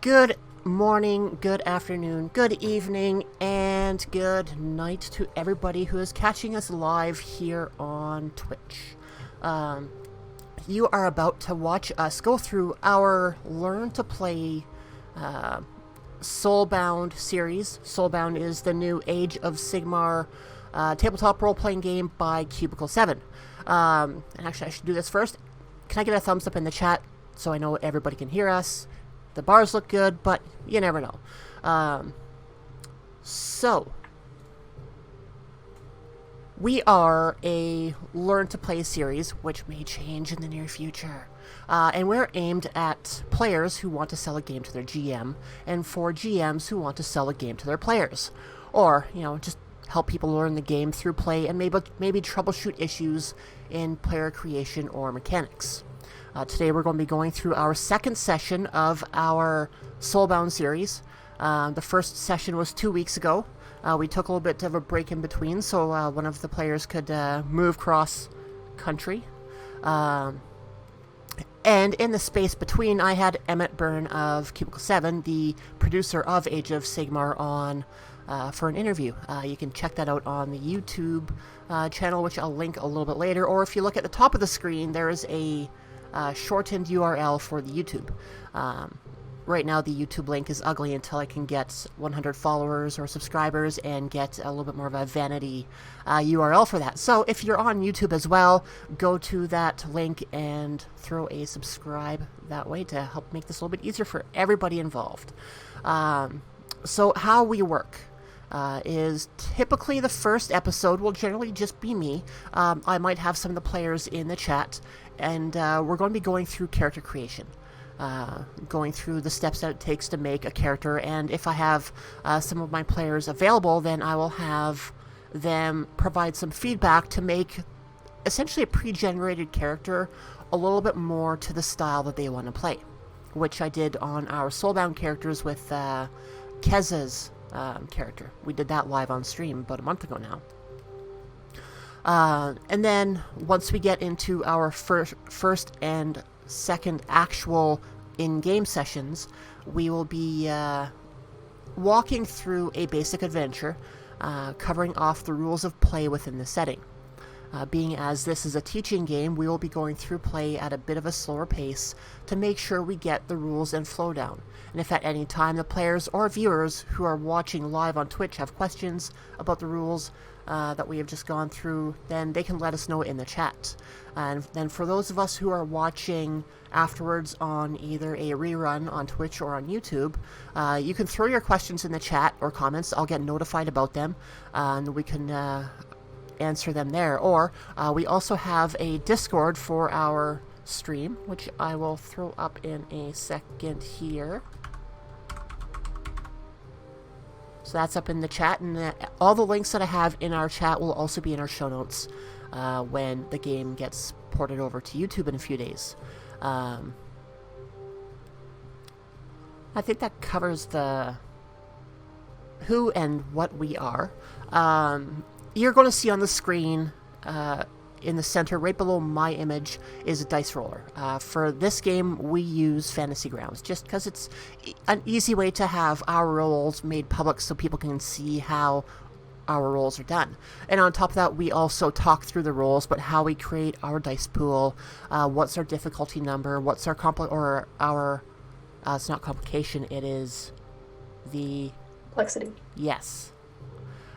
Good morning, good afternoon, good evening, and good night to everybody who is catching us live here on Twitch. You are about to watch us go through our Learn to Play Soulbound series. Soulbound is the new Age of Sigmar tabletop role-playing game by Cubicle 7. And actually, I should do this first. Can I get a thumbs up in the chat so I know everybody can hear us? The bars look good, but you never know. So, we are a Learn to Play series, which may change in the near future. And we're aimed at players who want to sell a game to their GM, and for GMs who want to sell a game to their players. Or, just help people learn the game through play and maybe troubleshoot issues in player creation or mechanics. Today we're going to be going through our second session of our Soulbound series. The first session was 2 weeks ago. We took a little bit of a break in between so one of the players could move cross country. And in the space between, I had Emmett Byrne of Cubicle 7, the producer of Age of Sigmar, on for an interview. You can check that out on the YouTube channel, which I'll link a little bit later. Or if you look at the top of the screen, there is a shortened URL for the YouTube. Right now the YouTube link is ugly until I can get 100 followers or subscribers and get a little bit more of a vanity URL for that. So if you're on YouTube as well, go to that link and throw a subscribe that way to help make this a little bit easier for everybody involved. So how we work is typically the first episode will generally just be me. I might have some of the players in the chat, and we're going to be going through character creation. Going through the steps that it takes to make a character, and if I have some of my players available, then I will have them provide some feedback to make essentially a pre-generated character a little bit more to the style that they want to play, which I did on our Soulbound characters with Keza's character. We did that live on stream about a month ago now. And then once we get into our first and second actual in-game sessions, we will be walking through a basic adventure, covering off the rules of play within the setting. Being as this is a teaching game, we will be going through play at a bit of a slower pace to make sure we get the rules and flow down. And if at any time the players or viewers who are watching live on Twitch have questions about the rules that we have just gone through, then they can let us know in the chat. And then for those of us who are watching afterwards on either a rerun on Twitch or on YouTube, you can throw your questions in the chat or comments. I'll get notified about them, and we can answer them there. Or we also have a Discord for our stream, which I will throw up in a second here. So that's up in the chat, and all the links that I have in our chat will also be in our show notes when the game gets ported over to YouTube in a few days. I think that covers the who and what we are. You're going to see on the screen in the center, right below my image, is a dice roller. For this game, we use Fantasy Grounds, just because it's an easy way to have our rolls made public so people can see how our rolls are done. And on top of that, we also talk through the rolls, but how we create our dice pool, what's our difficulty number, what's our it's not complication, it is the... Complexity. Yes.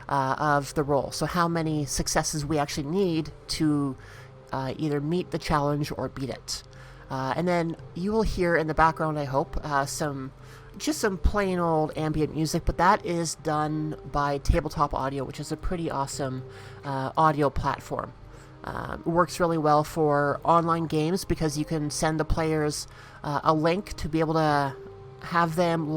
Of the roll. So how many successes we actually need to either meet the challenge or beat it. And then you will hear in the background, I hope, some plain old ambient music, but that is done by Tabletop Audio, which is a pretty awesome audio platform. It works really well for online games because you can send the players a link to be able to have them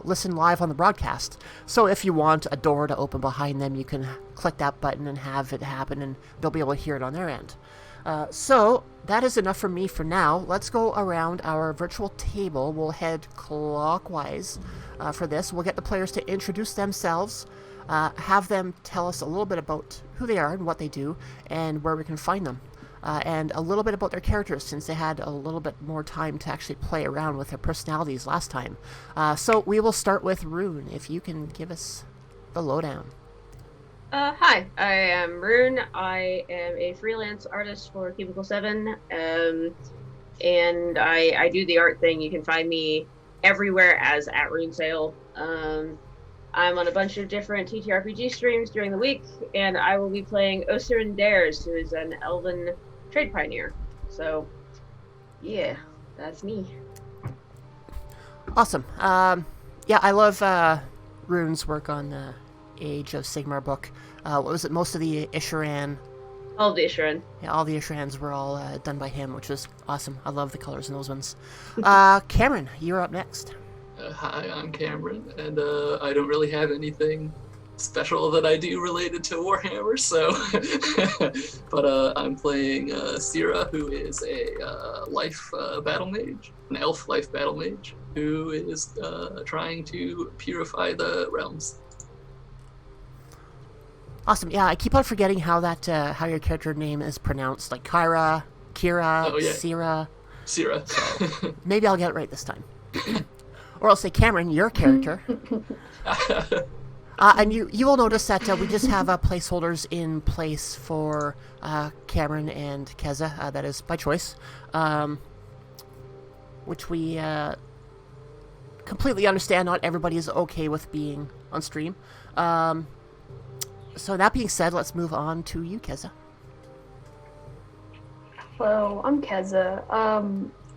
listen live on the broadcast. So if you want a door to open behind them, you can click that button and have it happen, and they'll be able to hear it on their end. So that is enough for me for now. Let's go around our virtual table. We'll head clockwise for this. We'll get the players to introduce themselves, have them tell us a little bit about who they are and what they do, and where we can find them. and a little bit about their characters, since they had a little bit more time to actually play around with their personalities last time. So we will start with Rune, if you can give us the lowdown. Hi, I am Rune. I am a freelance artist for Cubicle 7, and I do the art thing. You can find me everywhere as at Rune Sale. I'm on a bunch of different TTRPG streams during the week, and I will be playing Osirin Dares, who is an elven trade pioneer. So, yeah, that's me. Awesome. Yeah, I love Rune's work on the Age of Sigmar book. What was it? Most of the Ishiran. All the Ishiran. Yeah, all the Ishirans were all done by him, which was awesome. I love the colors in those ones. Cameron, you're up next. Hi, I'm Cameron, and I don't really have anything special that I do related to Warhammer, so... but I'm playing Sira, who is a life battle mage, an elf life battle mage, who is trying to purify the realms. Awesome. Yeah, I keep on forgetting how how your character name is pronounced, like Kira, Oh, yeah. Sira. Sira. Maybe I'll get it right this time. Or I'll say, Cameron, your character. And you will notice that we just have placeholders in place for Cameron and Keza. That is by choice. Which we completely understand. Not everybody is okay with being on stream. So that being said, let's move on to you, Keza. Hello, I'm Keza.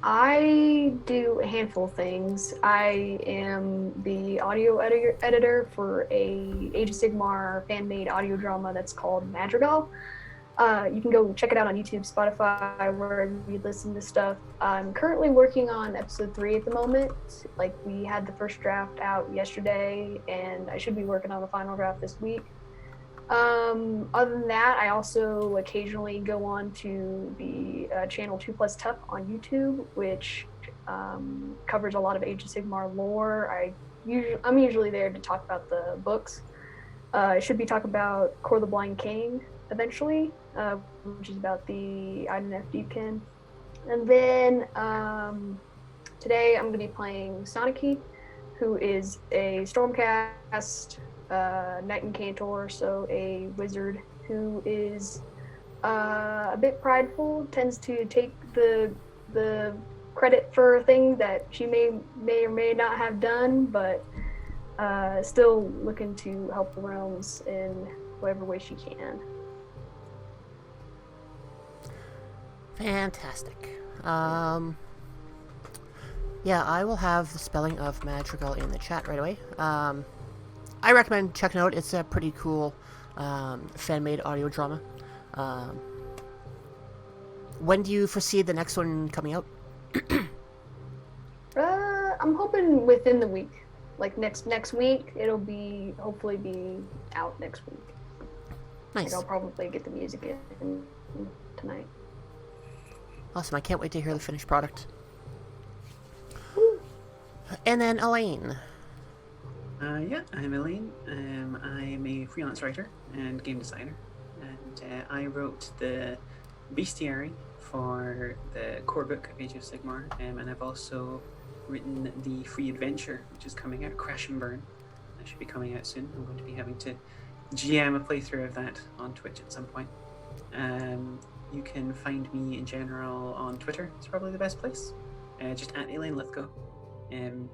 I do a handful of things. I am the audio editor for a Age of Sigmar fan-made audio drama that's called Madrigal. You can go check it out on YouTube, Spotify, wherever you listen to stuff. I'm currently working on episode 3 at the moment. Like, we had the first draft out yesterday, and I should be working on the final draft this week. Other than that, I also occasionally go on to the channel 2 Plus Tough on YouTube, which covers a lot of Age of Sigmar lore. I'm usually there to talk about the books. I should be talking about Kor the Blind King eventually, which is about the Idenef Deepkin. And then today I'm going to be playing Soniki, who is a Stormcast Knight Incantor, so a wizard who is a bit prideful, tends to take the credit for things that she may or may not have done, but still looking to help the realms in whatever way she can. Fantastic. Yeah, I will have the spelling of Madrigal in the chat right away. I recommend checking it out. It's a pretty cool fan-made audio drama. When do you foresee the next one coming out? I'm hoping within the week. Like next week, it'll hopefully be out next week. Nice. Like, I'll probably get the music in tonight. Awesome. I can't wait to hear the finished product. Woo. And then Elaine. Yeah, I'm Elaine. I'm a freelance writer and game designer, and I wrote the bestiary for the core book of Age of Sigmar, and I've also written the free adventure, which is coming out, Crash and Burn. That should be coming out soon. I'm going to be having to GM a playthrough of that on Twitch at some point. You can find me in general on Twitter. It's probably the best place. Just at Elaine Lithgow.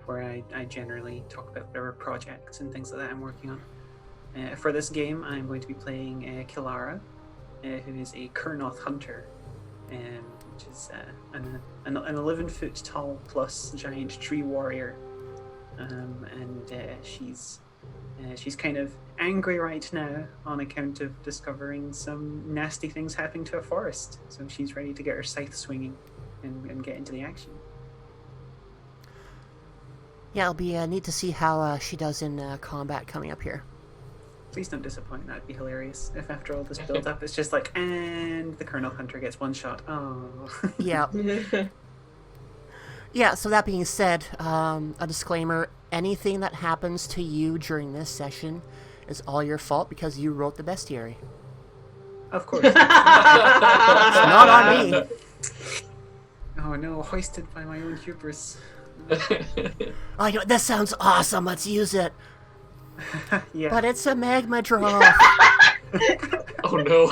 Where I generally talk about whatever projects and things like that I'm working on. For this game, I'm going to be playing Kilara, who is a Kurnoth hunter, which is an 11-foot tall plus giant tree warrior, and she's kind of angry right now on account of discovering some nasty things happening to a forest. So she's ready to get her scythe swinging and get into the action. Yeah, it'll be neat to see how she does in combat coming up here. Please don't disappoint. That'd be hilarious if after all this build up, it's just like, and the Colonel Hunter gets one shot. Oh. Yeah. Yeah, so that being said, a disclaimer, anything that happens to you during this session is all your fault because you wrote the bestiary. Of course. It's not on me. Oh no, hoisted by my own hubris. Oh, this sounds awesome. Let's use it. Yeah. But it's a magma draw. Oh no.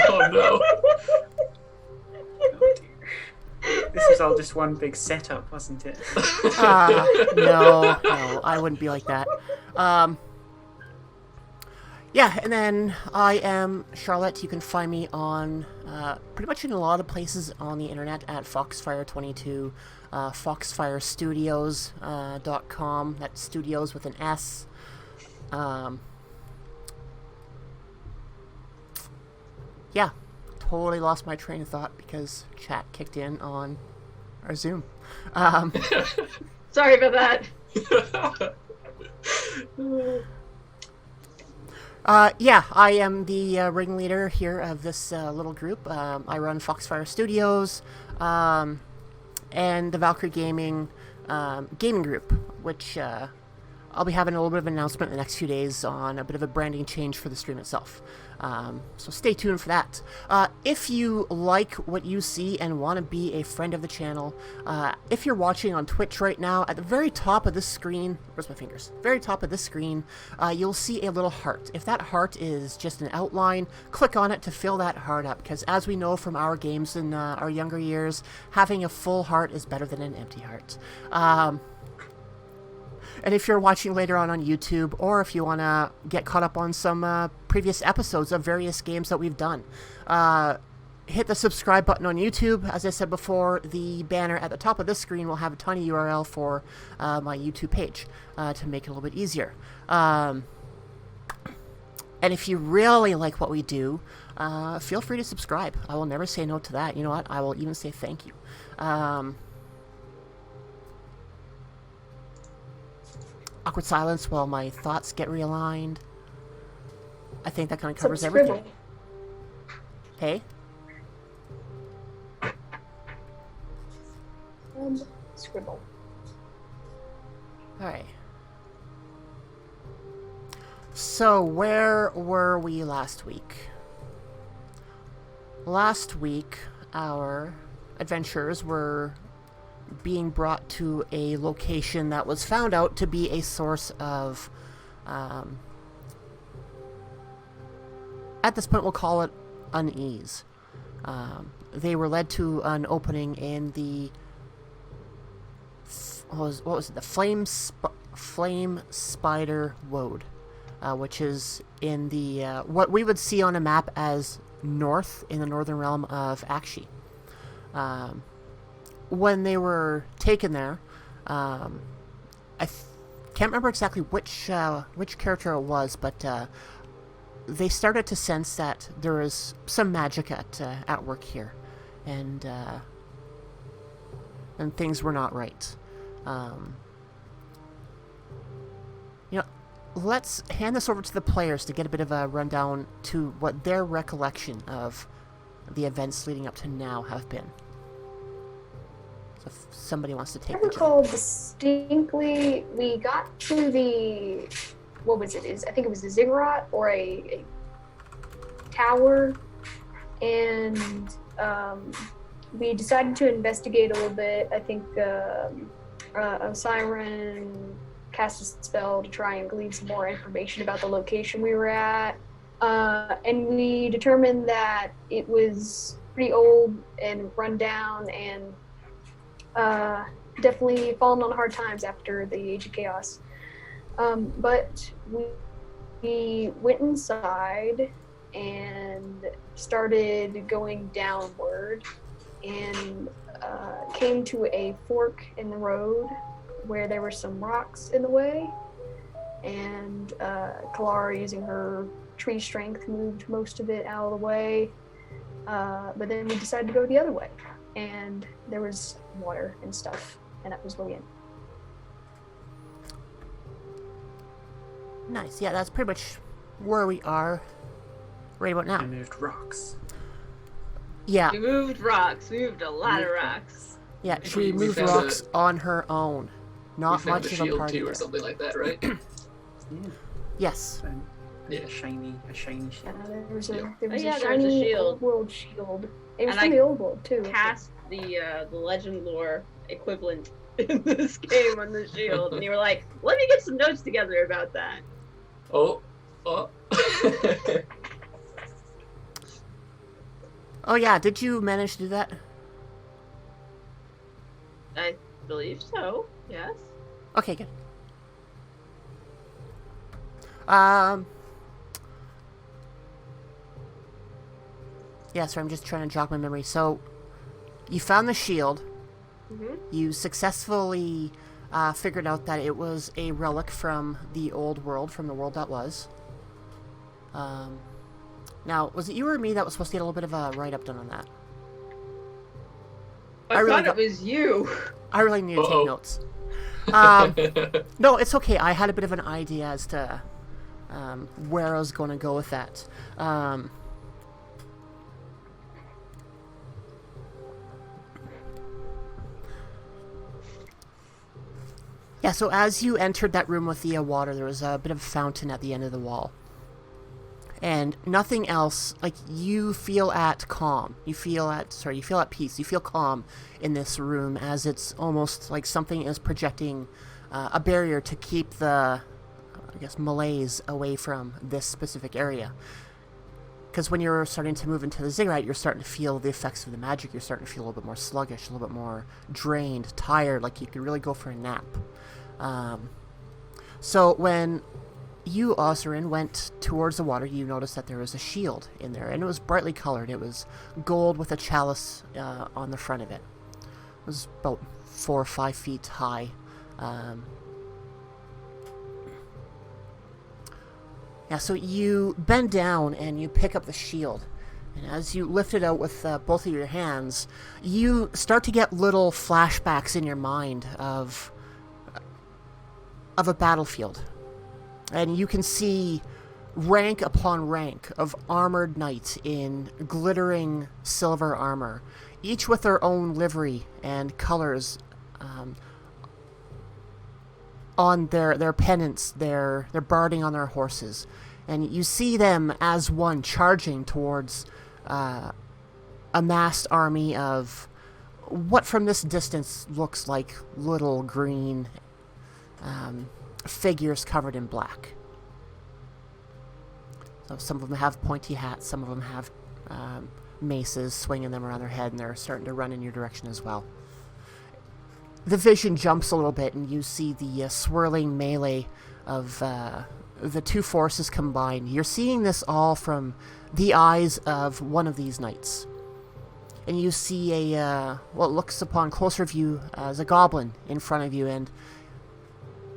Oh no. Oh, dear. This was all just one big setup, wasn't it? No, I wouldn't be like that. Yeah, and then I am Charlotte. You can find me on pretty much in a lot of places on the internet at Foxfire22, foxfirestudios.com. That's studios with an S. Yeah, totally lost my train of thought because chat kicked in on our Zoom. Sorry about that. Yeah, I am the ringleader here of this little group. I run Foxfire Studios and the Valkyrie gaming group, which I'll be having a little bit of an announcement in the next few days on a bit of a branding change for the stream itself. So stay tuned for that. If you like what you see and want to be a friend of the channel, if you're watching on Twitch right now, at the very top of this screen, where's my fingers? Very top of this screen, you'll see a little heart. If that heart is just an outline, click on it to fill that heart up, because as we know from our games in our younger years, having a full heart is better than an empty heart. And if you're watching later on YouTube, or if you want to get caught up on some previous episodes of various games that we've done, hit the subscribe button on YouTube. As I said before, the banner at the top of this screen will have a tiny URL for my YouTube page to make it a little bit easier. And if you really like what we do, feel free to subscribe. I will never say no to that. You know what? I will even say thank you. Awkward silence while my thoughts get realigned. I think that kind of covers everything. Hey? Scribble. Alright. So, where were we last week? Last week, our adventurers were being brought to a location that was found out to be a source of, at this point we'll call it unease. They were led to an opening in the, what was it, the Flame Spider Woad, which is in the, what we would see on a map as north, in the northern realm of Akshi. When they were taken there, I can't remember exactly which character it was, but they started to sense that there is some magic at work here, and things were not right. Let's hand this over to the players to get a bit of a rundown to what their recollection of the events leading up to now have been. If somebody wants to take I the recall job. distinctly we got to the, what was it? I think it was a ziggurat or a tower, and we decided to investigate a little bit. I think a siren cast a spell to try and glean some more information about the location we were at, and we determined that it was pretty old and run down and definitely fallen on hard times after the Age of Chaos. But we went inside and started going downward and came to a fork in the road where there were some rocks in the way, and Kalara, using her tree strength, moved most of it out of the way, but then we decided to go the other way, and there was water and stuff, and that was where we ended. Nice. Yeah, that's pretty much where we are right about now. I moved rocks. Yeah. We moved rocks. We moved a lot of rocks. Yeah, she We moved found rocks on her own. Not we found much a of a shield party. too, or there. something like that, right? Yeah. Yes. So Yeah. A shiny shield. Yeah, there was a Yeah. shiny shield. old world shield. It was And from I the old world too. Cast the legend lore equivalent in this game on the shield, and you were like, "Let me get some notes together about that." Oh. Oh yeah, did you manage to do that? I believe so. Yes. Okay, good. Yeah, so I'm just trying to jog my memory. So, you found the shield. Mm-hmm. You successfully figured out that it was a relic from the old world, from the world that was. Now, was it you or me that was supposed to get a little bit of a write-up done on that? I really thought it was you. I really need to Uh-oh. take notes. No, it's okay. I had a bit of an idea as to where I was going to go with that. Yeah, so as you entered that room with the water, there was a bit of a fountain at the end of the wall. And nothing else, like, you feel at peace. You feel calm in this room, as it's almost like something is projecting a barrier to keep the, malaise away from this specific area. Because when you're starting to move into the ziggurat, you're starting to feel the effects of the magic. You're starting to feel a little bit more sluggish, a little bit more drained, tired, like you could really go for a nap. So when you, Osrin, went towards the water, you noticed that there was a shield in there, and it was brightly colored. It was gold with a chalice on the front of it. It was about 4 or 5 feet high. Yeah, so you bend down and you pick up the shield. And as you lift it out with both of your hands, you start to get little flashbacks in your mind of a battlefield. And you can see rank upon rank of armored knights in glittering silver armor, each with their own livery and colors on their pennants, their barding on their horses. And you see them as one charging towards a massed army of what from this distance looks like little green figures covered in black. So some of them have pointy hats, some of them have maces swinging them around their head, and they're starting to run in your direction as well. The vision jumps a little bit, and you see the swirling melee of the two forces combined. You're seeing this all from the eyes of one of these knights. And you see what looks upon closer view as a goblin in front of you, and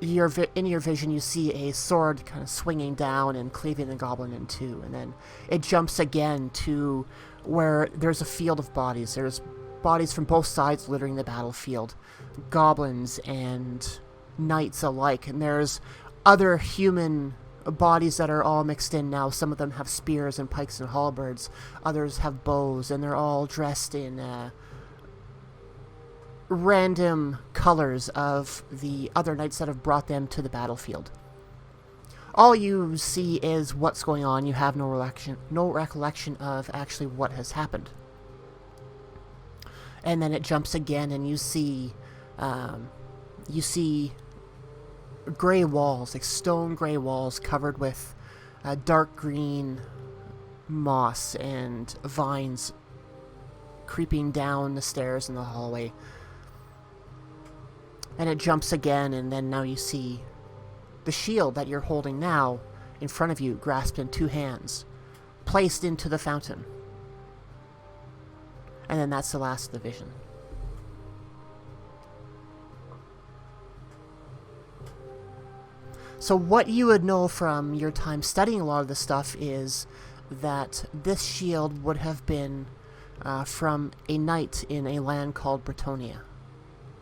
in your vision you see a sword kind of swinging down and cleaving the goblin in two. And then it jumps again to where there's a field of bodies. There's bodies from both sides littering the battlefield, goblins and knights alike, and there's other human bodies that are all mixed in now. Some of them have spears and pikes and halberds, others have bows, and they're all dressed in random colors of the other knights that have brought them to the battlefield. All you see is what's going on. You have no recollection of actually what has happened. And then it jumps again, and you see gray walls, like stone gray walls covered with dark green moss and vines creeping down the stairs in the hallway. And it jumps again, and then now you see the shield that you're holding now in front of you, grasped in two hands, placed into the fountain. And then that's the last of the vision. So what you would know from your time studying a lot of this stuff is that this shield would have been from a knight in a land called Bretonia,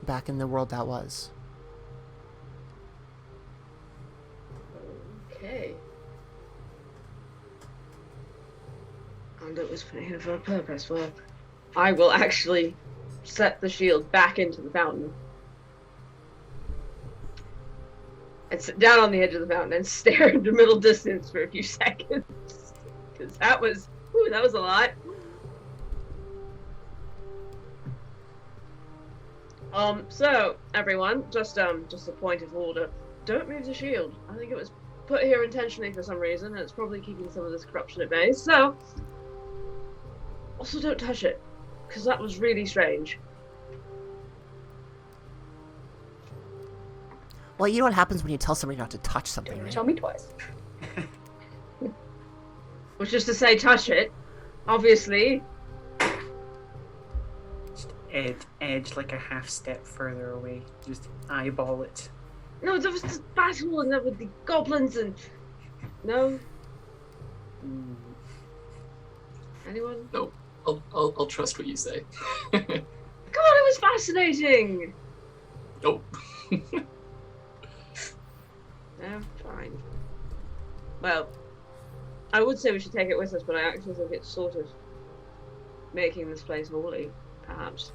back in the world that was. Okay. And it was for a purpose. Well, I will actually set the shield back into the fountain. and sit down on the edge of the mountain and stare into middle distance for a few seconds. Because that was a lot. So everyone, just a point of order. Don't move the shield. I think it was put here intentionally for some reason, and it's probably keeping some of this corruption at bay. So, also don't touch it, because that was really strange. Well, you know what happens when you tell somebody not to touch something, right? Tell me twice. Which is to say, touch it. Obviously. Just edge like a half step further away. Just eyeball it. No, there was this battle and there were the goblins and... No? Anyone? No, I'll trust what you say. God, it was fascinating! Nope. No, fine. Well, I would say we should take it with us, but I actually think it's sort of making this place holy, perhaps.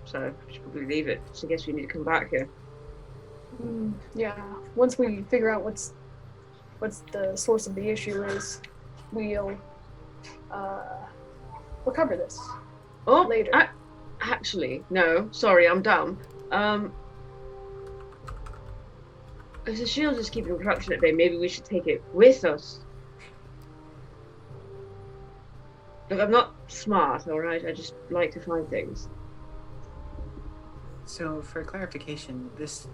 So, we should probably leave it. So I guess we need to come back here. Yeah. Once we figure out what's the source of the issue is, we'll cover this. Later. Actually, no. Sorry, I'm dumb. If the shield is keeping corruption at bay, maybe we should take it with us. Look, I'm not smart, alright? I just like to find things. So, for clarification, this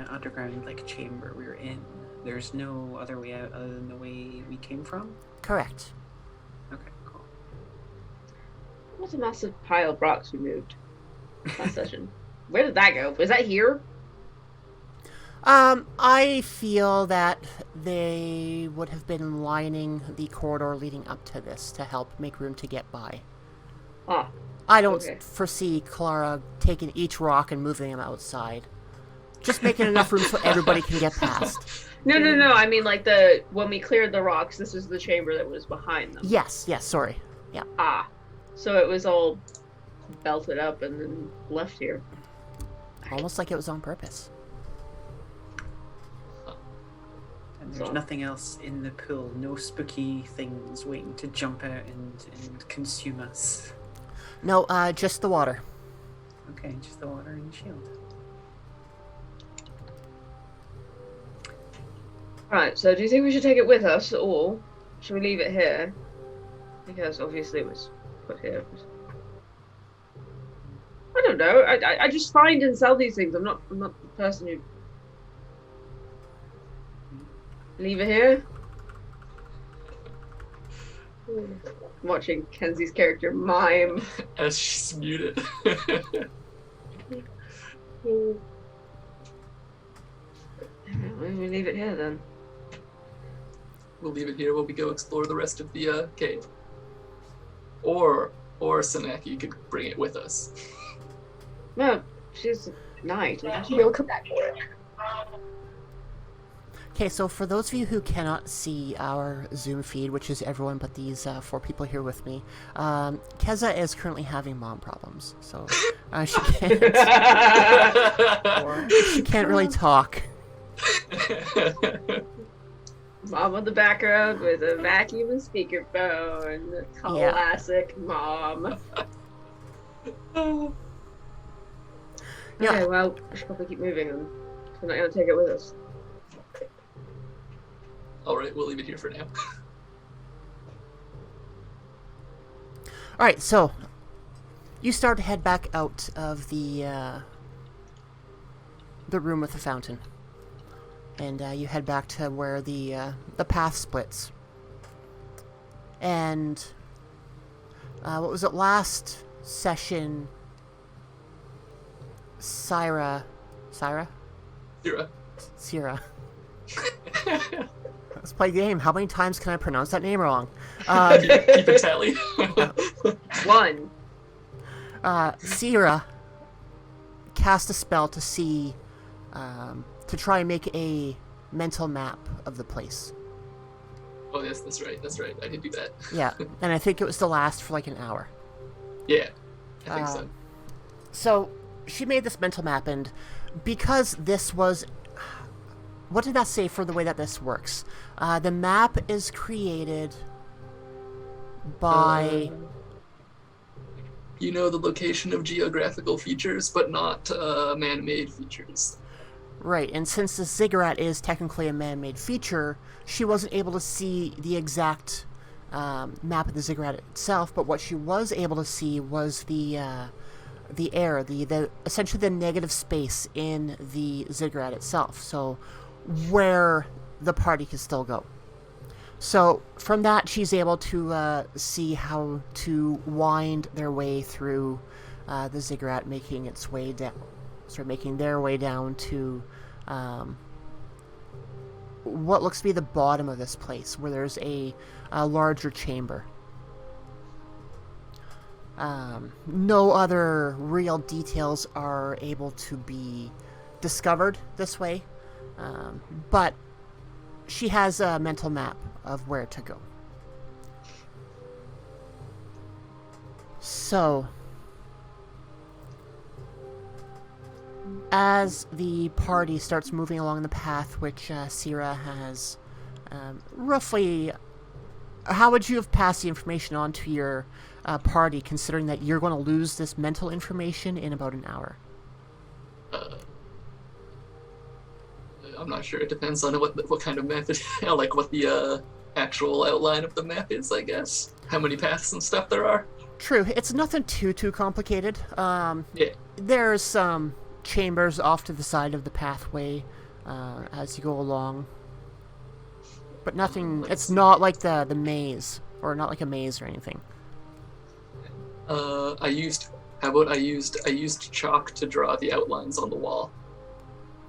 underground chamber we're in, there's no other way out other than the way we came from? Correct. Okay, cool. What a massive pile of rocks we moved last session. Where did that go? Was that here? I feel that they would have been lining the corridor leading up to this to help make room to get by. Ah. I don't Okay. foresee Clara taking each rock and moving them outside. Just making enough room so everybody can get past. No. I mean, when we cleared the rocks, this was the chamber that was behind them. Yes, sorry. Yeah. Ah. So it was all belted up and then left here. Almost like it was on purpose. And there's So- nothing else in the pool, no spooky things waiting to jump out and consume us. No, just the water. Okay, just the water and the shield. Right, so do you think we should take it with us, or should we leave it here? Because obviously it was put here. I don't know. I just find and sell these things. I'm not the person who... Leave it here? I'm watching Kenzie's character mime. As she's muted. We leave it here then. We'll leave it here while we go explore the rest of the cave. Or Sanaki could bring it with us. No, she's a knight. We'll come back for it. Okay, so for those of you who cannot see our Zoom feed, which is everyone but these 4 people here with me, Keza is currently having mom problems, so she can't really talk. Mom on the background with a vacuum and speakerphone. Yeah. Classic mom. Yeah. Okay, well, we should probably keep moving then. We're not going to take it with us. Alright, we'll leave it here for now. Alright, so you start to head back out of the room with the fountain. And you head back to where the path splits. And what was it, last session? Syrah. Let's play a game. How many times can I pronounce that name wrong? Keep a tally. 1. Syrah cast a spell to see, to try and make a mental map of the place. Oh yes, that's right. I did do that. Yeah, and I think it was to last for like an hour. Yeah, I think so. So she made this mental map, and because this was what did that say for the way that this works? The map is created by... You know the location of geographical features, but not man-made features. Right, and since the ziggurat is technically a man-made feature, she wasn't able to see the exact map of the ziggurat itself, but what she was able to see was the air, the essentially the negative space in the ziggurat itself, so where the party can still go. So from that, she's able to see how to wind their way through the ziggurat, making its way down, making their way down to what looks to be the bottom of this place, where there's a larger chamber. No other real details are able to be discovered this way, but she has a mental map of where to go. So, as the party starts moving along the path, which Sierra has roughly... How would you have passed the information on to your party, considering that you're going to lose this mental information in about an hour? I'm not sure. It depends on what kind of map it is, like what the actual outline of the map is, I guess. How many paths and stuff there are. True. It's nothing too complicated. Yeah. There's some chambers off to the side of the pathway as you go along. But nothing... It's not like the maze, or not like a maze or anything. I used chalk to draw the outlines on the wall.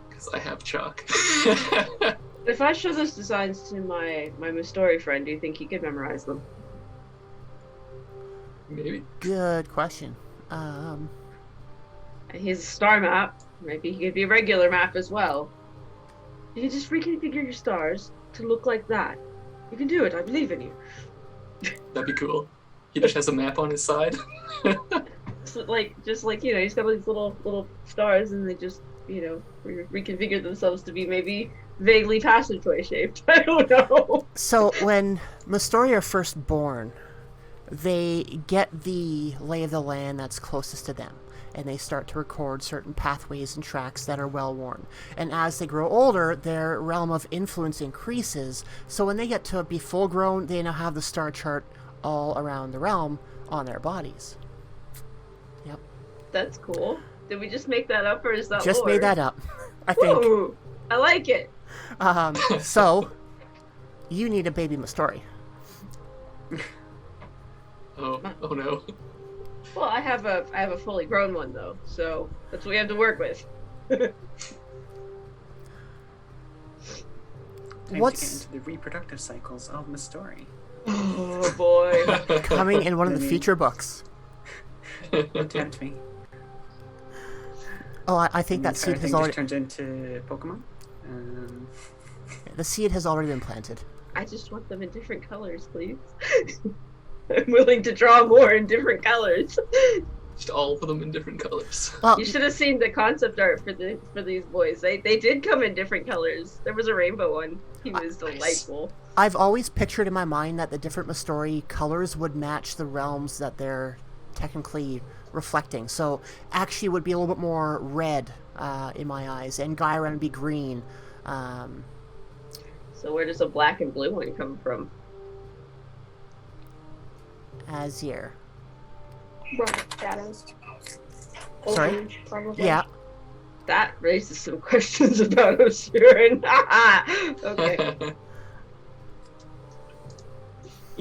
Because I have chalk. If I show those designs to my Mustori friend, do you think he could memorize them? Maybe. Good question. He's a star map. Maybe he could be a regular map as well. You can just reconfigure your stars to look like that. You can do it. I believe in you. That'd be cool. He just has a map on his side. just like he's got all these little stars, and they just reconfigure themselves to be maybe vaguely passageway shaped. I don't know. So when Mustori are first born, they get the lay of the land that's closest to them, and they start to record certain pathways and tracks that are well worn. And as they grow older, their realm of influence increases, so when they get to be full grown, they now have the star chart all around the realm on their bodies. Yep. That's cool. Did we just make that up, or is that just lore? Made that up, I think. Woo! I like it. So you need a baby Mustori. Oh no. Well, I have a fully grown one though, so that's what we have to work with. Time to get into the reproductive cycles of Mustori. Oh boy. Coming in one of the future books. Don't tempt me. Oh, I think that seed has already... turned into Pokemon. The seed has already been planted. I just want them in different colors, please. I'm willing to draw more in different colors. Just all of them in different colors. Well, You should have seen the concept art for these boys. They did come in different colors. There was a rainbow one. He was delightful. I've always pictured in my mind that the different Mustori colors would match the realms that they're technically reflecting. So actually would be a little bit more red in my eyes, and Gyron would be green. So where does a black and blue one come from? Azir. Bright shadows. Sorry? Orange, probably. Yeah. That raises some questions about Osirin. Okay.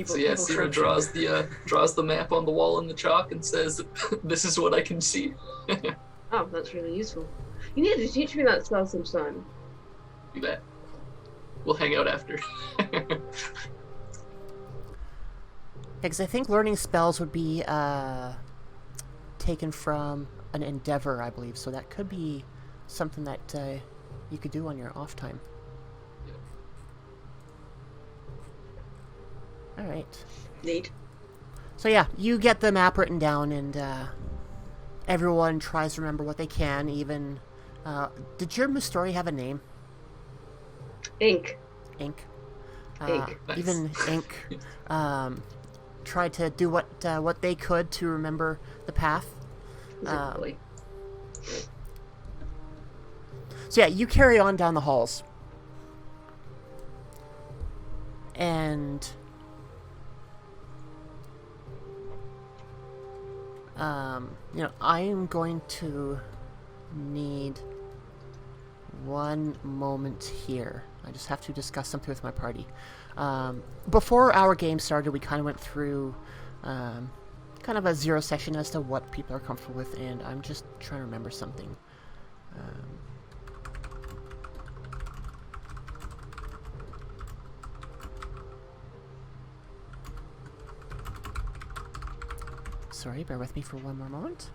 So yeah, Sierra draws the map on the wall in the chalk and says, "This is what I can see." Oh, that's really useful. You need to teach me that spell sometime. Do that. We'll hang out after. Because I think learning spells would be taken from an endeavor, I believe. So that could be something that you could do on your off time. All right. Neat. So yeah, you get the map written down, and everyone tries to remember what they can. Even did your Mustori have a name? Ink. Ink. Ink. Nice. Even Ink tried to do what they could to remember the path. Exactly. So yeah, you carry on down the halls. And I'm going to need one moment here. I just have to discuss something with my party. Before our game started, we kind of went through kind of a zero session as to what people are comfortable with, and I'm just trying to remember something. Sorry, bear with me for one more moment.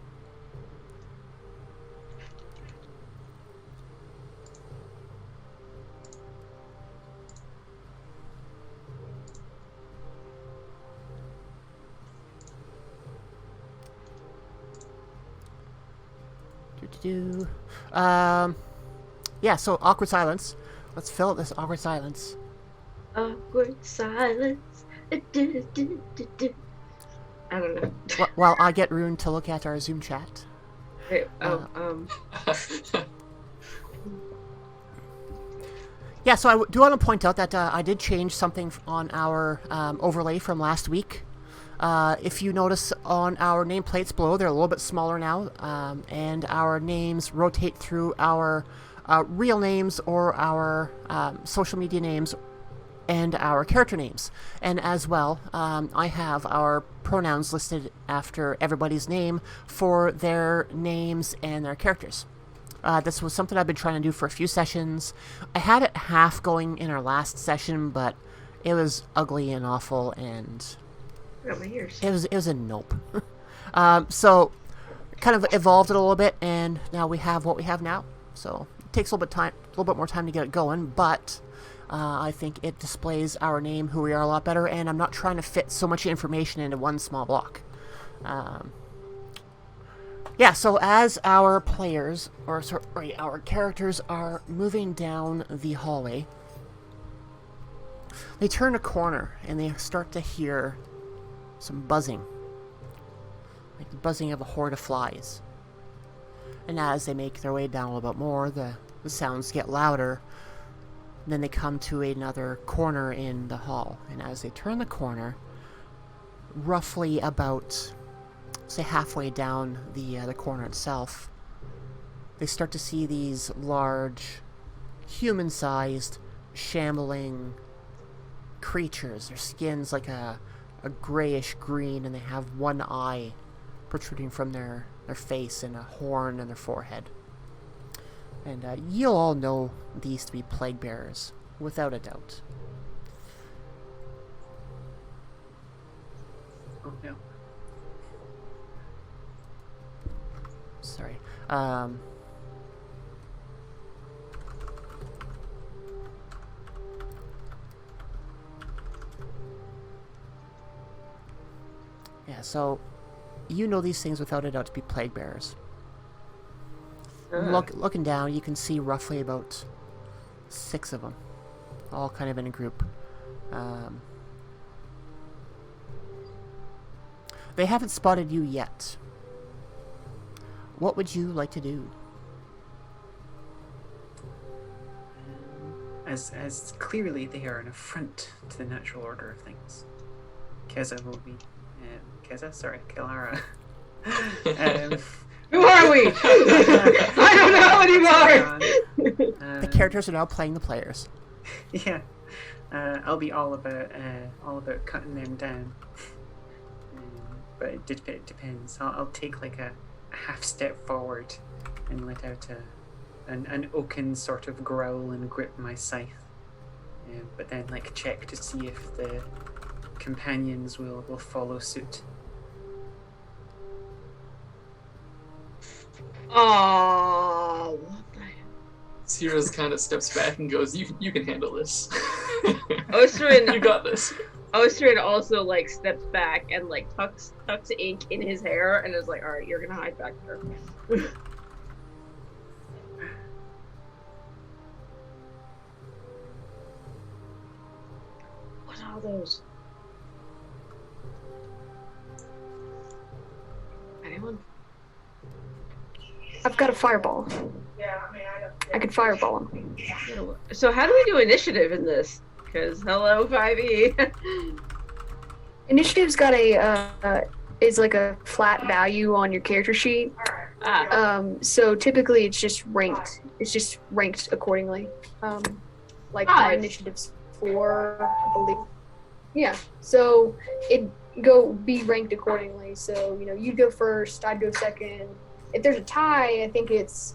Yeah, so awkward silence. Let's fill out this awkward silence. Awkward silence. I don't know. While I get Rune to look at our Zoom chat. Wait, Yeah, so I do want to point out that I did change something on our overlay from last week. If you notice on our nameplates below, they're a little bit smaller now, and our names rotate through our real names or our social media names and our character names. And as well, I have our pronouns listed after everybody's name for their names and their characters. This was something I've been trying to do for a few sessions. I had it half going in our last session, but it was ugly and awful, and got my ears. it was a nope. So kind of evolved it a little bit, and now we have what we have now. So it takes a little bit more time to get it going, but I think it displays our name, who we are, a lot better, and I'm not trying to fit so much information into one small block. Yeah, so as our players, or sorry, our characters are moving down the hallway, they turn a corner and they start to hear some buzzing, like the buzzing of a horde of flies. And as they make their way down a little bit more, the sounds get louder. Then they come to another corner in the hall, and as they turn the corner, roughly about, say, halfway down the corner itself, they start to see these large, human-sized, shambling creatures. Their skin's like a grayish green, and they have one eye protruding from their face and a horn in their forehead. And you'll all know these to be plague bearers, without a doubt. Oh no. Sorry. Yeah, so you know these things without a doubt to be plague bearers. Looking down, you can see roughly about 6 of them, all kind of in a group. They haven't spotted you yet. What would you like to do? As clearly they are an affront to the natural order of things. Keza will be... Kalara. Who are we? I don't know anymore. The characters are now playing the players. Yeah, I'll be all about cutting them down. But it depends. I'll take like a half step forward and let out an oaken sort of growl and grip my scythe. But then like check to see if the companions will follow suit. Oh, Sierra kind of steps back and goes, "You can handle this. Osterin, You got this." Osterin also like steps back and like tucks ink in his hair and is like, "All right, you're gonna hide back there." all those. Anyone? I've got a fireball. I could fireball him. So how do we do initiative in this? Because hello, 5e. Initiative's got is like a flat value on your character sheet. So typically it's just ranked. It's just ranked accordingly. Like my initiative's 4, I believe. Yeah. So it be ranked accordingly. So you'd go first, I'd go second. If there's a tie, I think it's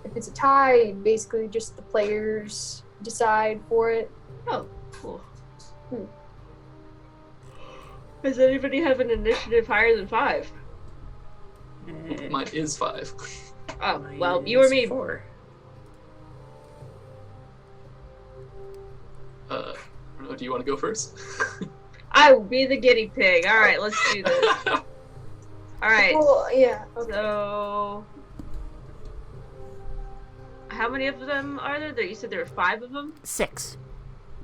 if it's a tie, basically just the players decide for it. Oh, cool. Does anybody have an initiative higher than 5? Mine is 5. Oh, well, you or me. 4. Do you want to go first? I will be the guinea pig. All right, let's do this. All right. Well, yeah. Okay. So, how many of them are there? You said there were 5 of them? 6.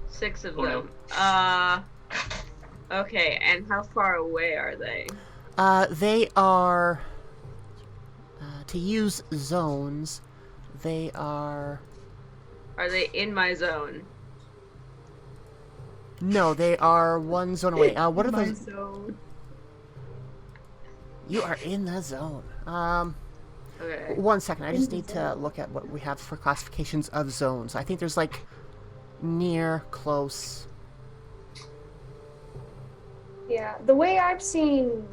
6 of Oh, them. Okay, and how far away are they? They are, to use zones, they are... Are they in my zone? No, they are 1 zone away. What are My those? zone. You are in the zone. Okay. 1 second, I just need to look at what we have for classifications of zones. I think there's like near, close. Yeah, the way I've seen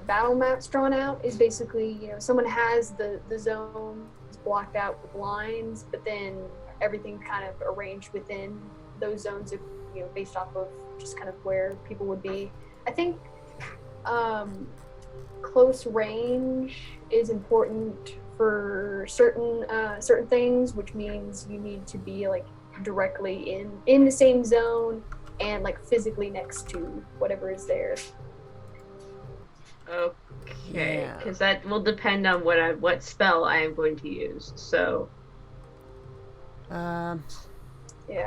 battle maps drawn out is basically, someone has the zone blocked out with lines, but then everything kind of arranged within those zones, based off of just kind of where people would be. I think close range is important for certain things, which means you need to be like directly in the same zone and like physically next to whatever is there. Okay, because that will depend on what spell I am going to use. So. Yeah,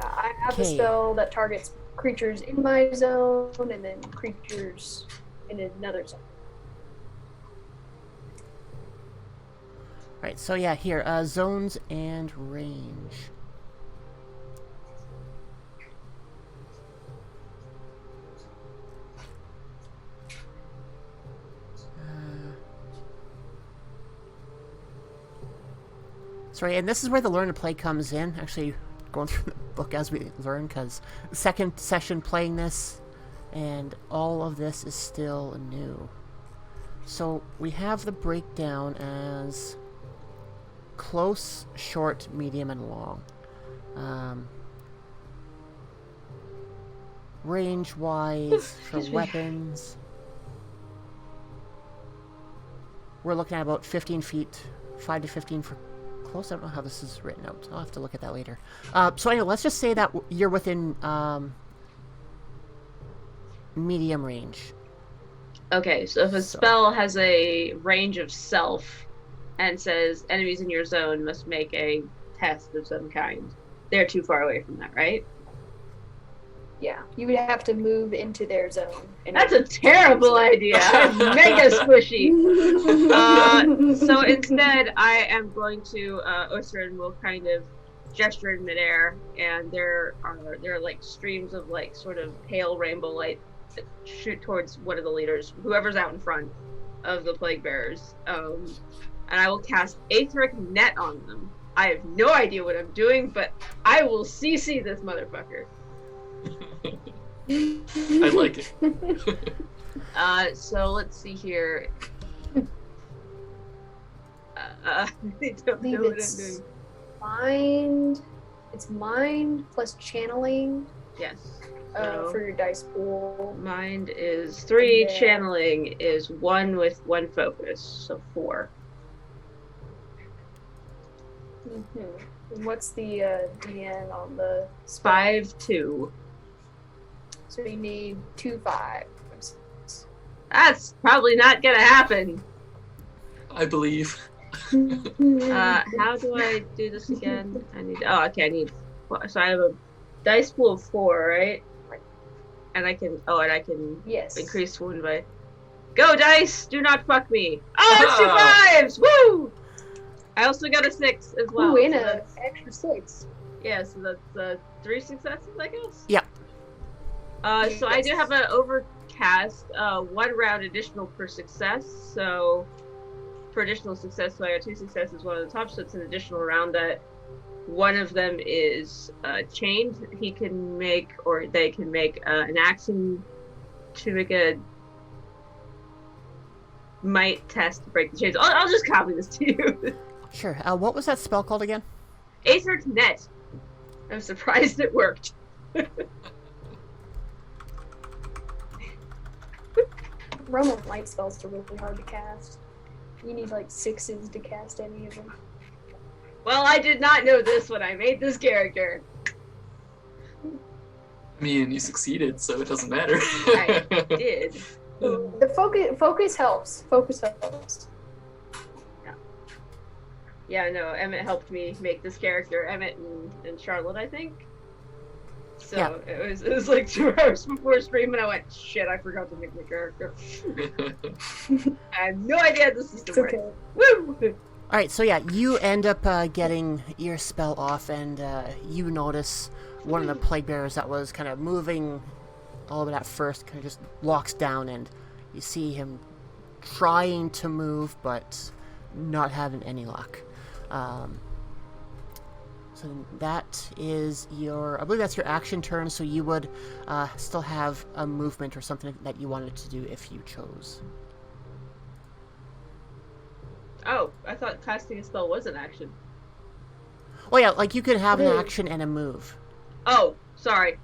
I have a spell that targets creatures in my zone and then creatures in another zone. Right, so yeah, here, zones and range. Sorry, and this is where the learn to play comes in. Actually, going through the book as we learn, because second session playing this, and all of this is still new. So we have the breakdown as close, short, medium, and long. Range-wise, for weapons, we're looking at about 15 feet, 5 to 15 for close. I don't know how this is written out. I'll have to look at that later. So anyway, let's just say that you're within medium range. Okay, so if a spell has a range of self and says enemies in your zone must make a test of some kind, they're too far away from that, right? Yeah, you would have to move into their zone. That's a terrible idea. Mega squishy. So instead, I am going to Osirin will kind of gesture in midair, and there are like streams of like sort of pale rainbow light that shoot towards one of the leaders, whoever's out in front of the plague bearers. And I will cast Aetheric Net on them. I have no idea what I'm doing, but I will CC this motherfucker. I like it. So let's see here. I don't know what I'm doing. It's mind plus channeling. Yes. For your dice pool. Mind is 3. Channeling is 1 with 1 focus, so 4. And what's the DN on the spell? 5, 2. So you need 2 5s. That's probably not gonna happen. I believe. How do I do this again? I need. So I have a dice pool of 4, right? Right. And I can Yes. increase wound by. Go dice! Do not fuck me! Oh, it's 2 5s! Woo! I also got a 6 as well. Ooh, and so an that's- extra 6. Yeah, so that's 3 successes, I guess. Yep. So I do have an overcast, 1 round additional per success. So for additional success, so I got 2 successes, 1 on the top. So it's an additional round that one of them is chained. He can make, or they can make an action to make a might test to break the chains. I'll just copy this to you. Sure. What was that spell called again? Aether's Net. I'm surprised it worked. Roman light spells are really hard to cast. You need like 6s to cast any of them. Well, I did not know this when I made this character. I mean, you succeeded, so it doesn't matter. I did. The focus helps. Focus helps. Yeah, no, Emmett helped me make this character. Emmett and Charlotte, I think. So Yeah. it was like 2 hours before stream, and I went, shit, I forgot to make my character. I have no idea how the system It's works. okay. Woo! All right, so yeah, you end up getting your spell off, and you notice one of the plague bearers that was kind of moving a little bit at first, kind of just locks down, and you see him trying to move, but not having any luck. So that is your, I believe that's your action turn, so you would still have a movement or something that you wanted to do if you chose. Oh, I thought casting a spell was an action. Well, yeah, like you could have an action and a move. Oh, sorry.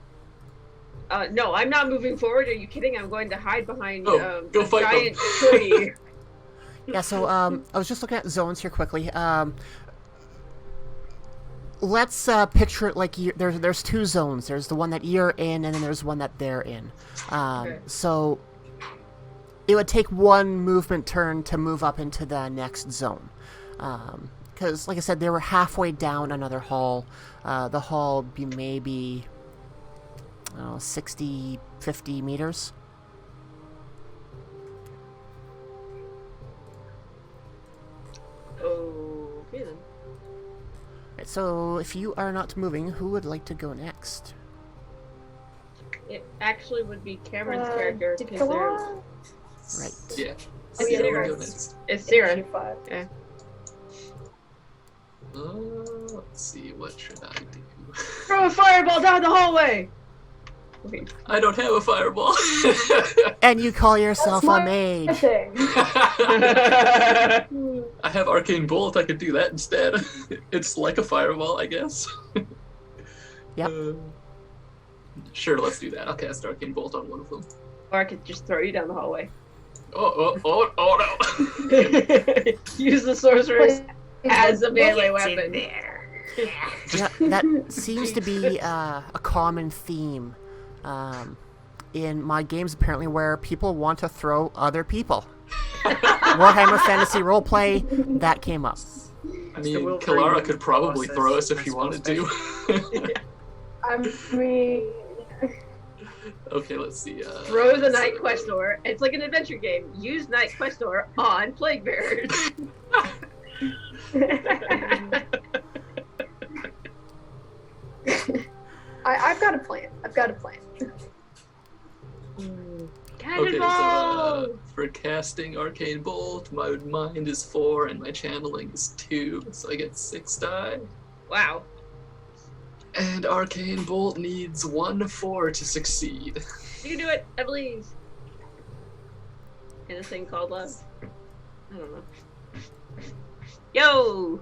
No, I'm not moving forward. Are you kidding? I'm going to hide behind go a fight them. giant tree. Yeah, so I was just looking at zones here quickly. Let's picture it like there's 2 zones. There's the one that you're in, and then there's one that they're in. Okay. So it would take 1 movement turn to move up into the next zone. Because, like I said, they were halfway down another hall. The hall be maybe 60, 50 meters. Okay then. Right, so if you are not moving, who would like to go next? It actually would be Cameron's character. Did 'cause there's... Kalara? Right. Yeah. Oh, yeah, Sarah, right. go next. It's Sarah. 5. Let's see, what should I do? Throw a fireball down the hallway! Okay. I don't have a fireball. And you call yourself That's a my mage. thing. I have Arcane Bolt, I could do that instead. It's like a fireball, I guess. Yep. Sure, let's do that. I'll cast Arcane Bolt on one of them. Or I could just throw you down the hallway. Oh no! Use the sorceress as a melee weapon. Yeah, that seems to be a common theme in my games, apparently, where people want to throw other people. Warhammer Fantasy Roleplay, that came up. I mean, Kalara could probably throw us if he wanted to. I mean, Okay, let's see. Throw the Night Questor. It's like an adventure game. Use Night Questor on Plague Bearers. I've got a plan. Cannonball! Okay, so for casting Arcane Bolt, my mind is 4 and my channeling is 2, so I get 6 die. Wow. And Arcane Bolt needs 1-4 to succeed. You can do it, I believe. In a thing called love. I don't know. Yo!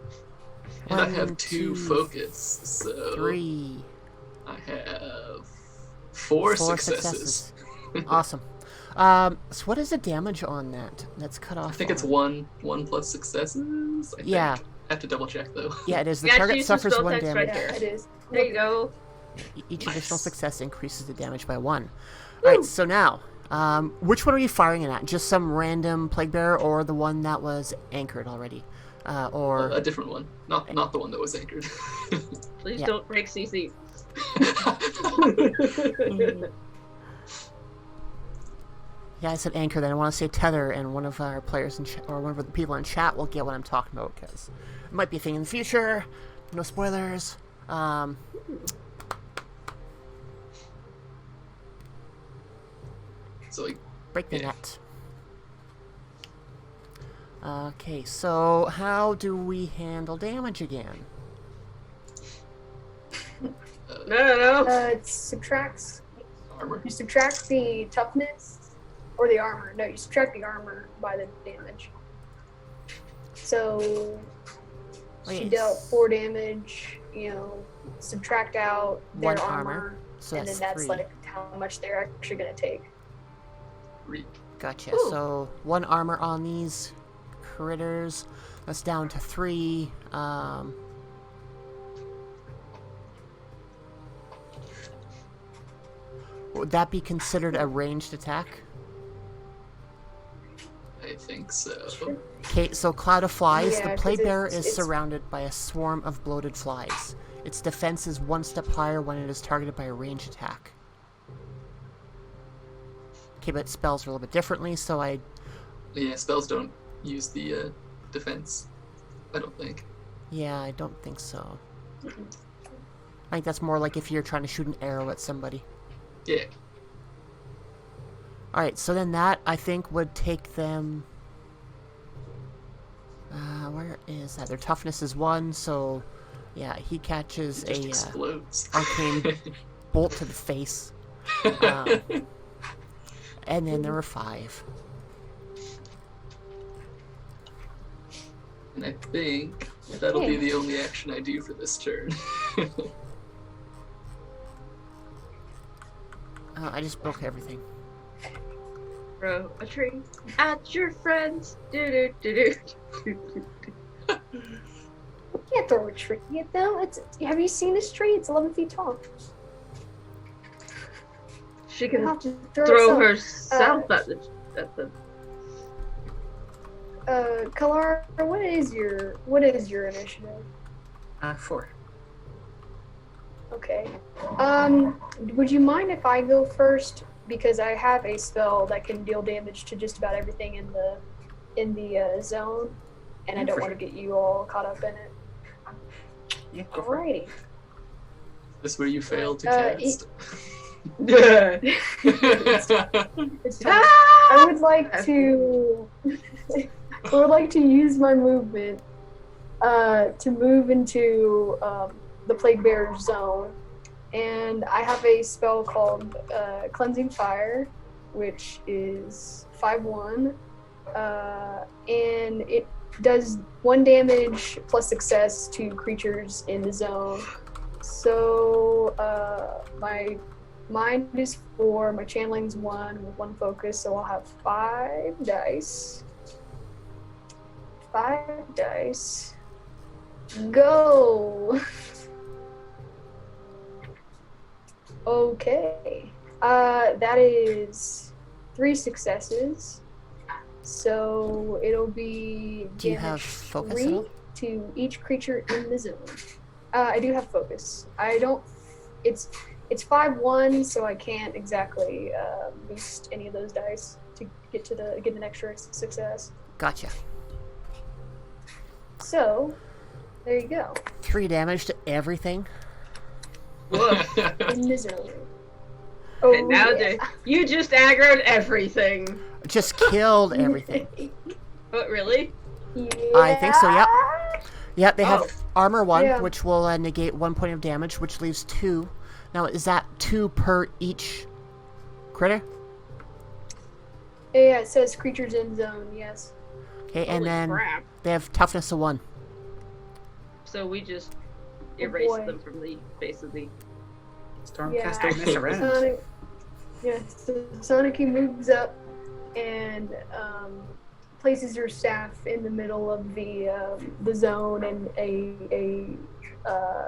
And I 1, have 2 2, focus, so 3, I have 4 successes. Awesome. So what is the damage on that? That's cut off. I think it's on? 1 plus successes. I Yeah. think. I have to double check though. Yeah, it is. The You actually target use the suffers spell 1 text right damage. there. Yeah, it is. There you go. Each additional Nice. success increases the damage by 1. Alright, so now, which one are you firing it at? Just some random plague bearer, or the one that was anchored already? Or A different one, not the one that was anchored. Please Yeah. don't break CC. Yeah, I said anchor. Then I want to say tether, and one of our players or one of the people in chat will get what I'm talking about because it might be a thing in the future. No spoilers. So like, Break the yeah. net. Okay, so how do we handle damage again? No. It subtracts. Armor. You subtract the toughness or the armor. No, you subtract the armor by the damage. So she Wait, dealt 4 damage. You know, subtract out their 1 armor, armor, so and that's then that's 3. like how much they're actually gonna take. 3. Gotcha. Ooh. So 1 armor on these critters. That's down to 3. Would that be considered a ranged attack? I think so. Okay, so Cloud of Flies. Yeah, The 'cause play bearer it's- is it's- surrounded by a swarm of bloated flies. Its defense is 1 step higher when it is targeted by a ranged attack. Okay, but spells are a little bit differently, so Yeah, spells don't use the defense. I don't think. yeah, I don't think so. I think that's more like if you're trying to shoot an arrow at somebody. Yeah. Alright, so then that, I think, would take them... where is that? Their toughness is 1, so... Yeah, he catches It just a explodes. arcane bolt to the face. And then there were 5. And I think that'll be the only action I do for this turn. I just broke everything. Throw a tree at your friends. Do do do do. You can't throw a tree at them. Have you seen this tree? It's 11 feet tall. She You can have to throw it herself at the. Kalara, what is your initiative? 4. Okay. Would you mind if I go first? Because I have a spell that can deal damage to just about everything in the zone, and I Yeah, don't for want to get you all caught up in it. Yeah, go for it. Alrighty. This where you failed to cast. It's fine. I would like to. I would like to use my movement to move into the Plague Bearer zone, and I have a spell called Cleansing Fire, which is 5/1, and it does 1 damage plus success to creatures in the zone. So my mind is 4, my channeling's 1 with 1 focus, so I'll have 5 dice. 5 dice. Go! Okay. That is 3 successes. So it'll be Do you have damage focus 3 at all? to each creature in the zone. I do have focus. I don't. It's 5/1, so I can't exactly boost any of those dice to get an extra success. Gotcha. So there you go. 3 damage to everything. In the zone. Oh, And now yeah. you just aggroed everything. Just killed everything. What, really? I think so, yep. Yep, they have Oh. armor 1, Yeah. which will negate 1 point of damage, which leaves 2. Now, is that 2 per each critter? Yeah, it says creatures in zone, yes. Okay, and Holy then crap. they have toughness of 1. So we just Oh, erased boy. them from the face of the. Stormcast don't mess around. Sonic, so Sonic, he moves up and places your staff in the middle of the zone, and a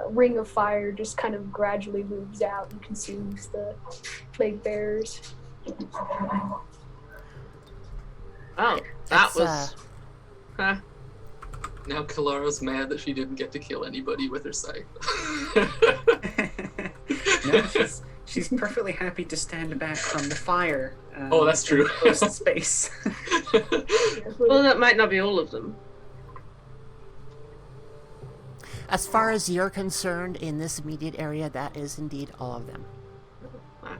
ring of fire just kind of gradually moves out and consumes the plague bearers. Oh, that That's, was. Huh. Now Kalara's mad that she didn't get to kill anybody with her scythe. No, She's perfectly happy to stand back from the fire. Oh, that's true. In closed space. Well, that might not be all of them. As far as you're concerned, in this immediate area, that is indeed all of them. Wow.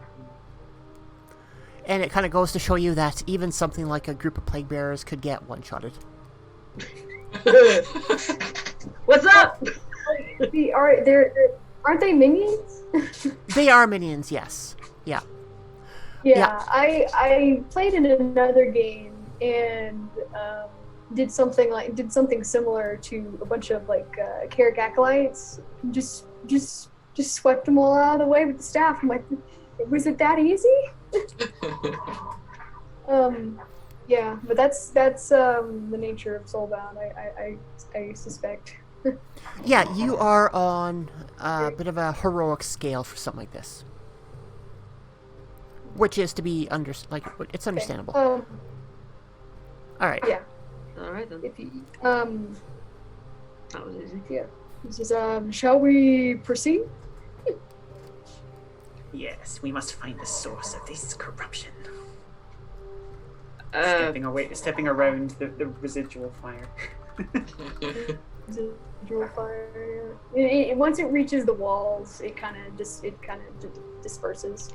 And it kind of goes to show you that even something like a group of plague bearers could get one-shotted. What's up? Aren't they minions? They are minions, yes. Yeah. Yeah. I played in another game and did something similar to a bunch of like Carrick acolytes. Just swept them all out of the way with the staff. I'm like, was it that easy? Yeah, but that's the nature of Soulbound. I suspect. Yeah, you are on a bit of a heroic scale for something like this. Which is to be it's understandable. Okay. Alright. Yeah. Alright then. If you, That was easy. yeah. This is shall we proceed? Yes, we must find the source of this corruption. Uh, Stepping around the residual fire. Residual fire. Once it reaches the walls, it kind of disperses.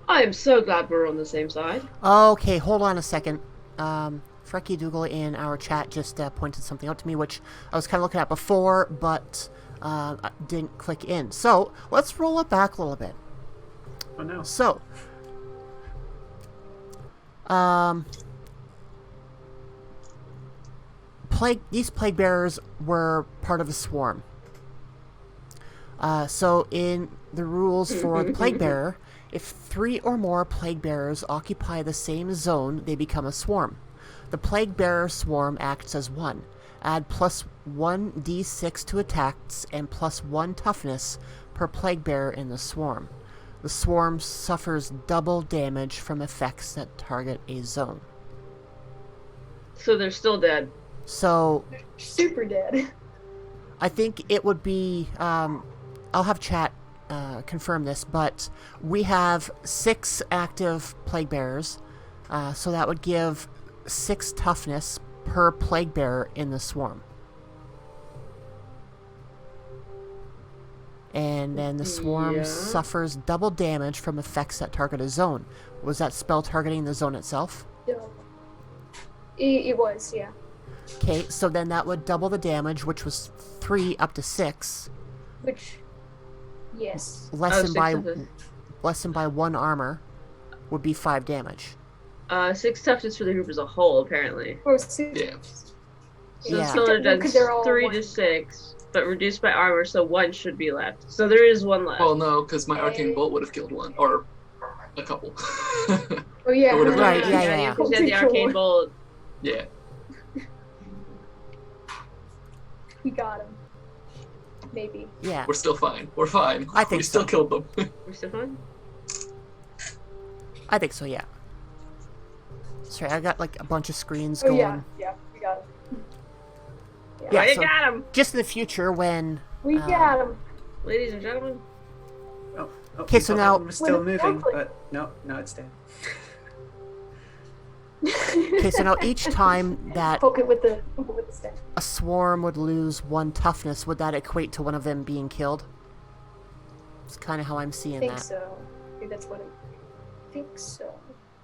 I am so glad we're on the same side. Okay, hold on a second. Frecky Dougal in our chat just pointed something out to me, which I was kind of looking at before, but didn't click in. So, let's roll it back a little bit. Oh no. So, these plague bearers were part of a swarm. So in the rules for the plague bearer, if 3 or more plague bearers occupy the same zone, they become a swarm. The plague bearer swarm acts as one. Add plus 1d6 to attacks and plus 1 toughness per plague bearer in the swarm. The swarm suffers double damage from effects that target a zone. So they're still dead. So, Super dead. I think it would be, I'll have chat confirm this, but we have 6 active plague bearers, so that would give 6 toughness per plague bearer in the swarm. And then the swarm suffers double damage from effects that target a zone. Was that spell targeting the zone itself? Yeah. It was, yeah. Okay, so then that would double the damage, which was 3 up to 6. Which, yes. Lessened by 1 armor would be 5 damage. 6 toughness for the group as a whole, apparently. Oh, 6. Yeah. So Yeah. still Well, 'cause they're all 3 one. to 6, but reduced by armor, so 1 should be left. So there is 1 left. Well, no, because my arcane bolt would have killed 1 or a couple. Oh, yeah. It would've Right, yeah. Because you had the arcane bolt. Yeah. We got him. Maybe. Yeah. We're still fine. We're fine. I think we still so. killed them. We're still fine? I think so, yeah. Sorry, I got like a bunch of screens Oh, going. yeah, we got him. Yeah, Oh, you so got him! just in the future when... We got him. Ladies and gentlemen. Okay, so now- We're still Well, moving, exactly. but no, it's dead. Okay, so now each time that Poke it with the stick. a swarm would lose 1 toughness, would that equate to one of them being killed? It's kind of how I'm I seeing think that. so. I think that's what I think so.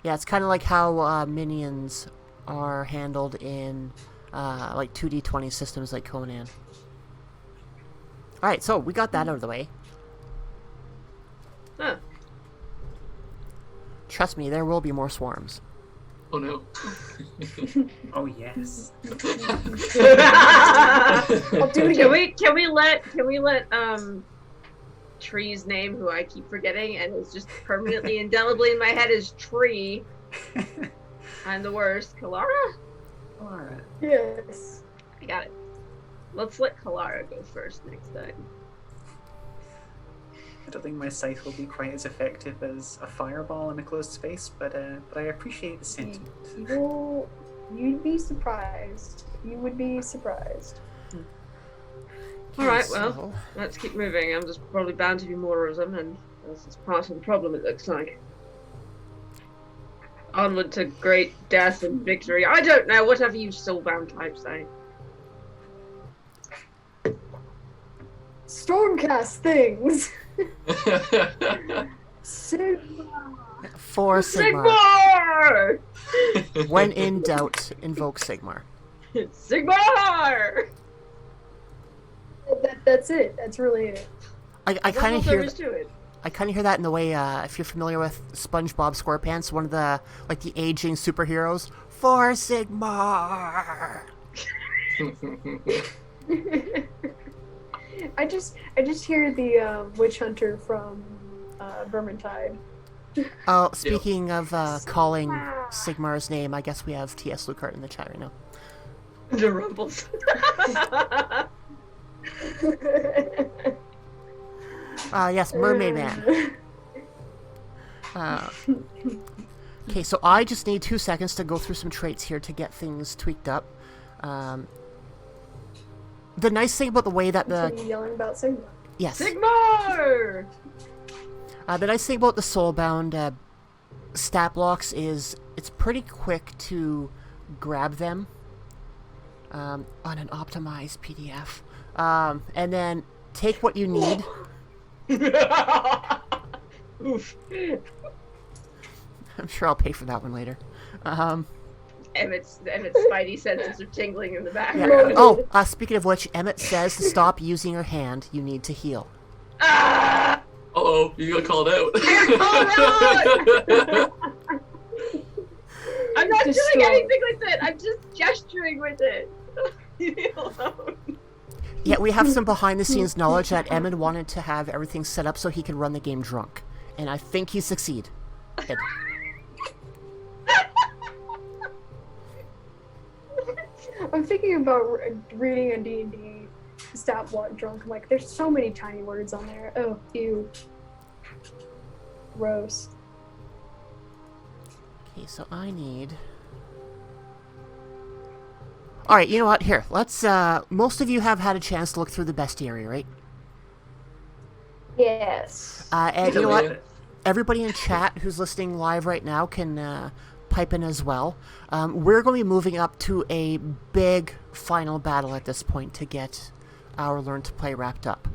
Yeah, it's kind of like how minions are handled in like 2d20 systems like Conan. Alright, so we got that out of the way. Huh. Trust me, there will be more swarms. Oh no. Oh yes. I'll do it again. Can we let Tree's name, who I keep forgetting and is just permanently indelibly in my head, is Tree. I'm the worst. Kalara? Alright. Yes. I got it. Let's let Kalara go first next time. I don't think my scythe will be quite as effective as a fireball in a closed space, but I appreciate the sentiment. You'd be surprised. You would be surprised. Alright, Okay, well, so- let's keep moving. I'm just probably bound to be more of them, and This is part of the problem, it looks like. Onward to great death and victory. I don't know, whatever you Soulbound types say. Stormcast things. Sigma. For Sigmar. Sigmar! When in doubt, invoke Sigmar. Sigmar! That's it. That's really it. I kind That's of all hear. there is to it. I kind of hear that in the way, if you're familiar with SpongeBob SquarePants, one of the, like, the aging superheroes. For Sigmar! I just hear the witch hunter from Vermintide. Oh, speaking of calling Sigmar's name, I guess we have T.S. Lucart in the chat right now. The Rumbles. Yes, Mermaid Man. Okay, so I just need 2 seconds to go through some traits here to get things tweaked up. The nice thing about the way that So you yelling about Sigma. Yes. Sigmar! The nice thing about the Soulbound stat blocks is it's pretty quick to grab them on an optimized PDF. And then take what you need. Oof. I'm sure I'll pay for that one later. Emmett's spidey senses are tingling in the background. Yeah. Oh, speaking of which, Emmett says to stop using your hand. You need to heal. Ah! Uh-oh, you got called out. I'm not Just doing stop. anything with it. I'm just gesturing with it. Leave me alone. Yeah, we have some behind-the-scenes knowledge that Emmett wanted to have everything set up so he could run the game drunk. And I think he succeeded. I'm thinking about reading a D&D stat block drunk. I'm like, there's so many tiny words on there. Oh, ew. Gross. Okay, so I need... Alright, you know what? Here, let's, most of you have had a chance to look through the bestiary, right? Yes. And you know what? Everybody in chat who's listening live right now can pipe in as well. We're going to be moving up to a big final battle at this point to get our Learn to Play wrapped up.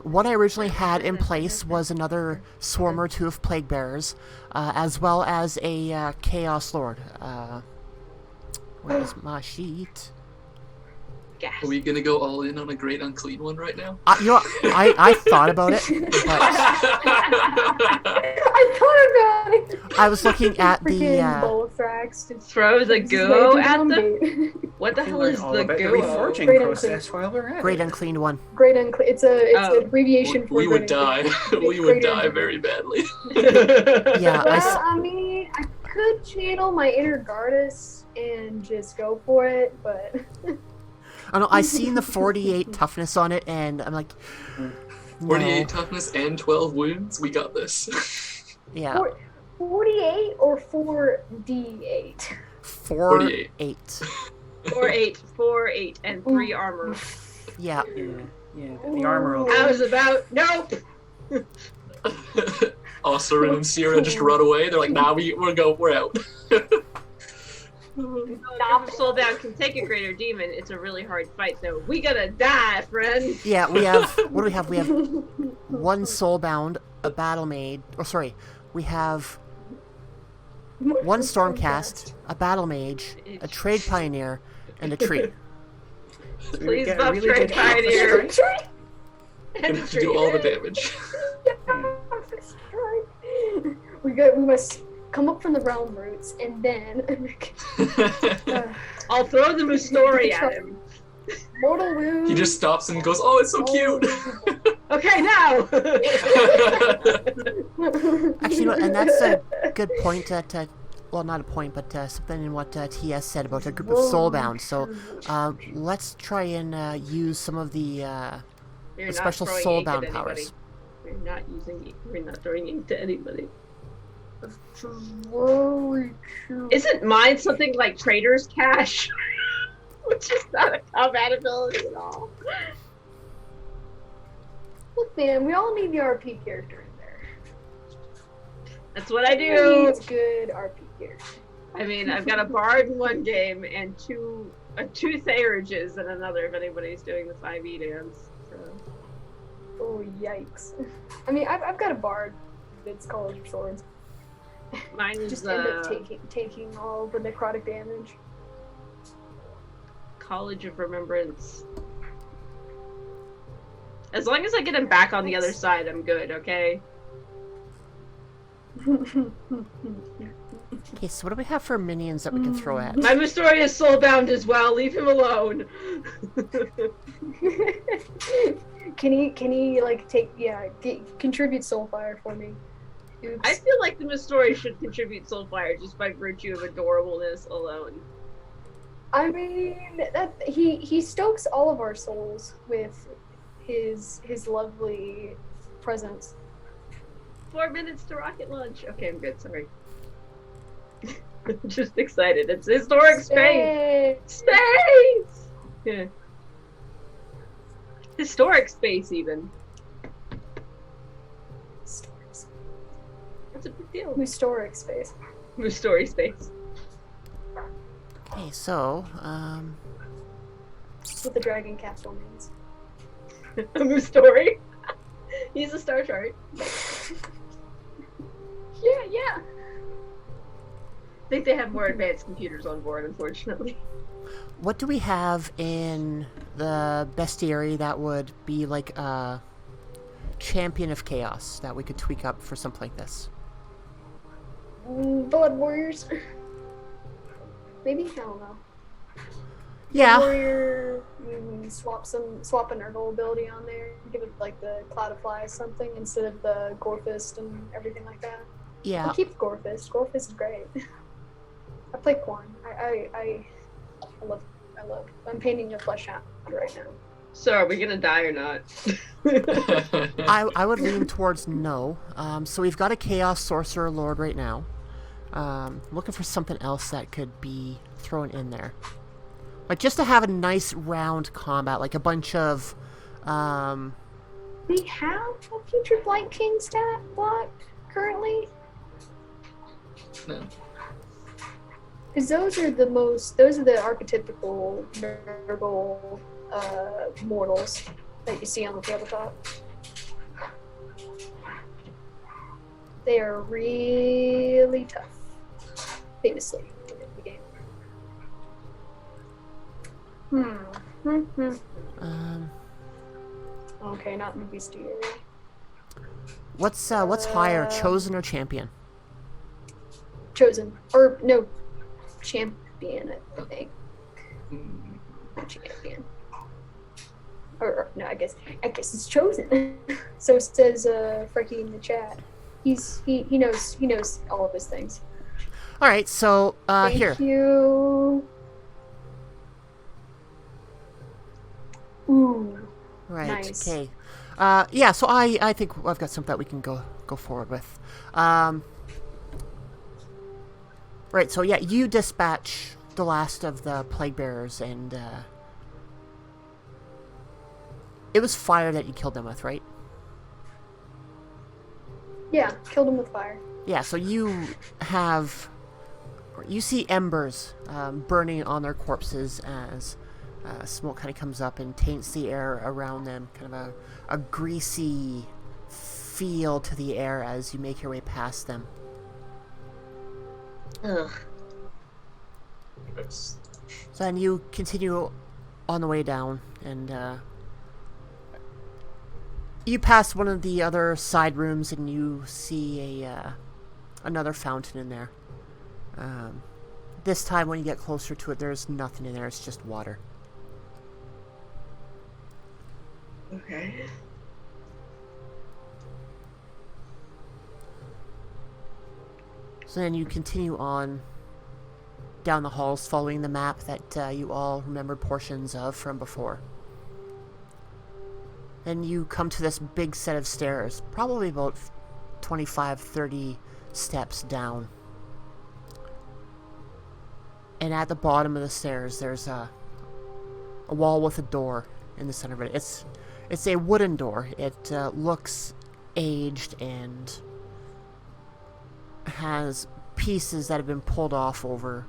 What I originally had in place was another swarm or two of Plague Bearers, as well as a Chaos Lord. Where's my sheet? Gas. Are we gonna go all in on a great unclean one right now? You know, I thought about it, but I thought about it. I was looking at the... Freaking Bullthrax. Throw the go at them? What the We hell learn is all the about the go? reforging Great process while we're at Great it. Unclean One. Great unclean. It's Oh. an abbreviation for. We would Great die. Unclean. We would Great die Unclean. very badly. Yeah, Well, I mean, I could channel my inner goddess and just go for it, but I know, I seen the 48 toughness on it, and I'm like, 48 no. toughness and 12 wounds. We got this. Yeah, 48 or 4d8. 48. 4, 8, and 3 armor. Yeah, Yeah, the armor will... I was about nope. Osrin and Sierra just run away. They're like, nah, we're out. If Soulbound can take a greater demon, it's a really hard fight, though. We gotta die, friend. yeah, we have, what do we have? We have one Soulbound, a Battle Maid, we have one Stormcast, a Battle Mage, a Trade Pioneer, and a Tree. So we Please get buff really Trade good health Pioneer. strength. And Gonna do all the damage. We must come up from the realm roots and then I'll throw the Mustori at him. mortal wound. He just stops and goes, oh, it's so cute. Okay, now. Actually, no, and that's a good point that, well, not a point, but something in what TS said about a group of Soulbound. So let's try and use some of the We're not special throwing ink Soulbound at powers. anybody. We're not using ink. We're not throwing ink to anybody. Isn't mine something like Trader's Cash? Which is not a compatibility at all. Look, man, we all need the RP character in there. That's what I Who do. needs good RP gear? I mean, I've got a bard in one game and two Therages in another. If anybody's doing the 5e dance. So. Oh yikes! I mean, I've got a bard. It's College of Swords. Mine is Just end up taking all the necrotic damage. College of Remembrance. As long as I get him back on the other side, I'm good. Okay. Okay, so what do we have for minions that we can throw at? My Mustori is soulbound as well. Leave him alone. Can he like contribute Soulfire for me? Oops. I feel like the Mustori should contribute Soulfire just by virtue of adorableness alone. I mean, that he stokes all of our souls with his lovely presence. 4 minutes to rocket launch. Okay, I'm good. Sorry. I'm just excited. It's historic space. Space. Yeah. Historic space, even. That's a big deal. Historic space. Mustori space. Okay, so, That's what the dragon capsule means. A Mustori. He's a star chart. Yeah. I think they have more advanced computers on board, unfortunately. what do we have in the bestiary that would be like a champion of chaos that we could tweak up for something like this? Blood warriors. Maybe, I don't know. Yeah. Warrior, swap a Nurgle ability on there, give it like the Cloud of Flies something instead of the Gorefist and everything like that. Yeah. I'll keep Gorefist. Gorefist is great. I play Corn. I love. I'm painting a flesh hound right now. So are we gonna die or not? I would lean towards no. So we've got a Chaos Sorcerer Lord right now. Looking for something else that could be thrown in there. Like just to have a nice round combat, like a bunch of We have a Future Blight King stat block currently. No. Because those are the archetypical Nurgle mortals that you see on the tabletop. They are really tough, famously, in the game. Okay, not in the beastie area. what's higher, chosen or champion? Chosen. Or, no, champion, I think. Champion. Or no, I guess it's chosen. So says Frankie in the chat. He knows all of his things. All right, so here. Thank you. Ooh. Right. Nice. Okay. Yeah. So I think I've got something that we can go forward with. Right. So yeah, you dispatch the last of the plague bearers, and it was fire that you killed them with, right? Yeah, killed him with fire. Yeah. So you see embers burning on their corpses as smoke kind of comes up and taints the air around them. Kind of a greasy feel to the air as you make your way past them. Ugh. Gross. So then you continue on the way down, and you pass one of the other side rooms, and you see another fountain in there. This time, when you get closer to it, there's nothing in there. It's just water. Okay. So then you continue on down the halls, following the map that you all remembered portions of from before. And you come to this big set of stairs, probably about 25, 30 steps down. And at the bottom of the stairs, there's a wall with a door in the center of it. It's a wooden door. It looks aged and has pieces that have been pulled off over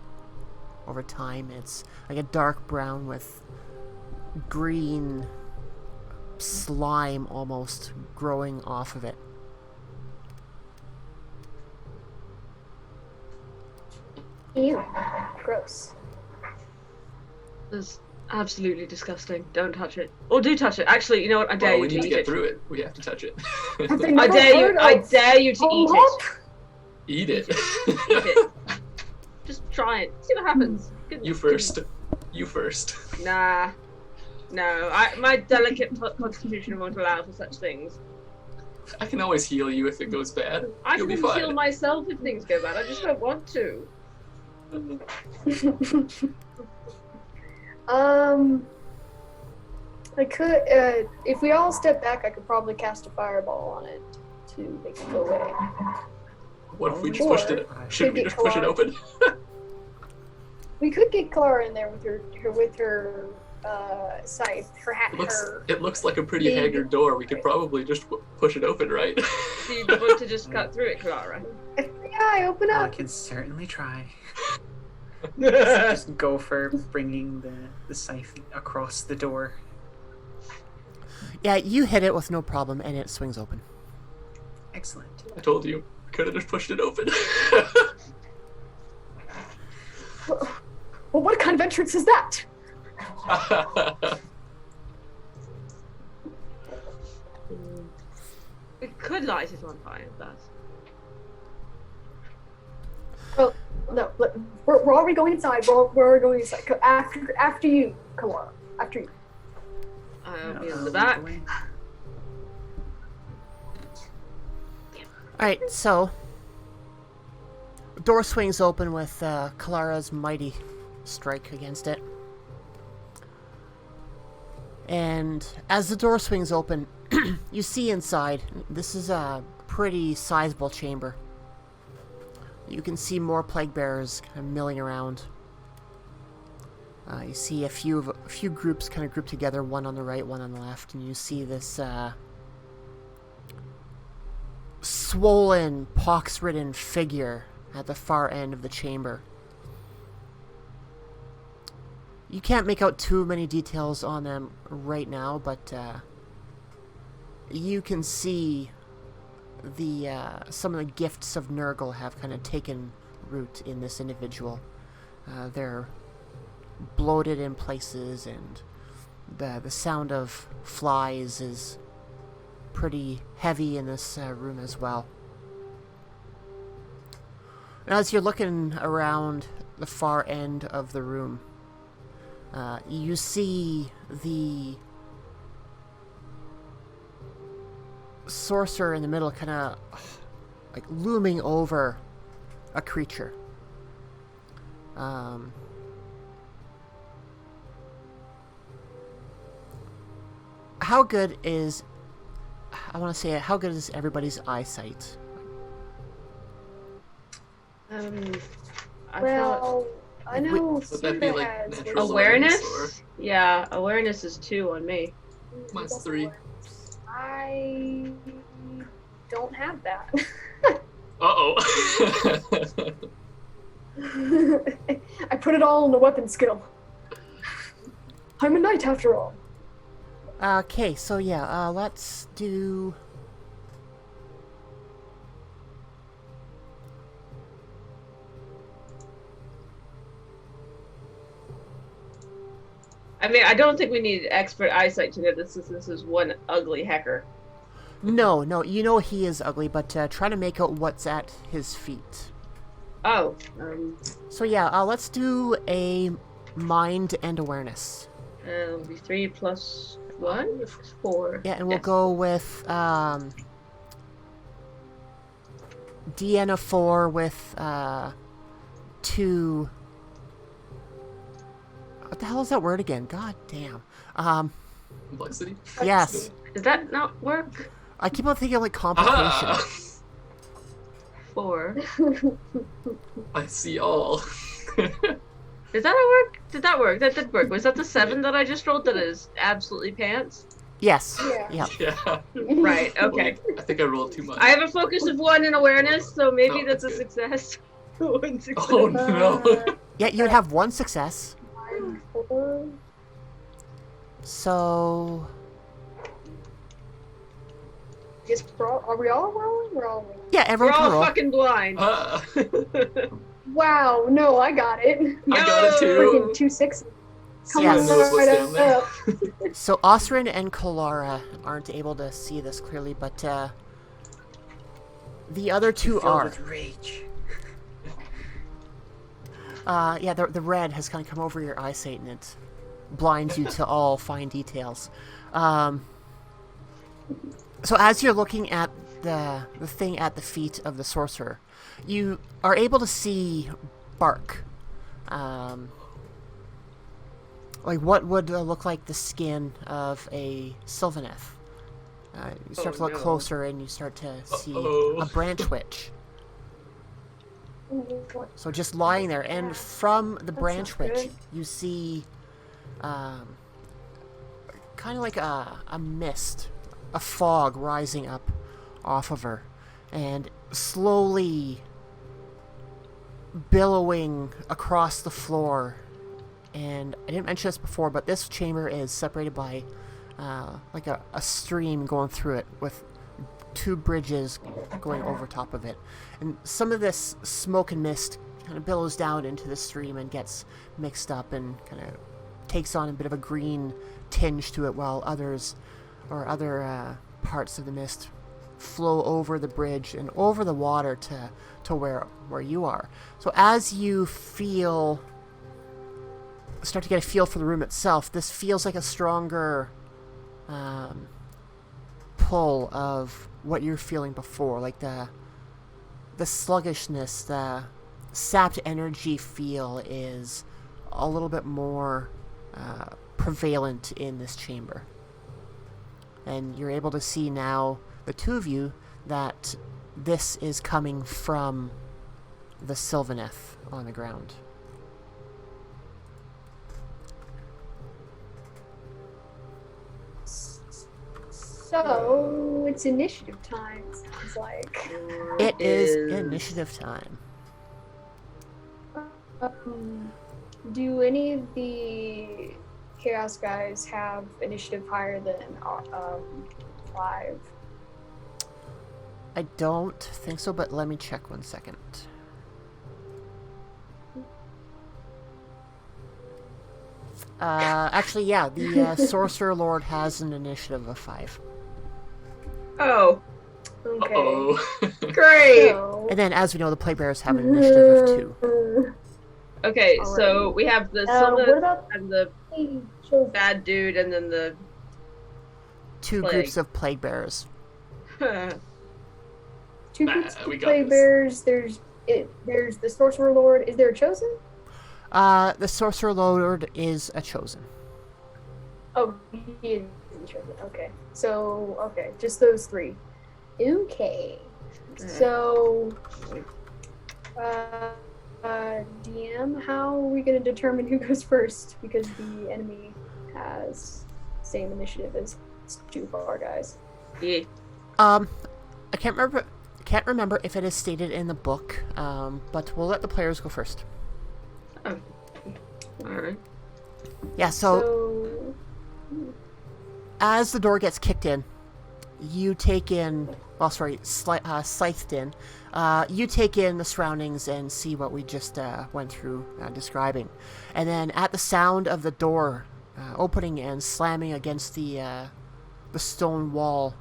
time. It's like a dark brown with green slime almost growing off of it. Ew. Gross. This is absolutely disgusting. Don't touch it. Or do touch it. Actually, you know what? I dare Well, you we to need to eat get it. through it. We have to touch it. Have they I never dare you. heard I of dare you to eat Hop? it. Eat it. Eat it. Just try it. See what happens. You first. You first. Nah. No. My delicate constitution won't allow for such things. I can always heal you if it goes bad. I You'll can be fine. heal myself if things go bad. I just don't want to. I could, if we all step back, I could probably cast a fireball on it to make it go away. What if we just pushed it? Should we just push it open? We could get Clara in there with her scythe, It looks like a pretty big- haggard door. We could probably just push it open, right? Do you want to just cut through it, Clara? FBI, open I up. can certainly try. Just go for bringing the scythe across the door. Yeah, you hit it with no problem, and it swings open. Excellent. I told you. We could have just pushed it open. Well, what kind of entrance is that? We could light it on fire, but... Oh, no, we're already going inside. We're already going inside. After you, Clara. After you. I'll be I'll in the lead back. way. Alright, so the door swings open with Kalara's mighty strike against it. And as the door swings open, you see inside, this is a pretty sizable chamber. You can see more plague bearers kind of milling around. You see a few groups kind of grouped together, one on the right, one on the left, and you see this swollen, pox-ridden figure at the far end of the chamber. You can't make out too many details on them right now, but you can see the some of the gifts of Nurgle have kind of taken root in this individual. They're bloated in places, and the sound of flies is pretty heavy in this room as well. Now, as you're looking around the far end of the room, you see the sorcerer in the middle kind of like looming over a creature. How good is everybody's eyesight? I thought Well, I know Would that be Sita like has natural awareness? or- Yeah, awareness is 2 on me. Mine's 3. I don't have that. Uh-oh. I put it all in the weapon skill. I'm a knight after all. Okay, so yeah, let's do... I mean, I don't think we need expert eyesight to know this is one ugly hacker. No, you know he is ugly, but try to make out what's at his feet. Oh, So yeah, let's do a mind and awareness. it'll be 3 plus 1? 4. Yeah, and we'll Yes. go with DN of 4 with 2. What the hell is that word again? God damn. Complexity? Yes. Does that not work? I keep on thinking like complication. Aha! 4. I see all. Does that work? Did that work? That did work. Was that the 7 that I just rolled that is absolutely pants? Yes. Yeah. Yep. Yeah. Right. Okay. I think I rolled too much. I have a focus of 1 in awareness, so maybe No, that's a that's good. success. 1 success. Oh no. Yeah, you'd have 1 success. 4. So Guess are we all rolling? We're all rolling. yeah, We're everyone can all roll. fucking blind. Wow, no, I got it. I got it Freaking too. 2 6s. Come Yes. on, Knows what's right down there. up. So Osrin and Kalara aren't able to see this clearly, but the other two Filled are. with rage. Yeah, the red has kind of come over your eyesight and it blinds you to all fine details. So as you're looking at the thing at the feet of the sorcerer, you are able to see bark. Like what would look like the skin of a Sylvaneth. You start to look no. closer and you start to see Uh-oh. a branch witch. So just lying there, and from the branch not witch, good. you see kind of like a mist, a fog rising up off of her, and slowly billowing across the floor. And I didn't mention this before, but this chamber is separated by like a stream going through it with 2 bridges going over top of it. And some of this smoke and mist kind of billows down into the stream and gets mixed up and kind of takes on a bit of a green tinge to it, while other parts of the mist flow over the bridge and over the water to where you are. So as you start to get a feel for the room itself, this feels like a stronger pull of what you're feeling before, like the sluggishness, the sapped energy feel is a little bit more prevalent in this chamber. And you're able to see now, the 2 of you, that this is coming from the Sylvaneth on the ground. So it's initiative time. Sounds like. It is initiative time. Do any of the Chaos guys have initiative higher than 5? I don't think so, but let me check 1 second. Actually, yeah, the Sorcerer Lord has an initiative of 5. Oh, Okay. Oh. great. So, And then, as we know, the Plague Bearers have an initiative of 2. Okay, so Alrighty. we have the what Sylvan about and the the children? bad dude, and then the 2 Plague. groups of Plague Bearers. 2 Nah, groups we of got play this. bears. There's the Sorcerer Lord. Is there a chosen? The Sorcerer Lord is a chosen. Oh, he is chosen. Okay. So, okay, just those 3. Okay. So, DM, how are we going to determine who goes first? Because the enemy has same initiative as 2 of our guys. Yeah. I can't remember if it is stated in the book, but we'll let the players go first. All right. Yeah, so as the door gets kicked in, you take in, scythed in, you take in the surroundings and see what we just went through describing. And then at the sound of the door opening and slamming against the stone wall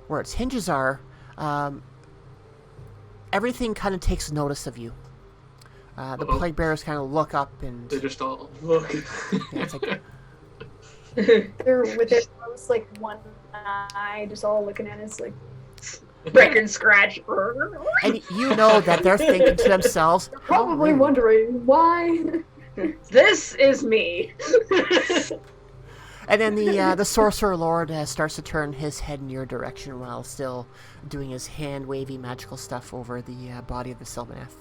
where its hinges are, everything kind of takes notice of you. The Uh-oh. Plague Bearers kind of look up and They just all look. yeah, it's like, they're with their close, like, one eye, just all looking at us, like, Record scratch. and you know that they're thinking to themselves, "How probably rude." wondering why. This is me. And then the Sorcerer Lord starts to turn his head in your direction while still doing his hand-wavy magical stuff over the body of the Sylvaneth.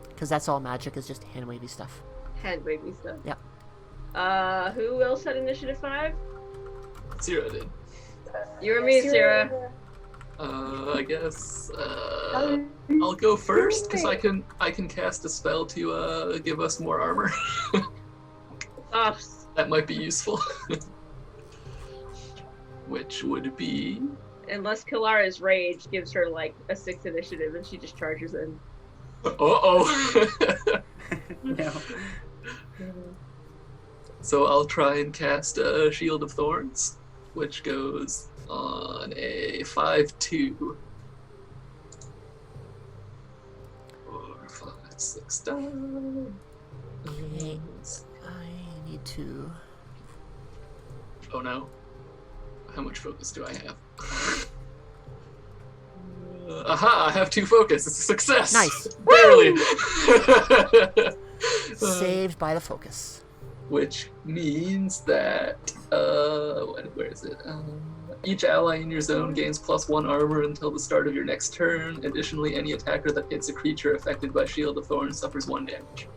Because that's all magic, is just hand-wavy stuff. Hand wavy stuff. Yeah. Who else had initiative 5? Sierra did. You and me, Sarah. I guess I'll go first because I can cast a spell to give us more armor. Oh, That might be useful. Which would be unless Kalara's rage gives her like a 6 initiative and she just charges in. No. So I'll try and cast a Shield of Thorns, which goes on a 5/2. 4, 5, 6 down. Okay, I need to. Oh no. How much focus do I have? Aha! I have 2 focus. It's a success. Nice. Barely. Saved by the focus. Which means that where is it? Each ally in your zone gains +1 armor until the start of your next turn. Additionally, any attacker that hits a creature affected by Shield of Thorns suffers 1 damage.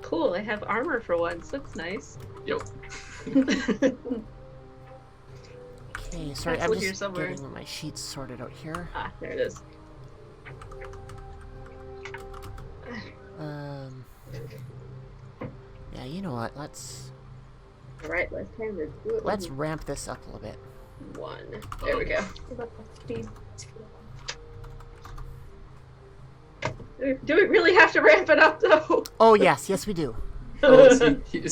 Cool, I have armor for once. That's nice. Yo. Okay, sorry, That's I'm here just somewhere. getting my sheets sorted out here. Ah, there it is. Yeah, you know what? Let's Alright, let's time to do it. let's ramp this up a little bit. 1. There we go. Do we really have to ramp it up though? Oh yes, yes we do. Oh, is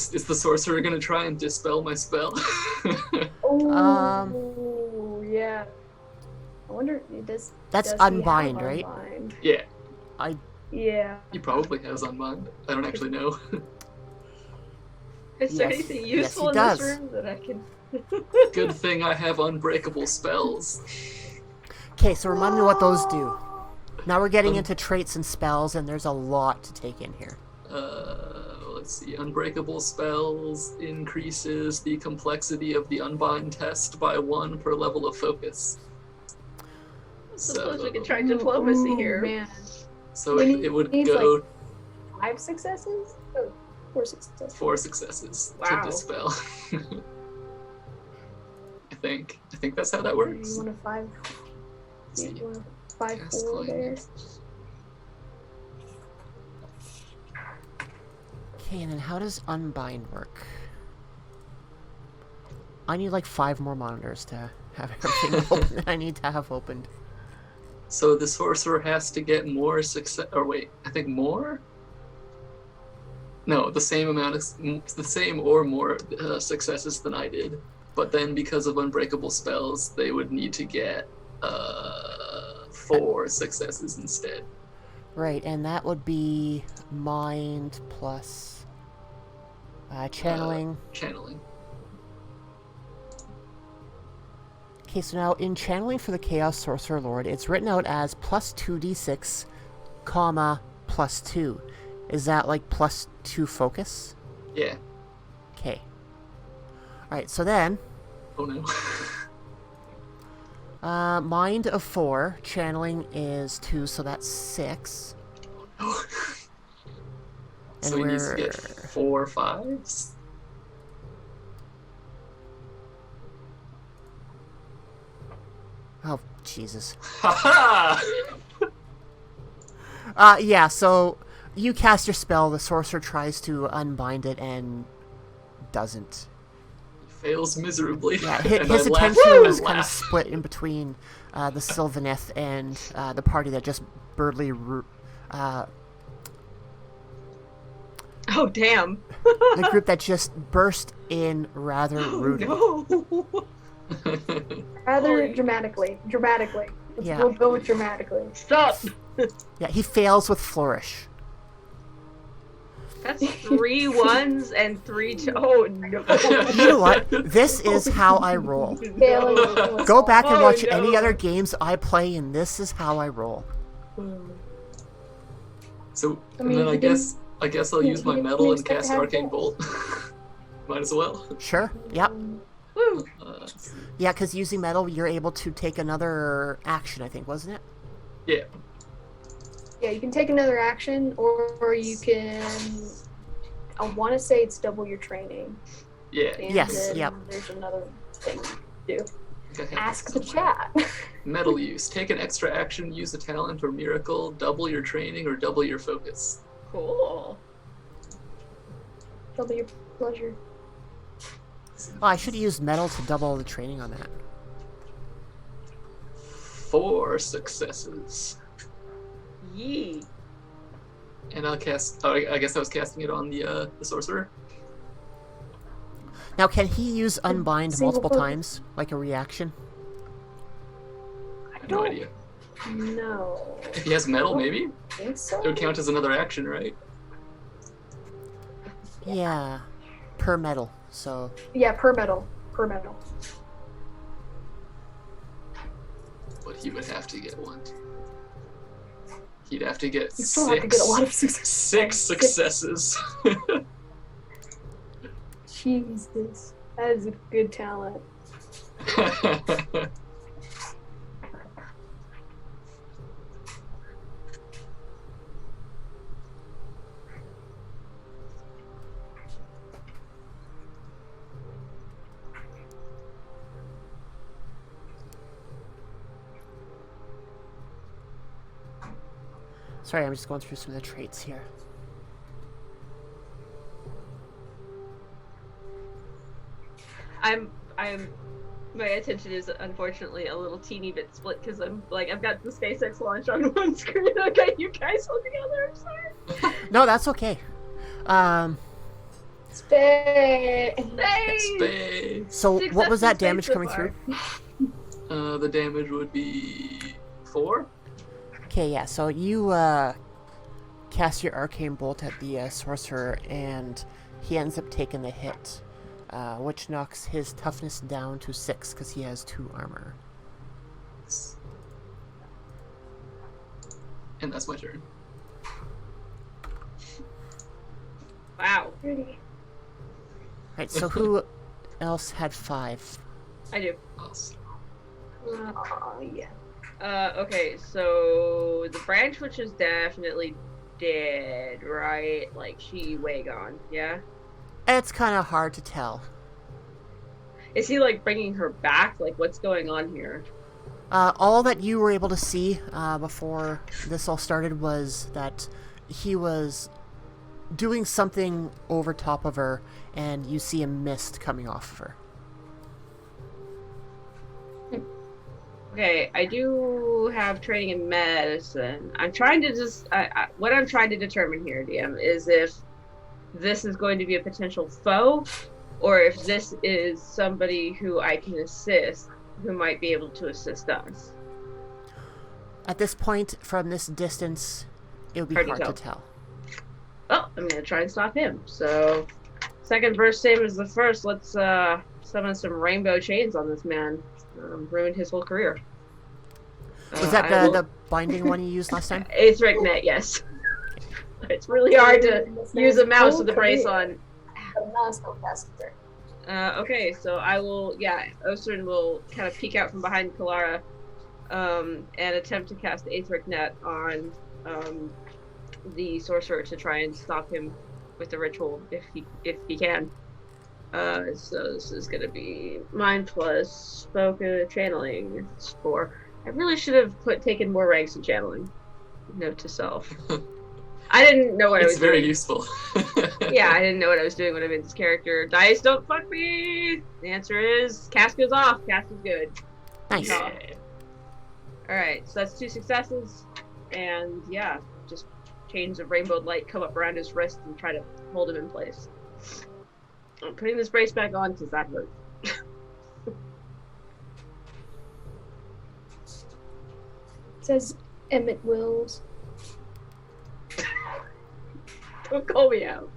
the sorcerer gonna try and dispel my spell? Oh, yeah. I wonder if this. That's does he have unbind, right? Unbind? Yeah, Yeah. he probably has Unbind. I don't actually know. Is there Yes. anything Yes, useful he in does. this room that I can... Good thing I have Unbreakable Spells. Okay, so remind me what those do. Now we're getting into traits and spells, and there's a lot to take in here. Let's see. Unbreakable Spells increases the complexity of the Unbind test by 1 per level of focus. I suppose we can try diplomacy here. Man. So it would He's go 5 successes? Oh, 4 successes. 4 successes Wow. to dispel. I think that's how that You works. want a 5? Let's see. You want a 5 Cast 4 there? Climate. Okay, and then how does unbind work? I need like 5 more monitors to have everything open that I need to have opened. So the sorcerer has to get more success. Or wait, I think more. No, the same amount of the same or more successes than I did. But then because of Unbreakable Spells, they would need to get 4 successes instead. Right, and that would be mind plus channeling. Channeling. Okay, so now in channeling for the Chaos Sorcerer Lord, it's written out as plus 2d6, comma, plus 2. Is that like plus 2 focus? Yeah. Okay. Alright, so then, Oh no. mind of 4, channeling is 2, so that's 6. So he needs to get 4 5s. Oh, Jesus. Haha! Yeah, so you cast your spell, the sorcerer tries to unbind it and doesn't. Fails miserably. Yeah, And his I laugh attention was and kind of laugh. split in between the Sylvaneth and the party that just Oh, damn. the group that just burst in rather rudely. No. Rather Holy- dramatically. Yeah. We'll go with dramatically. Stop. Yeah, he fails with flourish. That's 3 1s and 3 Oh, no. You know what? This is how I roll. Failing was- Go back and Oh, watch no. any other games I play, and this is how I roll. So I and mean, then I he guess I'll use my he medal didn't and cast expect to Arcane have Bolt. Might as well. Sure. Yep. Woo. Yeah, because using metal, you're able to take another action, I think, wasn't it? Yeah. Yeah, you can take another action, or you can. I want to say it's double your training. Yeah. And Yes, then yep. there's another thing to do. Okay. Ask the chat. Metal use. Take an extra action, use a talent or miracle, double your training, or double your focus. Cool. Double your pleasure. Oh, I should have used metal to double the training on that. 4 successes. Yee. And I'll cast. Oh, I guess I was casting it on the sorcerer. Now, can he use Unbind Single multiple focus. times, like a reaction? I have no idea. No. If he has metal, maybe I think so. it would count as another action, right? Yeah, per metal. So Yeah, per metal. Per metal. But he would have to get one. He'd have to get You still have to get a lot of successes. 6 successes. Jesus. That is a good talent. sorry, I'm just going through some of the traits here. My attention is unfortunately a little teeny bit split because I've got the SpaceX launch on one screen. I've got you guys all together. I'm sorry. No, that's okay. Spade. Spade. So Success what was that and spade damage so coming far. through? The damage would be 4. Okay, yeah. So you cast your arcane bolt at the sorcerer, and he ends up taking the hit, which knocks his toughness down to 6 because he has 2 armor. And that's my turn. Wow. Pretty. Right. So who else had 5? I do. Awesome. Yeah. Okay, so the branch witch is definitely dead, right? Like, she way gone, yeah? It's kind of hard to tell. Is he, like, bringing her back? Like, what's going on here? All that you were able to see before this all started was that he was doing something over top of her, and you see a mist coming off of her. Okay, I do have training in medicine. I'm trying to just... what I'm trying to determine here, DM, is if this is going to be a potential foe, or if this is somebody who I can assist, who might be able to assist us. At this point, from this distance, it would be hard to tell. Oh, I'm gonna try and stop him. So, second verse, same as the first. Let's summon some rainbow chains on this man. Ruined his whole career. Was that the binding one you used last time? Aetheric Net, yes. It's really hard to use a mouse with a brace on. I'm not a spellcaster. Okay, so I will, Ocean will kind of peek out from behind Kalara and attempt to cast Aetheric Net on the sorcerer to try and stop him with the ritual if he can. So this is gonna be Mind plus Focus Channeling. It's 4. I really should have taken more ranks in channeling. Note to self. I didn't know what I was doing. It's very useful. Yeah, I didn't know what I was doing when I made this character. Dice, don't fuck me! The answer is, cast goes off. Cast is good. Nice. Yeah. Alright, so that's 2 successes. And yeah, just chains of rainbow light come up around his wrist and try to hold him in place. I'm putting this brace back on because that hurt. It says Emmett Wills. Don't call me out.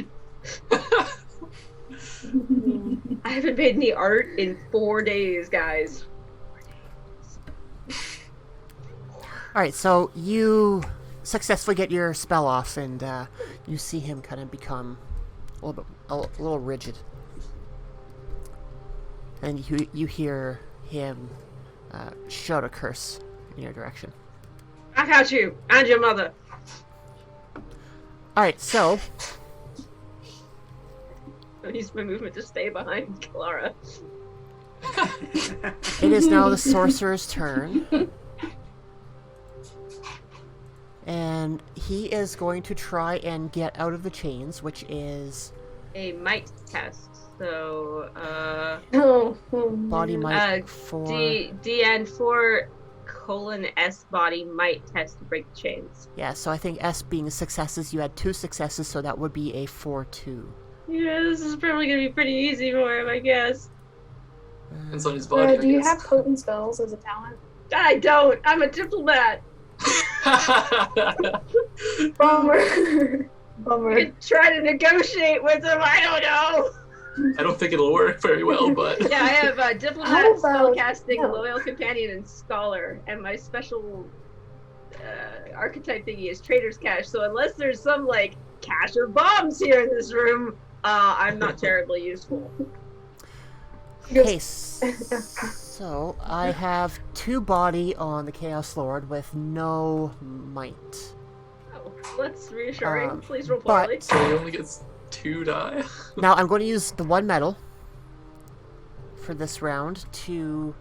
I haven't made any art in 4 days, guys. Alright, so you successfully get your spell off, and you see him kind of become a little rigid. And you hear him shout a curse in your direction. I got you and your mother. I'll use my movement to stay behind Clara. It is now the sorcerer's turn. And he is going to try and get out of the chains, which is A might test. So, body might for... DN4:S body might test to break the chains. Yeah, so I think S being successes, you had 2 successes, so that would be a 4-2. Yeah, this is probably gonna be pretty easy for him, I guess. Depends on his body, I do you guess. have potent spells as a talent? I don't. I'm a diplomat. Bummer. Bummer. I could try to negotiate with him. I don't know. I don't think it'll work very well, but... Yeah, I have diplomat, How about- spellcasting, no. loyal companion, and scholar, and my special archetype thingy is trader's cash. So unless there's some like cache of bombs here in this room, I'm not terribly useful. Okay, so I have 2 body on the Chaos Lord with no might. Oh, that's reassuring. Um, Please roll but- poorly. So he only gets 2 die. Now I'm going to use the 1 medal for this round to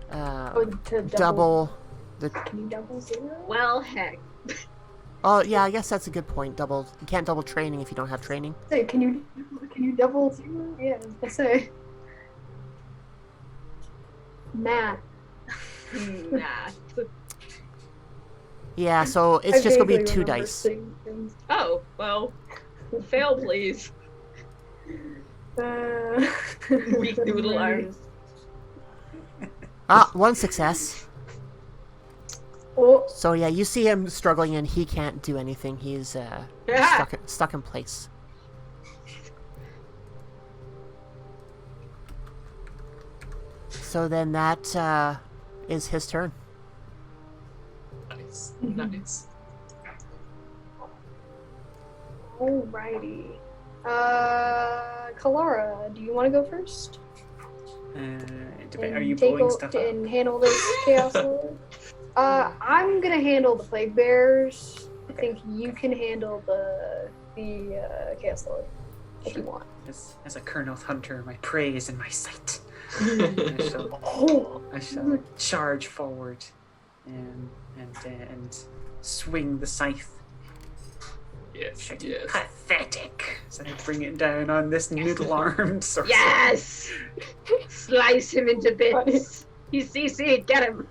To double the... Can you double 0? Well, heck. Oh, yeah, I guess that's a good point. Double. You can't double training if you don't have training. Say, can you double 0? Yeah, I say. Nah. Nah. Yeah, so it's I just going to be vaguely 2 remember dice. seeing things. Oh, well. Fail, please. Weak noodle arms. Ah, 1 success. Oh, So yeah, you see him struggling and he can't do anything. He's Yeah. stuck in place. So then that is his turn. Nice. Nice. alrighty. Kalara, do you want to go first? Are you take blowing stuff up? and handle this chaos lord? I'm gonna handle the plague bearers. I think you can handle the chaos lord if you want. As a Kurnoth hunter, my prey is in my sight. Oh, I shall charge forward and swing the scythe. Yes, yes. Pathetic. So I bring it down on this noodle-armed sorcerer. Yes! Slice him into bits. He's CC'd, get him!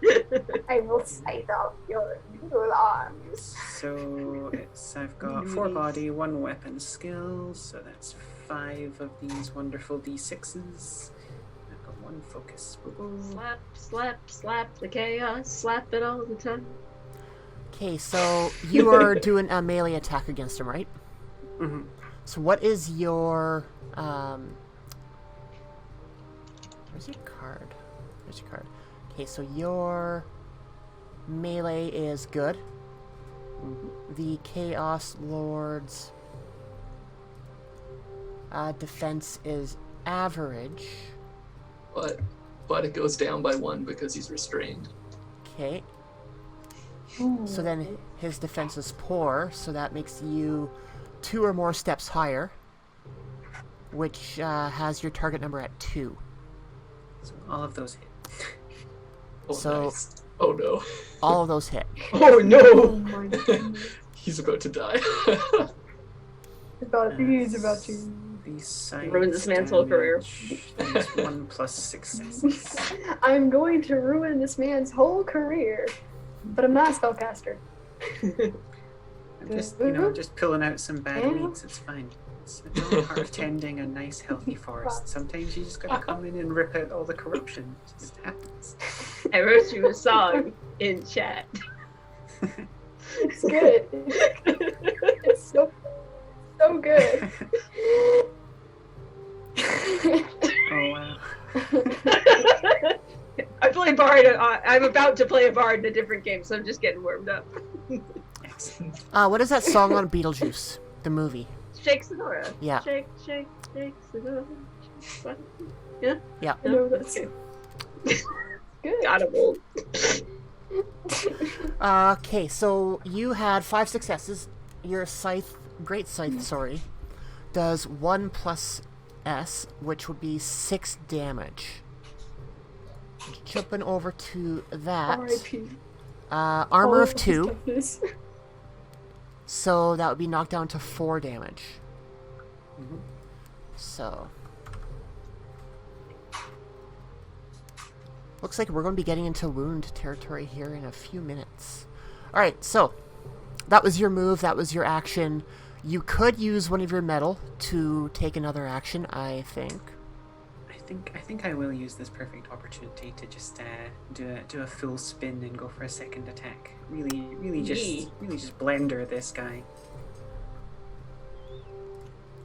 I will scythe off your noodle arms. So I've got 4 body, 1 weapon skills, so that's 5 of these wonderful d6s. I've got 1 focus. Slap, slap, slap the chaos, slap it all the time. Okay, so you are doing a melee attack against him, right? Mm-hmm. So what is your where's your card? Where's your card? Okay, so your melee is good. The Chaos Lord's defense is average. But it goes down by 1 because he's restrained. Okay. So then his defense is poor, so that makes you 2 or more steps higher, which has your target number at 2. So all of those hit. Oh, So- nice. Oh no. All of those hit. Oh Oh no! my goodness. He's about to die. He's about to. These sides Ruin this man's whole career. There's 1 plus successes. I'm going to ruin this man's whole career, but I'm not a spellcaster. I'm just, just pulling out some bad weeds. It's fine. It's all part of tending a nice, healthy forest. Sometimes you just gotta come in and rip out all the corruption. It just happens. I wrote you a song in chat. It's good. It's so good. Oh wow. I play Bard. I'm about to play a Bard in a different game, so I'm just getting warmed up. Excellent. What is that song on Beetlejuice? The movie. Shake Sonora. Yeah. Shake, shake, shake Sonora. Yeah. I know that's Okay. good. Got him old. Okay, so you had 5 successes. Your great scythe, does 1 plus S, which would be 6 damage. Jumping over to that. R.I.P. Armor of 2, toughness. so that would be knocked down to 4 damage. Mm-hmm. So. Looks like we're going to be getting into wound territory here in a few minutes. Alright, so. That was your move, that was your action. You could use one of your metal to take another action, I think. I think I will use this perfect opportunity to just do a full spin and go for a second attack. Really just blender this guy.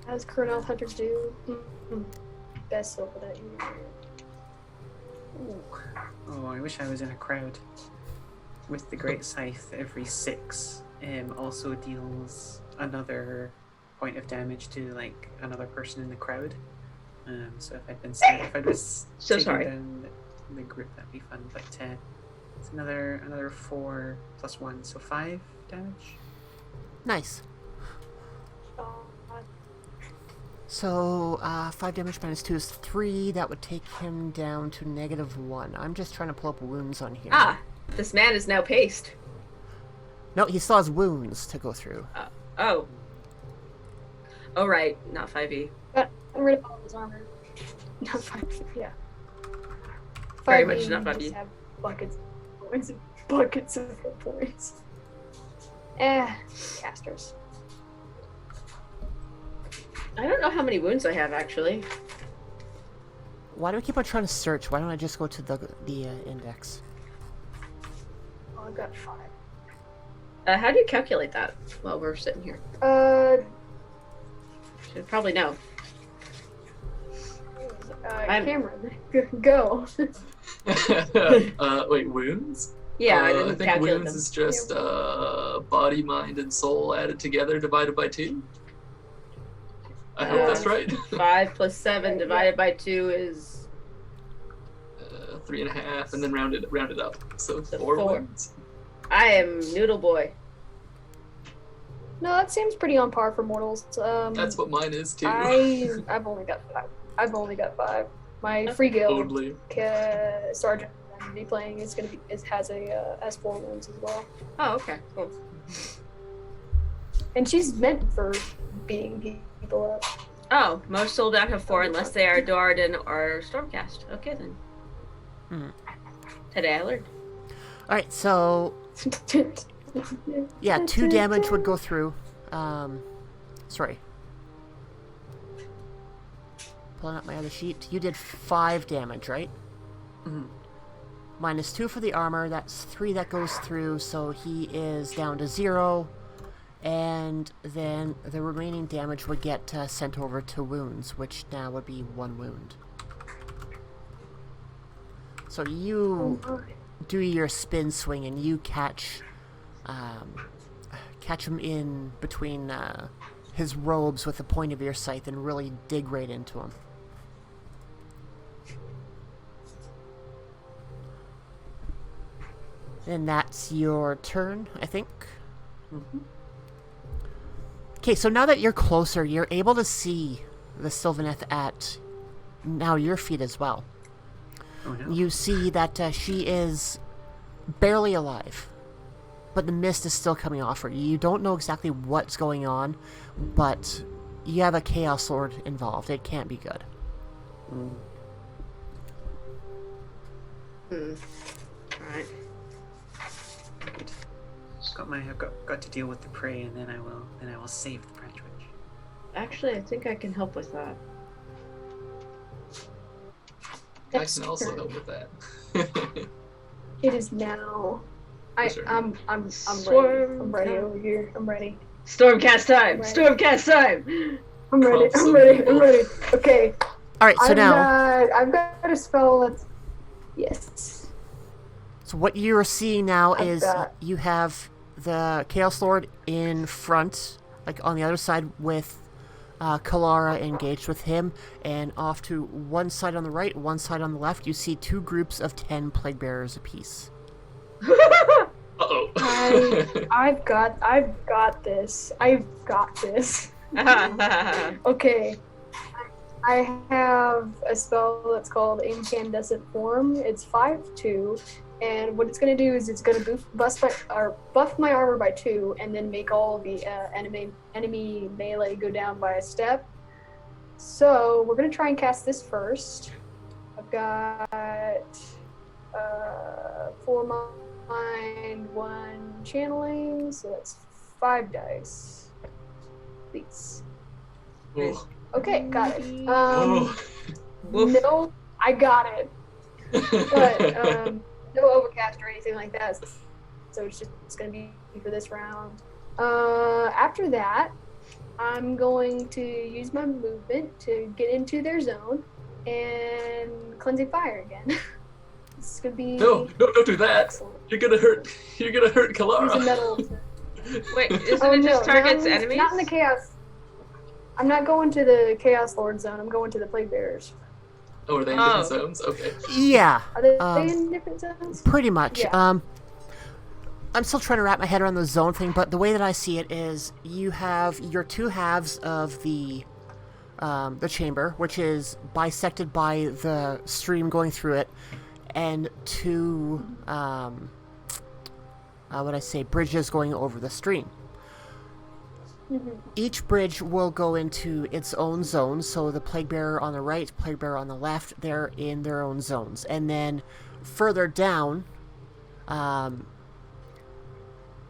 As Colonel Hunters do. Best over that you. Ooh. Oh, I wish I was in a crowd. With the Great Scythe, every 6 also deals another point of damage to like another person in the crowd. So if I was So taking sorry. down the group, that'd be fun. But it's another 4 plus 1, so 5 damage. Nice. Oh, So, 5 damage minus 2 is 3. That would take him down to -1. I'm just trying to pull up wounds on here. Ah, this man is now paced. No, he still has wounds to go through. Oh. Oh, right. Not 5e. got rid of all his armor. Not 5. Yeah. Very 5e, much not you 5e. just have buckets of hit points. Casters. I don't know how many wounds I have, actually. Why do we keep on trying to search? Why don't I just go to the index? Oh, I've got 5. How do you calculate that while we're sitting here? Should probably know. Cameron, go. Wait, wounds? Yeah, I I didn't think calculate wounds them. is just body, mind, and soul added together divided by 2. I hope that's right. 5 plus 7 divided by 2 is 3.5, and then rounded up. So So 4 4. wounds. I am Noodle Boy. No, that seems pretty on par for mortals. That's what mine is too. I've only got 5. My free guild Totally. sergeant I'm gonna be playing has a S4 wounds as well, Oh, okay, cool. and she's meant for beating people up. Oh, most Soulbound have 4 unless they are Doradin or Stormcast. Okay then. Hmm. Today I learned. Alright, so, yeah, 2 damage would go through. Sorry. Pulling up my other sheet. You did 5 damage, right? Mhm. Minus 2 for the armor. That's 3 that goes through, so he is down to 0. And then the remaining damage would get sent over to wounds, which now would be 1 wound. So you do your spin swing and you catch him in between his robes with the point of your scythe and really dig right into him. And that's your turn, I think. Mm-hmm. Okay, so now that you're closer, you're able to see the Sylvaneth at now your feet as well. Oh no. You see that she is barely alive, but the mist is still coming off her. You don't know exactly what's going on, but you have a Chaos Sword involved. It can't be good. Alright. I've got to deal with the prey, and then I will save the branch witch. Actually, I think I can help with that. I can also help with that. It is now. Sure. I'm ready. Swarm I'm ready time. over here. I'm ready. Stormcast time! Right. Stormcast time! I'm ready. Cross I'm some ready. people. I'm ready. Okay. Alright, so now, I've got a spell that's. Yes. so what you're seeing now I've is got- you have the Chaos Lord in front, like on the other side with Kalara engaged with him, and off to one side on the right, one side on the left, you see 2 groups of 10 plague bearers apiece. Uh-oh. I've got this. Okay. I have a spell that's called Incandescent Form. It's 5/2, and what it's going to do is it's going to buff my armor by 2, and then make all the enemy melee go down by a step. So we're going to try and cast this first. I've got 4 mind, 1 channeling, so that's 5 dice. Please. Oh. Okay, got it. Oh. No, I got it. But no overcast or anything like that. So it's gonna be for this round. After that, I'm going to use my movement to get into their zone and cleansing fire again. This is gonna be No, don't do that. excellent. You're gonna hurt Use a Kalara. metal. Wait, isn't Oh it no, just targets not enemies? in the chaos. I'm not going to the Chaos Lord zone. I'm going to the Plague Bearers. Oh, are they in different zones? Okay. Yeah, Are they in different zones? pretty much. Yeah. I'm still trying to wrap my head around the zone thing, but the way that I see it is you have your 2 halves of the chamber, which is bisected by the stream going through it, and 2 bridges going over the stream. Each bridge will go into its own zone, so the Plague Bearer on the right, Plague Bearer on the left, they're in their own zones. And then further down,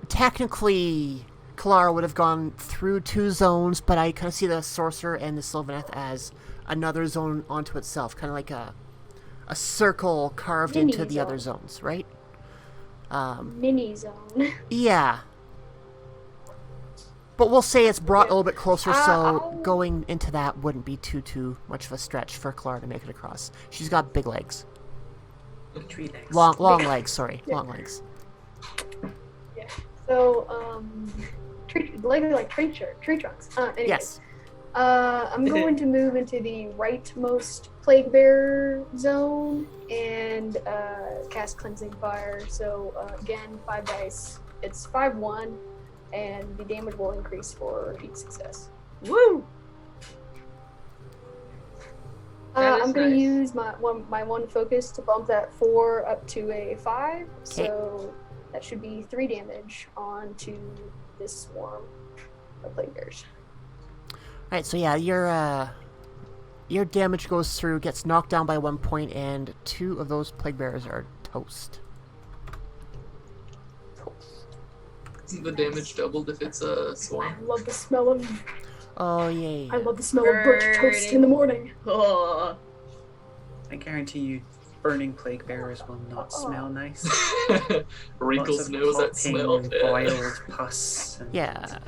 technically Kalara would have gone through 2 zones, but I kind of see the Sorcerer and the Sylvaneth as another zone onto itself, kind of like a circle carved Mini into the other zone. zones, right? Mini zone. Yeah. But we'll say it's brought a little bit closer, so I'll- going into that wouldn't be too much of a stretch for Kalara to make it across. She's got big legs. 3 legs. Long legs, sorry. Long legs. So, like tree trunks. Anyways, Yes. I'm going to move into the rightmost Plague Bearer zone and cast Cleansing Fire. So, again, 5 dice. It's 5/1, and the damage will increase for each success. Woo! That is I'm going to nice. use my one focus to bump that 4 up to a 5. So that should be 3 damage onto this swarm of Plague Bears. Alright, so yeah, your damage goes through, gets knocked down by 1 point, and 2 of those Plague Bearers are toast. Isn't the damage doubled if it's a I swarm? love the smell of Oh, yay. I love the smell of butcher toast in the morning. Oh. I guarantee you, burning plague bearers will not smell nice. Wrinkles Lots of knows that popping, smell. boiled pus. And, Yeah.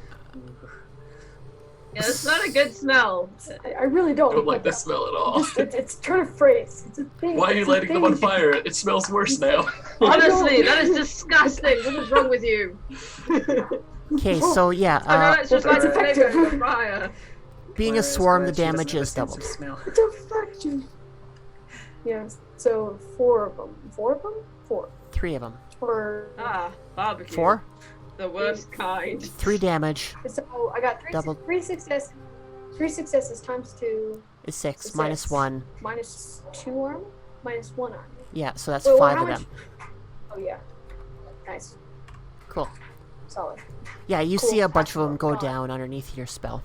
Yeah, it's not a good smell. I really don't. Don't like the smell at all. It's trying to phrase. It's a thing. Why are you it's a lighting them on thing. fire? It smells worse now. Honestly, that is disgusting. What is wrong with you? Okay, so yeah, I know it's just well, like it's flavor effective. of the fire. being a whereas- swarm, the whereas she doesn't damage have a is sense of doubled. smell. It's effective. Yeah. So 4 of them. 4 of them. 4. 3 of them. Or Ah, barbecue. 4? The worst kind. 3 damage so I got 3 Double. 3 successes. 3 successes times 2 is 6, Is minus 6. 1. minus 2 armor minus 1 armor. Yeah, so that's Well, 5 how of much- them. Oh yeah. Nice. Cool. Solid. Yeah, you Cool. see a bunch of them go Excellent. down underneath your spell.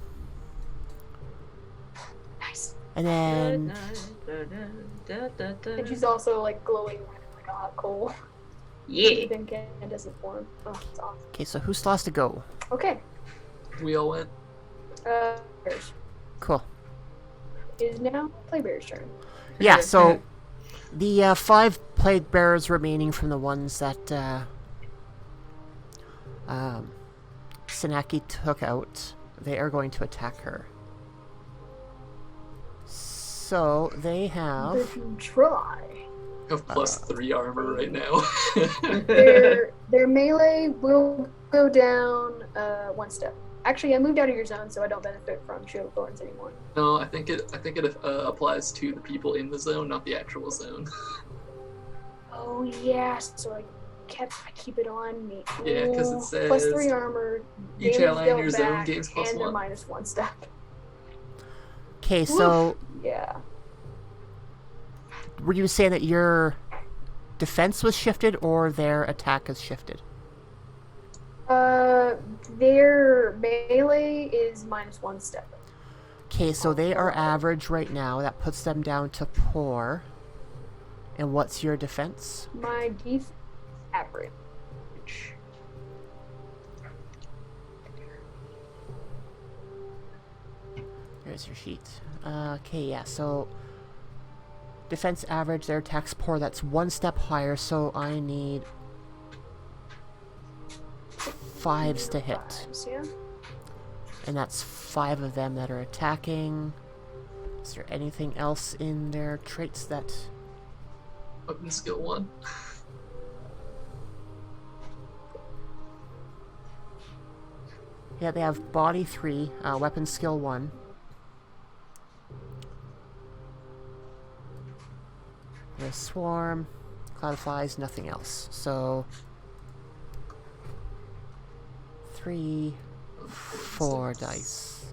Nice. And then, And she's also like glowing like a hot coal. Yeah. Then doesn't form. Oh, it's awesome. okay, so who's lost to go? Okay. We all went. Bears. Cool. It is now Playbear's turn. Yeah, so the 5 plague bearers remaining from the ones that Sanaki took out, they are going to attack her. So they They have can try. I have +3 armor right now. Their melee will go down 1 step. Actually, I moved out of your zone, so I don't benefit from Shield of Thorns anymore. No, I think it applies to the people in the zone, not the actual zone. Oh yeah, so I keep it on me. Yeah, 'cause it Ooh, plus says 3 armor. Each damage ally in dealt your zone back, gains and they're +1. minus 1 step. Okay, so Yeah. were you saying that your defense was shifted or their attack is shifted? Their melee is -1 step. Okay, so they are average right now. That puts them down to poor. And what's your defense? My defense average. There's your sheet. Okay, yeah, so defense average, their attack's poor. That's 1 step higher, so I need 5s to hit. Fives, yeah. And that's 5 of them that are attacking. Is there anything else in their traits that... Weapon skill 1. Yeah, they have body 3, weapon skill 1. There's swarm, cloud of flies, nothing else. So 3, 4 dice.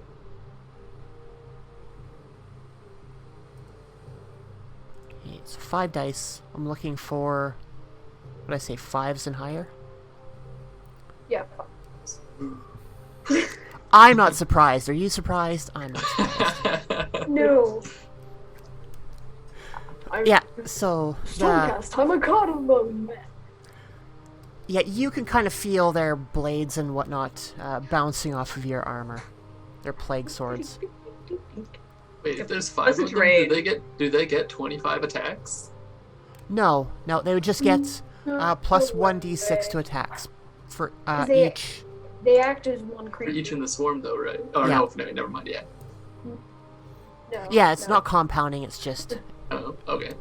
Okay, so 5 dice. I'm looking for, what did I say, 5s and higher? Yeah. I'm not surprised. Are you surprised? I'm not surprised. No. Yeah, so Stormcast. I'm a god of mode. yeah, you can kind of feel their blades and whatnot bouncing off of your armor. Their plague swords. Wait, if there's 5 That's a of them, trade. do they get 25 attacks? No, they would just get plus 1d6 to attacks for each. They act as one For creature. each in the swarm, though, right? Oh, Yeah. no, never mind, yeah. No, Yeah, it's no. not compounding. It's just. Oh, okay.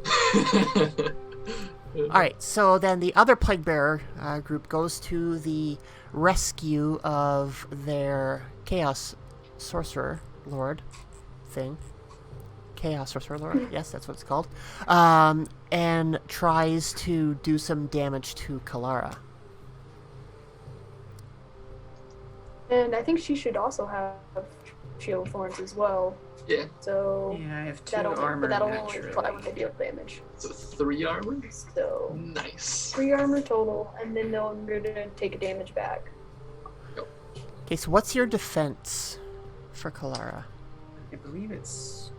All right. So then the other plague bearer group goes to the rescue of their chaos sorcerer lord thing. Chaos sorcerer lord. Yes, that's what it's called. And tries to do some damage to Kalara. And I think she should also have shield of thorns as well. Yeah, So Yeah, I have 2 that'll armor only naturally. apply with the deal damage. so 3 armor? So Nice. 3 armor total, and then they're gonna take a damage back. Okay, so what's your defense for Kalara? I believe it's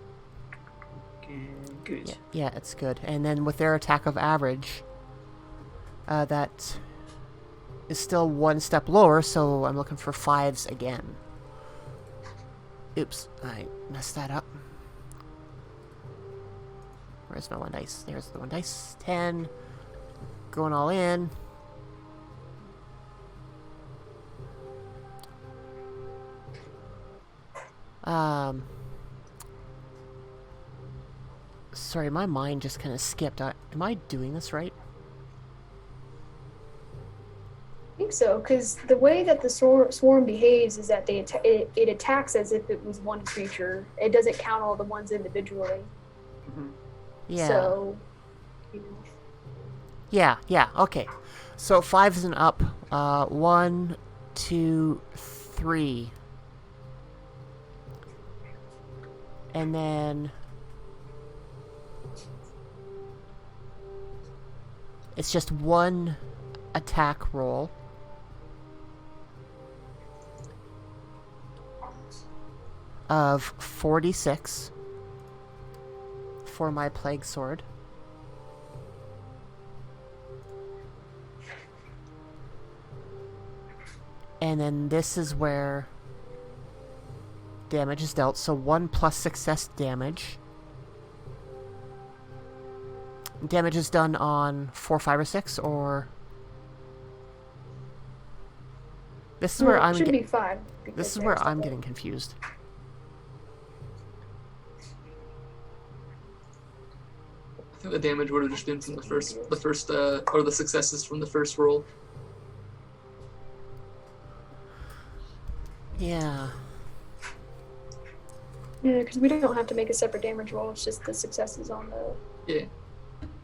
good. Yeah, it's good. And then with their attack of average, that is still 1 step lower, so I'm looking for 5s again. Oops, I messed that up. Where's my 1 dice? There's the 1 dice. 10. Going all in. Sorry, my mind just kind of skipped. Am I doing this right? I think so, because the way that the swarm behaves is that it attacks as if it was one creature. It doesn't count all the ones individually. Mhm. Yeah. So, you know. Yeah, okay. So 5s and up. 1, 2, 3. And then... it's just 1 attack roll. Of 46 for my plague sword. And then this is where damage is dealt. So 1 plus success damage. Damage is done on 4, 5, or 6, or... This is where It I'm should getting... be 5. This is where I'm getting confused. I think the damage would have just been from the first, or the successes from the first roll. Yeah. Yeah, because we don't have to make a separate damage roll. It's just the successes on the Yeah.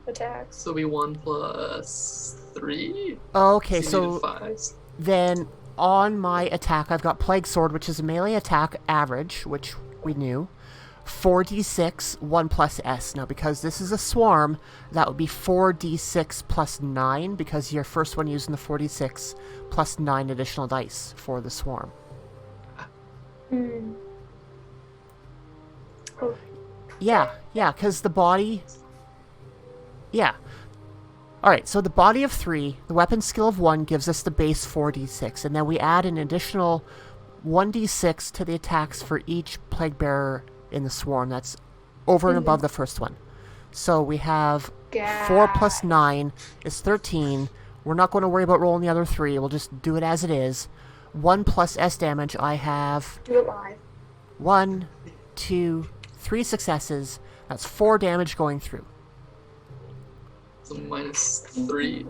attacks. So it'll be 1 plus 3? Okay, So you so needed 5s. then on my attack, I've got Plague Sword, which is a melee attack average, which we knew. 4d6, 1 plus S. Now, because this is a swarm, that would be 4d6 plus 9, because your first one using the 4d6 plus 9 additional dice for the swarm. Oh, Yeah, because the body... Yeah. Alright, so the body of 3, the weapon skill of 1 gives us the base 4d6, and then we add an additional 1d6 to the attacks for each plague bearer in the swarm. That's over and above the first one. So we have 4 plus 9 is 13. We're not going to worry about rolling the other 3. We'll just do it as it is. 1 plus S damage, I have... Do it live. 1, 2, 3 successes. That's 4 damage going through. So -3.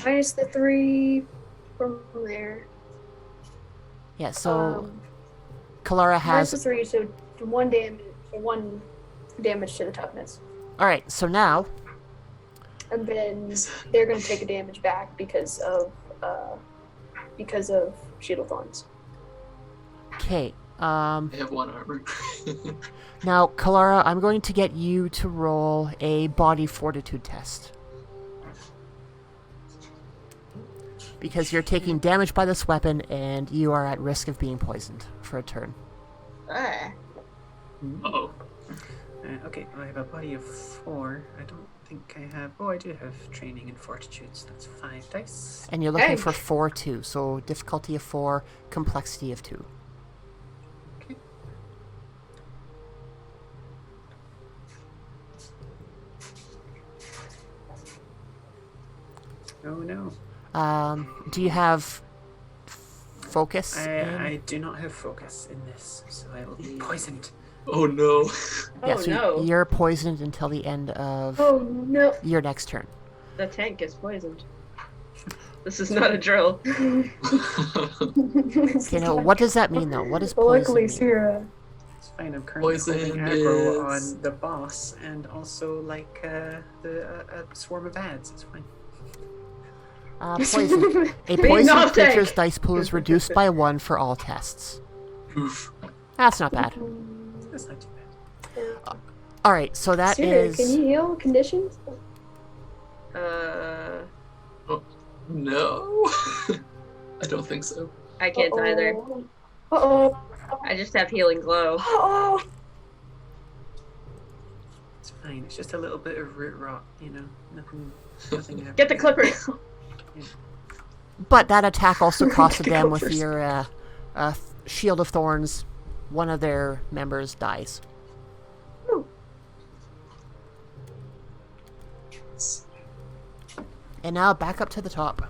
Minus the 3 from there. Yeah, so Kalara Minus the has... 3, so 1 damage. So 1 damage to the toughness. Alright, so now... And then they're going to take a damage back because of Shield of Thorns. Okay, I have 1 armor. now, Kalara, I'm going to get you to roll a body fortitude test. Because you're taking damage by this weapon, and you are at risk of being poisoned for a turn. Uh-oh. Okay, I have a body of 4. I don't think I have... Oh, I do have training in fortitudes. That's 5 dice. And you're looking Hey. for 4, too. So difficulty of 4, complexity of 2. Okay. Oh no. Do you have focus? I do not have focus in this, so I will be poisoned. Oh no. Yeah, Oh, so no. you're poisoned until the end of Oh no. your next turn. The tank is poisoned. This is not a drill. Okay, now what does that mean, though? What does poison Luckily, mean? Sierra. It's fine, I'm currently Poison holding aggro is- on the boss and also like a swarm of ads. It's fine. Poison. A Being poison off tank. creature's dice pool is reduced by 1 for all tests. Oof. That's not bad. That's not too bad. Alright, so that Sierra, is... can you heal conditions? No. I don't think so. I can't either. Uh-oh. I just have healing glow. Uh-oh. It's fine. It's just a little bit of root rot, you know. Nothing. Get the clippers. But that attack also costed Get the them with clippers. your Shield of Thorns. One of their members dies. Ooh. And now back up to the top.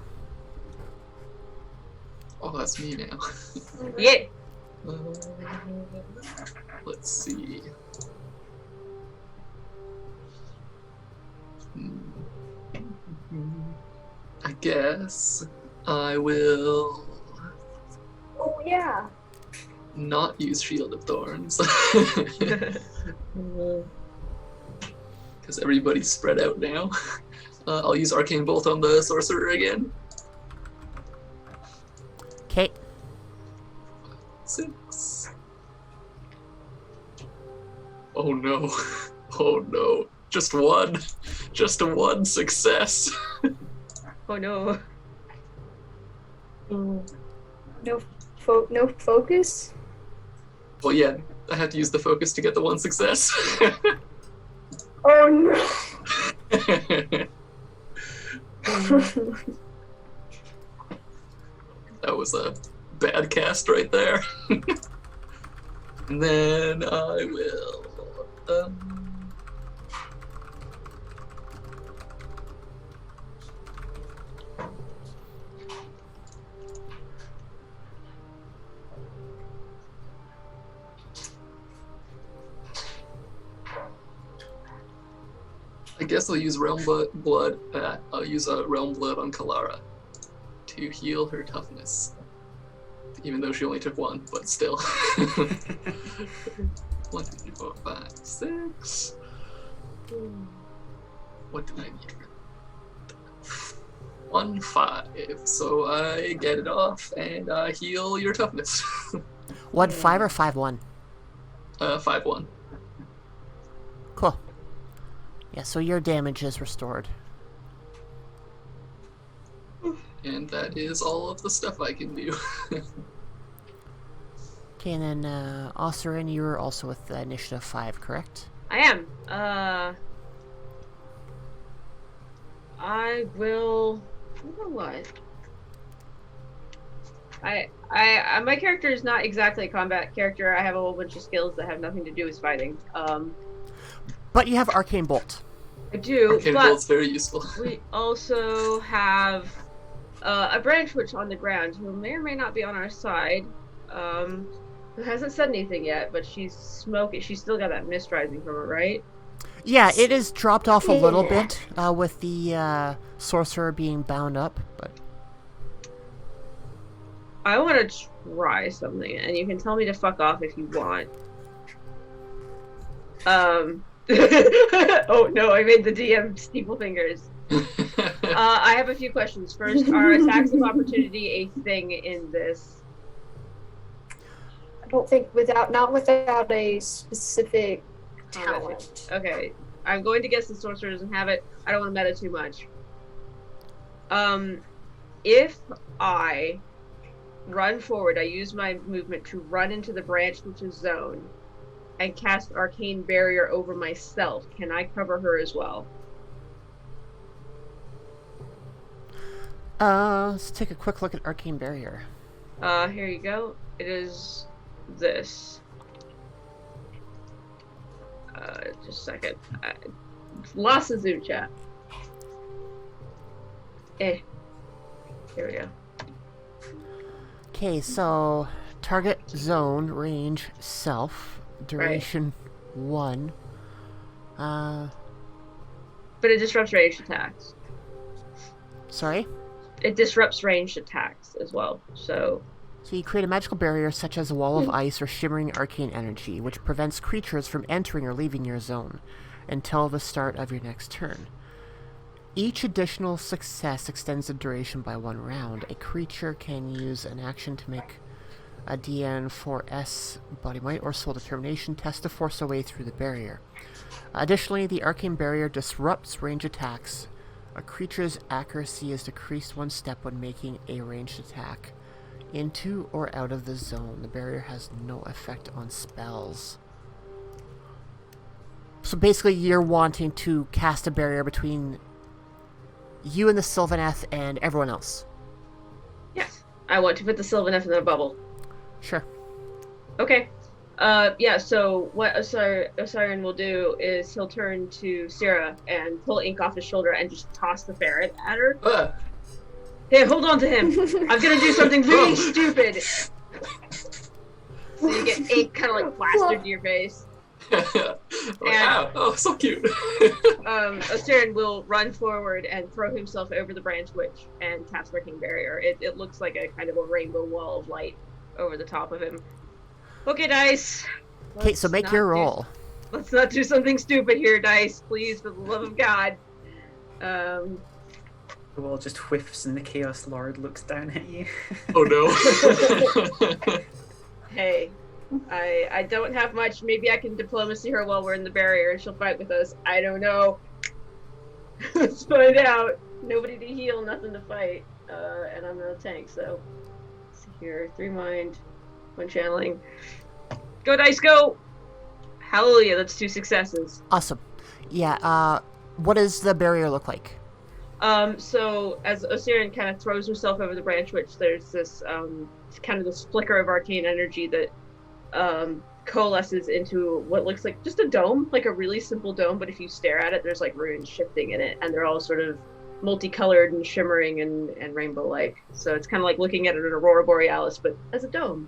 Oh, that's me now. Yeah. Let's see. I guess I will Oh, yeah. not use Shield of Thorns. Because everybody's spread out now. I'll use Arcane Bolt on the Sorcerer again. Okay. 6. Oh no. Oh no. Just 1. Just a 1 success. Oh no. No focus? Well, yeah, I had to use the focus to get the 1 success. Oh no. That was a bad cast right there. And then I will. I guess I'll use Realm Blood. I'll use Realm Blood on Kalara to heal her toughness. Even though she only took 1, but still. 1, 2, 3, 4, 5, 6. What do I need? 1, 5. So I get it off and I heal your toughness. 1-5 or 5-1? 5-1. Yeah, so your damage is restored. And that is all of the stuff I can do. Okay, and then Ossarin, you're also with initiative 5, correct? I am. I will. You know what? My character is not exactly a combat character. I have a whole bunch of skills that have nothing to do with fighting. But you have Arcane Bolt. I do. Arcane but Bolt's very useful. we also have a branch witch on the ground who may or may not be on our side. Who hasn't said anything yet, but she's smoking. She's still got that mist rising from her, right? Yeah, it is dropped off a little bit with the sorcerer being bound up, but I want to try something, and you can tell me to fuck off if you want. Oh no, I made the DM steeple fingers. I have a few questions. First, are attacks of opportunity a thing in this? I don't think not without a specific talent. Okay, I'm going to guess the sorcerer doesn't have it. I don't want to meta too much. If I run forward, I use my movement to run into the branch witch's zone and cast Arcane Barrier over myself. Can I cover her as well? Let's take a quick look at Arcane Barrier. Here you go. It is this. Just a second. Lost the Zoom chat. Here we go. Okay, so target zone, range, self, duration 1. But it disrupts ranged attacks. Sorry? It disrupts ranged attacks as well, so you create a magical barrier such as a wall of ice or shimmering arcane energy, which prevents creatures from entering or leaving your zone until the start of your next turn. Each additional success extends the duration by 1 round. A creature can use an action to make a DN4S body might or soul determination test to force a way through the barrier. Additionally, the arcane barrier disrupts range attacks. A creature's accuracy is decreased 1 step when making a ranged attack into or out of the zone. The barrier has no effect on spells. So basically you're wanting to cast a barrier between you and the Sylvaneth and everyone else. yes, I want to put the Sylvaneth in a bubble. Sure. Okay. Yeah, so what Osirian will do is he'll turn to Syrah and pull ink off his shoulder and just toss the ferret at her. Hey, hold on to him. I'm gonna do something really stupid. So you get ink kind of like plastered to your face. Wow, oh, so cute. Osirian will run forward and throw himself over the branch witch and cast Arcane Barrier. It looks like a kind of a rainbow wall of light over the top of him. Okay, Dice. Okay, so make your roll. Let's not do something stupid here, Dice. Please, for the love of God. The wall just whiffs and the Chaos Lord looks down at you. Oh no. Hey, I don't have much. Maybe I can diplomacy her while we're in the barrier and she'll fight with us. I don't know. Let's find out. Nobody to heal, nothing to fight. And I'm not a tank, so... Let's see here. 3 mind, 1 channeling. Go, Dice, go! Hallelujah, that's 2 successes. Awesome. Yeah, what does the barrier look like? So as Osirian kind of throws herself over the branch witch, there's this kind of this flicker of arcane energy that coalesces into what looks like just a dome, like a really simple dome, but if you stare at it, there's like runes shifting in it, and they're all sort of multicolored and shimmering and rainbow-like. So it's kind of like looking at an aurora borealis, but as a dome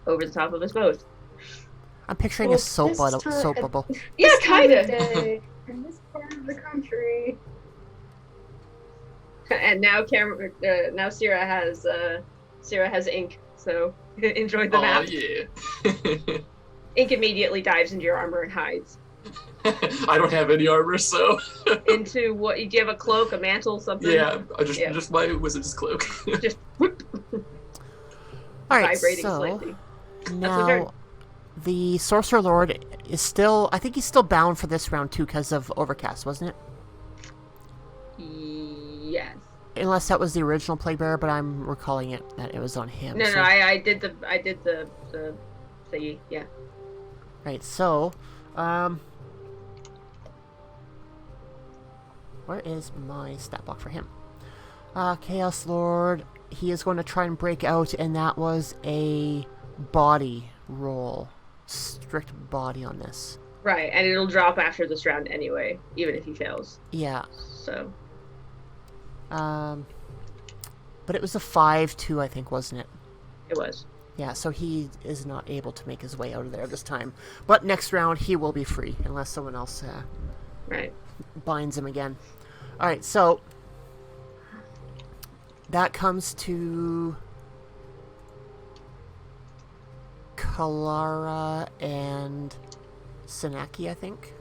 over the top of us both. I'm picturing a soap bubble. Yeah, kind of. In this part of the country. And now now Syrah has ink, so enjoy the map. Yeah. Ink immediately dives into your armor and hides. I don't have any armor, so. Into what? Do you have a cloak, a mantle, something? Yeah, just my wizard's cloak. Just whoop, All right, vibrating so slightly. now The Sorcerer Lord is still... I think he's still bound for this round, too, because of Overcast, wasn't it? Yes. Unless that was the original Plague Bearer, but I'm recalling it that it was on him. No, so... no, I did the thingy, yeah. Right, so... where is my stat block for him? Chaos Lord, he is going to try and break out, and that was a body roll. Strict body on this. Right, and it'll drop after this round anyway, even if he fails. Yeah. So. But it was a 5-2, I think, wasn't it? It was. Yeah, so he is not able to make his way out of there this time. But next round, he will be free, unless someone else Right. binds him again. Alright, so... that comes to... Kalara and Sanaki, I think.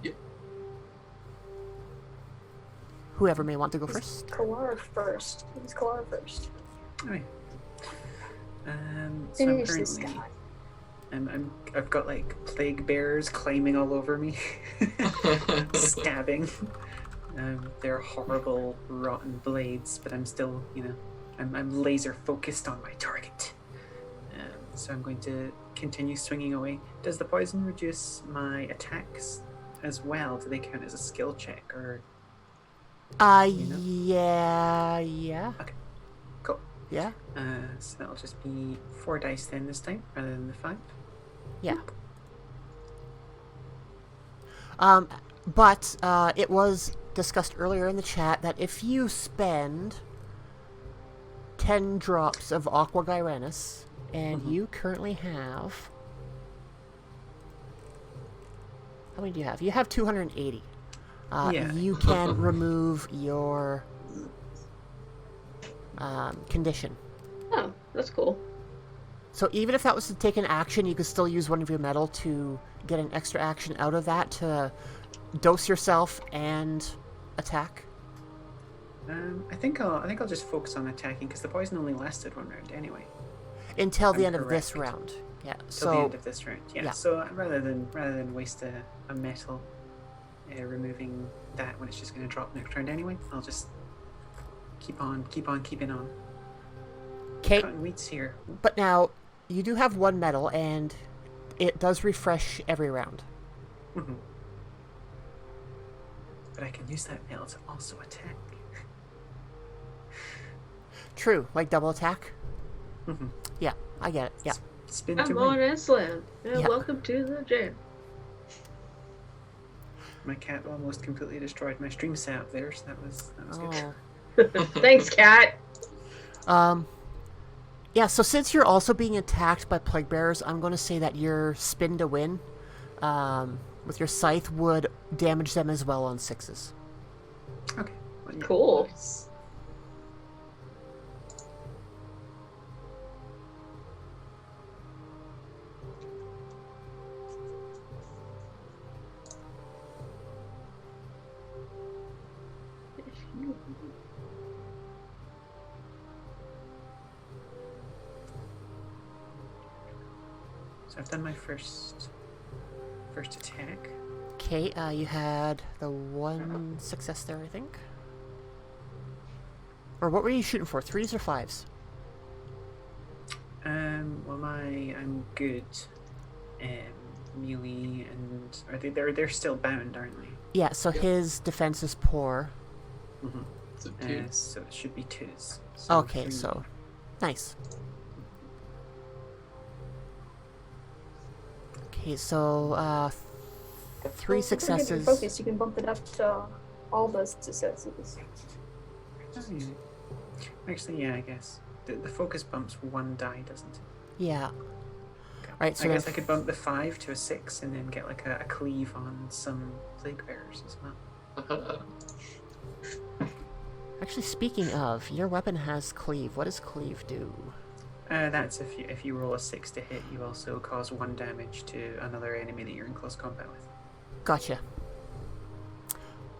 Yep. Whoever may want to go first. Kalara first. Who's Kalara first? Alright. So Finish this currently, guy. I've got like plague bears climbing all over me, stabbing. They're horrible, rotten blades, but I'm still, I'm laser focused on my target. So I'm going to continue swinging away. Does the poison reduce my attacks as well? Do they count as a skill check or? Yeah. Okay, cool. Yeah? So that'll just be 4 dice then this time, rather than the 5. Yeah. But it was discussed earlier in the chat that if you spend 10 drops of Aqua Gyranus, and you currently have... How many do you have? You have 280. Yeah. You can remove your condition. Oh, that's cool. So even if that was to take an action, you could still use one of your metal to get an extra action out of that to dose yourself and attack. I think I'll just focus on attacking because the poison only lasted 1 round anyway. Until the I'm end of this correct. round. Yeah. Till the end of this round. Yeah. Yeah. So rather than waste a metal removing that when it's just going to drop next round anyway, I'll just keep on keeping on. Okay. Cutting weeds here. But now you do have 1 metal, and it does refresh every round. Mm-hmm. But I can use that metal to also attack. True, like double attack. Mm-hmm. Yeah, I get it. Yeah. Spin to I'm on win. Islam. Yeah. Welcome to the jam. My cat almost completely destroyed my stream setup there, so that was good. Oh. Thanks, cat. Yeah, so since you're also being attacked by plague bearers, I'm going to say that your spin to win with your scythe would damage them as well on 6s. Okay. Well, yeah. Cool. Nice. So I've done my first attack. Okay, you had the 1 success there, I think. Or what were you shooting for? 3s or 5s? Well, I'm good. Melee and they're still bound, aren't they? Yeah, so his defense is poor. Mm-hmm. So 2. So it should be 2s. So Okay, 3. so nice. Okay, so 3 Well, successes. If you're focused, you can bump it up to all the successes. Oh, yeah. Actually, yeah, I guess the focus bumps 1 die, doesn't it? Yeah. Right, so I then guess I could bump the 5 to a 6 and then get like a cleave on some plague bearers as well. actually, speaking of, your weapon has cleave. What does cleave do? That's if you roll a 6 to hit, you also cause 1 damage to another enemy that you're in close combat with. Gotcha.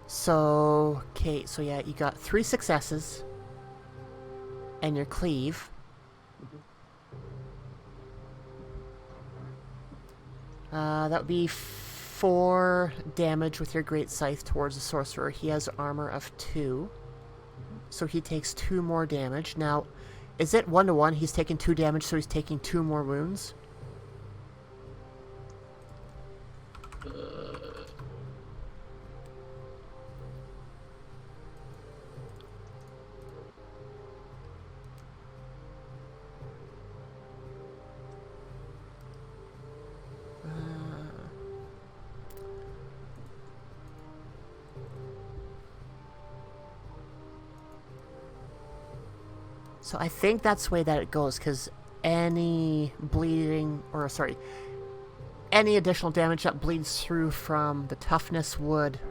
So, okay, so yeah, you got 3 successes. And your cleave. That would be 4 damage with your Great Scythe towards the sorcerer. He has armor of 2. So he takes 2 more damage. Now, is it 1-to-1? He's taking 2 damage, so he's taking 2 more wounds? So I think that's the way that it goes, because any bleeding, or sorry, any additional damage that bleeds through from the toughness would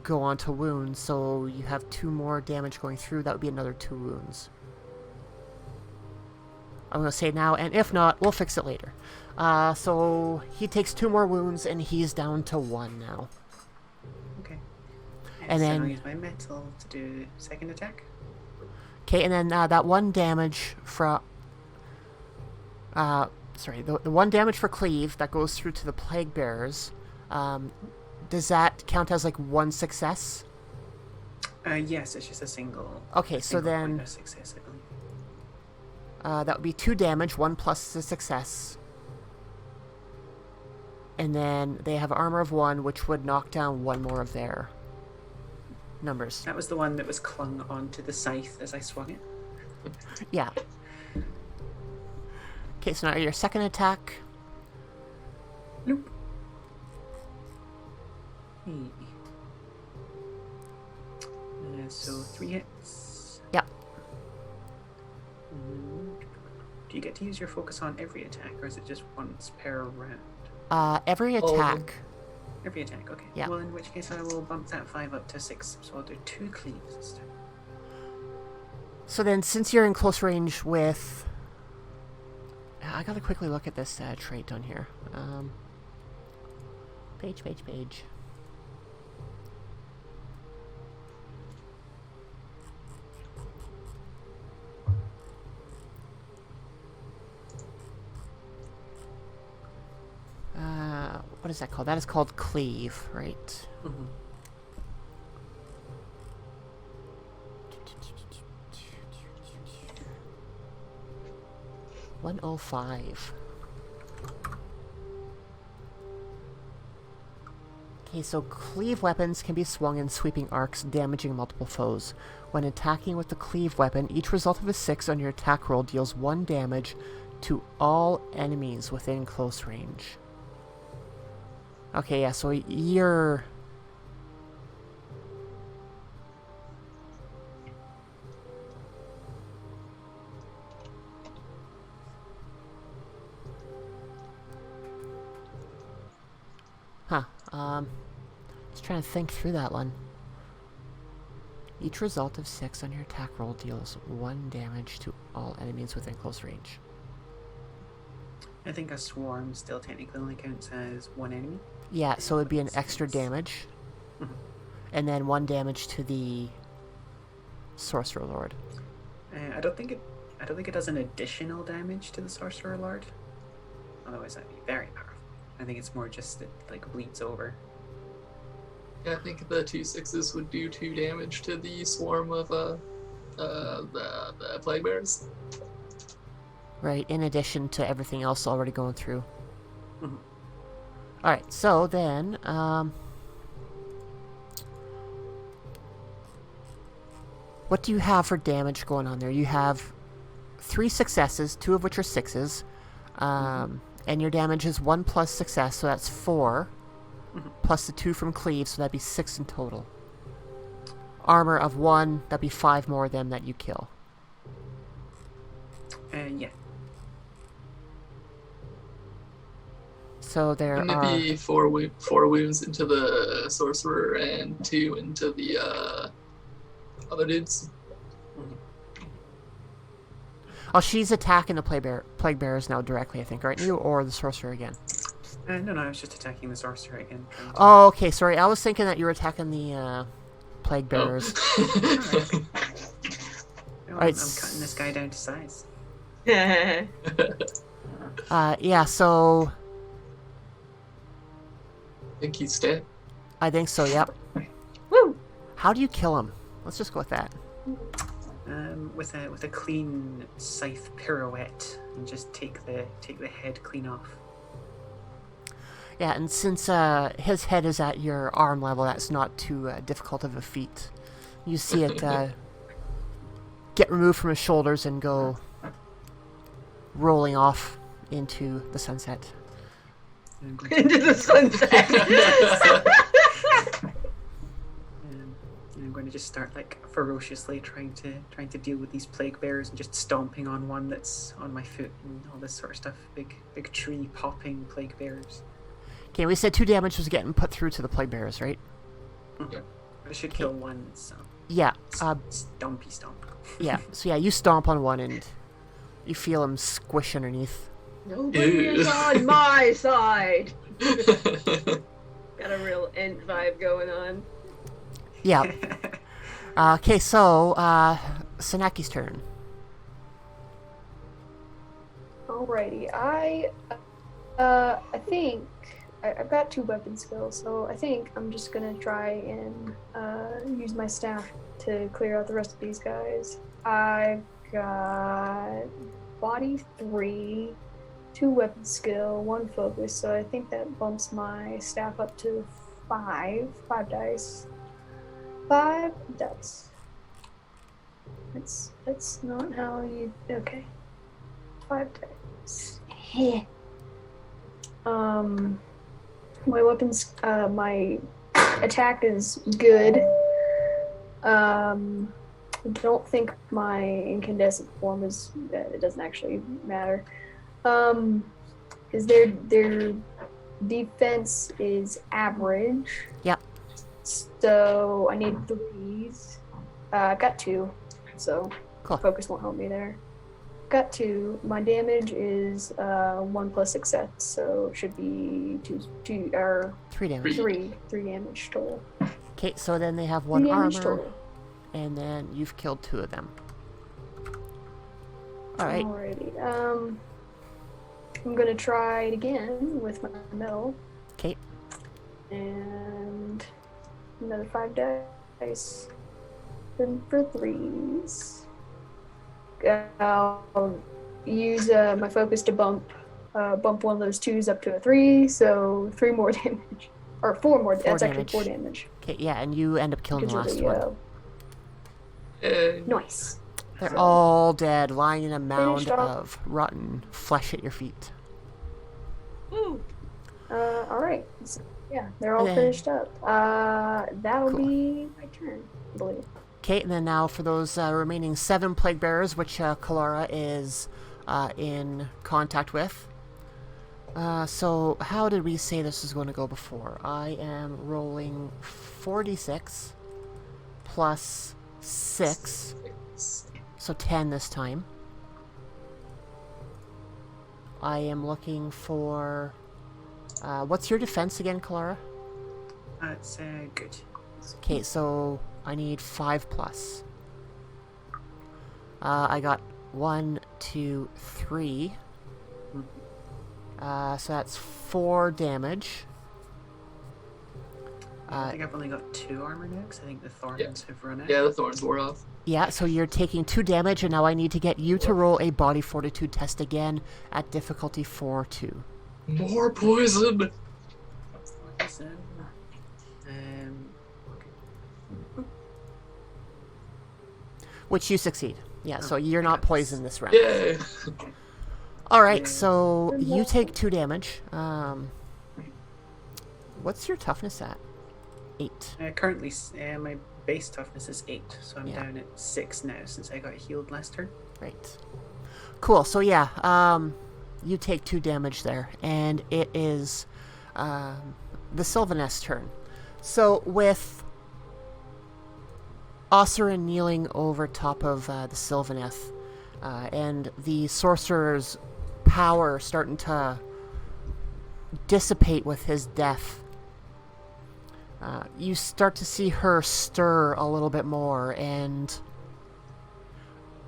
go onto wounds, so you have 2 more damage going through, that would be another 2 wounds. I'm going to say now, and if not, we'll fix it later. So he takes 2 more wounds, and he's down to 1 now. Okay. And so then I'll use my metal to do second attack. Okay, and then that 1 damage from... the 1 damage for cleave that goes through to the plague bearers, does that count as like 1 success? Yes, it's just a single. Okay, so single then point of success, I believe. that would be 2 damage, 1 plus the success. And then they have armor of 1, which would knock down 1 more of their numbers. That was the one that was clung onto the scythe as I swung it. Yeah. Okay, so now your second attack. Nope. So 3 hits. Yep. Do you get to use your focus on every attack, or is it just once per round? Every attack. Every attack, okay. Yeah. Well, in which case I will bump that 5 up to 6, so I'll do 2 cleaves this time. So then, since you're in close range with... I gotta quickly look at this trait on here. Page. What is that called? That is called cleave, right? Mm-hmm. $105. Okay, so cleave weapons can be swung in sweeping arcs, damaging multiple foes. When attacking with the cleave weapon, each result of a 6 on your attack roll deals 1 damage to all enemies within close range. Okay, yeah, so you're... Just trying to think through that one. Each result of 6 on your attack roll deals 1 damage to all enemies within close range. I think a swarm still technically only counts as 1 enemy. Yeah, so it'd be an extra damage. Mhm. And then 1 damage to the Sorcerer Lord. I don't think it does an additional damage to the Sorcerer Lord. Otherwise, that'd be very powerful. I think it's more just it like bleeds over. Yeah, I think the 2 6s would do 2 damage to the swarm of the plague bears. Right, in addition to everything else already going through. Mhm. Alright, so then, what do you have for damage going on there? You have 3 successes, 2 of which are 6s. And your damage is 1 plus success, so that's 4. Mhm. Plus the 2 from cleave, so that'd be 6 in total. Armor of 1, that'd be 5 more of them that you kill. Yeah. So there Wouldn't are... it be 4 wounds into the sorcerer and 2 into the other dudes? Oh, she's attacking the plague bearers now directly, I think, aren't you? Or the sorcerer again? No, I was just attacking the sorcerer again. Oh, okay, sorry. I was thinking that you were attacking the plague bearers. Oh. No, Alright, I'm cutting this guy down to size. Yeah, so... think he's dead. I think so, yep. Woo! How do you kill him? Let's just go with that. With a clean scythe pirouette and just take the head clean off. Yeah, and since his head is at your arm level, that's not too difficult of a feat. You see it get removed from his shoulders and go rolling off into the sunset. Into the sunset. I'm going to just start like ferociously trying to deal with these plague bears and just stomping on one that's on my foot and all this sort of stuff. Big tree popping plague bears. Okay, we said 2 damage was getting put through to the plague bearers, right? Okay. I should kill one, so Yeah. Stompy stomp. Yeah. So yeah, you stomp on one and you feel him squish underneath. Nobody is on my side. Got a real Ent vibe going on. Yeah. Okay, so Sanaki's turn. Alrighty, I think I've got 2 weapon skills, so I think I'm just gonna try and use my staff to clear out the rest of these guys. I've got body 3, 2 weapon skill, 1 focus, so I think that bumps my staff up to 5 dice. 5 dice. That's not how you. Okay. 5 dice. My weapons. My attack is good. I don't think my incandescent form is. It doesn't actually matter. Because their defense is average. Yep. So I need 3s. I've got 2, so Cool. focus won't help me there. Got 2. My damage is 1 plus success, so it should be 2 or 3 damage. 3 damage total. Okay, so then they have 3 1 damage armor, total. and then you've killed 2 of them. Alright. Alrighty. I'm gonna try it again with my metal. Okay. And another 5 dice. Then for 3s. I'll use my focus to bump one of those 2s up to a 3, so 3 more damage. Or 4 more. 4 That's damage. actually 4 damage. Okay, yeah, and you end up killing the Because last of one. Nice. They're all dead, lying in a mound Finished off. of rotten flesh at your feet. Woo! Alright. So, yeah, they're all Yeah. finished up. That'll Cool. be my turn, I believe. Okay, and then now for those remaining 7 plague bearers, which Kalara is in contact with. So how did we say this is going to go before? I am rolling 4d6 plus 6, so 10 this time. I am looking for... what's your defense again, Kalara? That's good. Okay, so I need 5 plus. I got 1, 2, 3. So that's 4 damage. I think I've only got 2 armor now, because I think the thorns have run out. Yeah, the thorns wore off. Yeah, so you're taking 2 damage, and now I need to get you to roll a body fortitude test again at difficulty 4-2. More poison! Poison. Which you succeed. Yeah, so you're not poisoned this round. Yay! Alright, so you take 2 damage. What's your toughness at? 8. Currently, my base toughness is 8, so I'm Yeah. down at 6 now since I got healed last turn. Right. Cool, so yeah, you take 2 damage there, and it is the Sylvaness turn. So with Osserin kneeling over top of the Sylvaneth, and the sorcerer's power starting to dissipate with his death, you start to see her stir a little bit more, and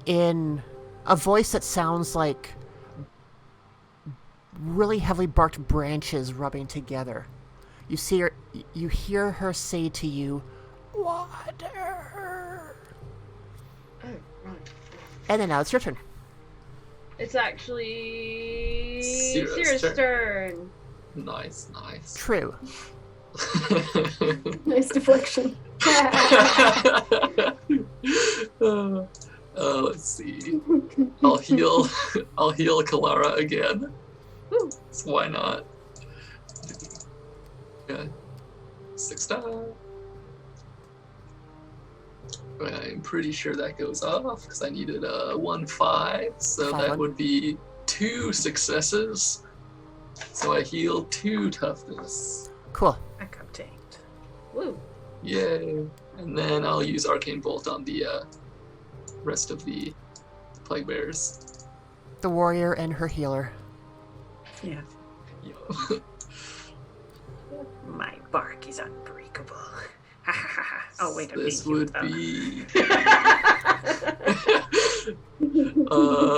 in a voice that sounds like really heavily barked branches rubbing together, You hear her say to you, "Water." Oh, right. And then now it's your turn. It's actually Sierra's Sierra's turn. Nice. True. Nice deflection. Let's see. I'll heal Kalara again. Woo. So why not? Yeah. 6 die. I'm pretty sure that goes off because I needed a 1-5, so Fine. that would be 2 successes. So I heal 2 toughness. Cool. Backup tanked. Woo. Yay! And then I'll use Arcane Bolt on the rest of the Plague Bears. The warrior and her healer. Yeah. Yo. My bark is unbreakable. Ha ha ha ha. Oh wait, I'm This being would cute, be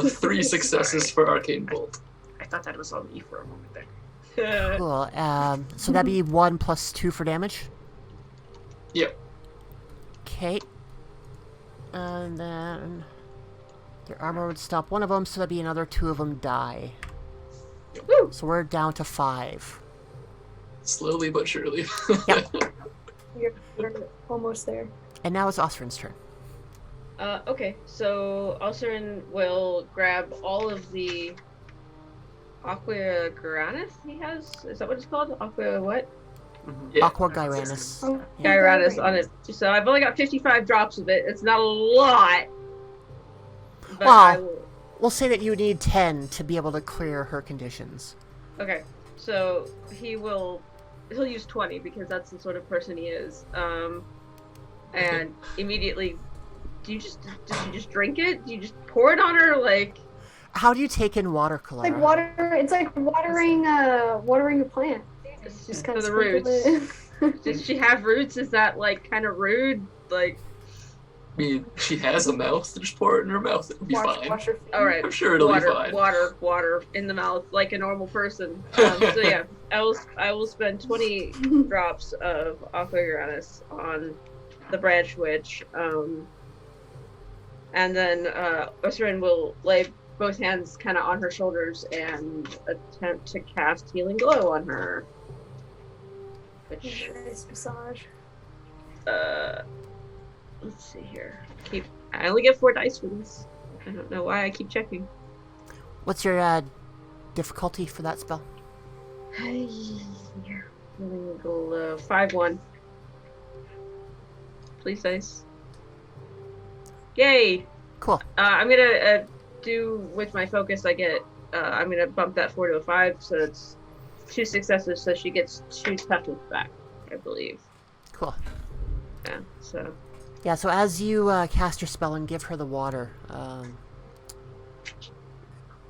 3 successes for Arcane Bolt. I thought that was on me for a moment there. Cool. So that'd be 1 plus 2 for damage. Yep. Okay. And then their armor would stop one of them, so that'd be another 2 of them die. Woo. So we're down to 5. Slowly but surely. Yep. You're almost there. And now it's Osrin's turn. Okay, so Osrin will grab all of the Aqua Gyranus he has. Is that what it's called? Aqua what? Mhm. Yeah. Aqua Gyranus. Oh, Yeah. Gyranus on it. So I've only got 55 drops of it. It's not a lot. But Wow. I will... We'll say that you need 10 to be able to clear her conditions. Okay, so he'll use 20 because that's the sort of person he is. And immediately, did you just drink it? Do you just pour it on her? Like, How do you take in water, Kalara? Like water. It's like watering a plant. it's Just for kind of the roots. It. Does she have roots? Is that like kind of rude? Like, I mean, she has a mouth. Just pour it in her mouth. It'll be fine. Wash her feet. all right, I'm sure it'll be fine. water in the mouth like a normal person. So yeah, I will spend 20 drops of Aqua Gyranus on the branch witch, and then Osrin will lay both hands kind of on her shoulders and attempt to cast Healing Glow on her. Which, Nice massage. let's see here. I only get 4 dice for this. I don't know why I keep checking. What's your difficulty for that spell? Healing Glow 5-1. Please dice. Yay! Cool. I'm gonna do with my focus. I'm gonna bump that 4 to a 5, so it's 2 successes. So she gets 2 toughness back, I believe. Cool. Yeah. So Yeah, so as you cast your spell and give her the water,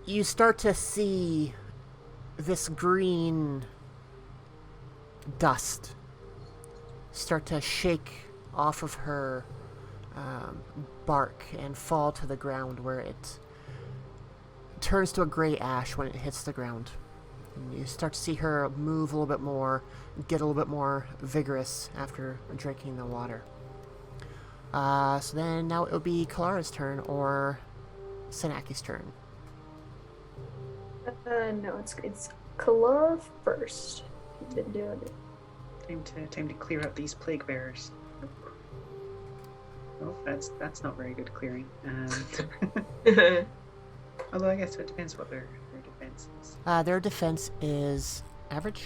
you start to see this green dust start to shake off of her bark and fall to the ground, where it turns to a gray ash when it hits the ground. And you start to see her move a little bit more, get a little bit more vigorous after drinking the water. So then now it will be Kalara's turn, or Senaki's turn. No, it's Kalara first. He didn't do it. Time to clear out these plague bearers. Oh, that's not very good clearing. Although I guess it depends what their defense is. Their defense is average,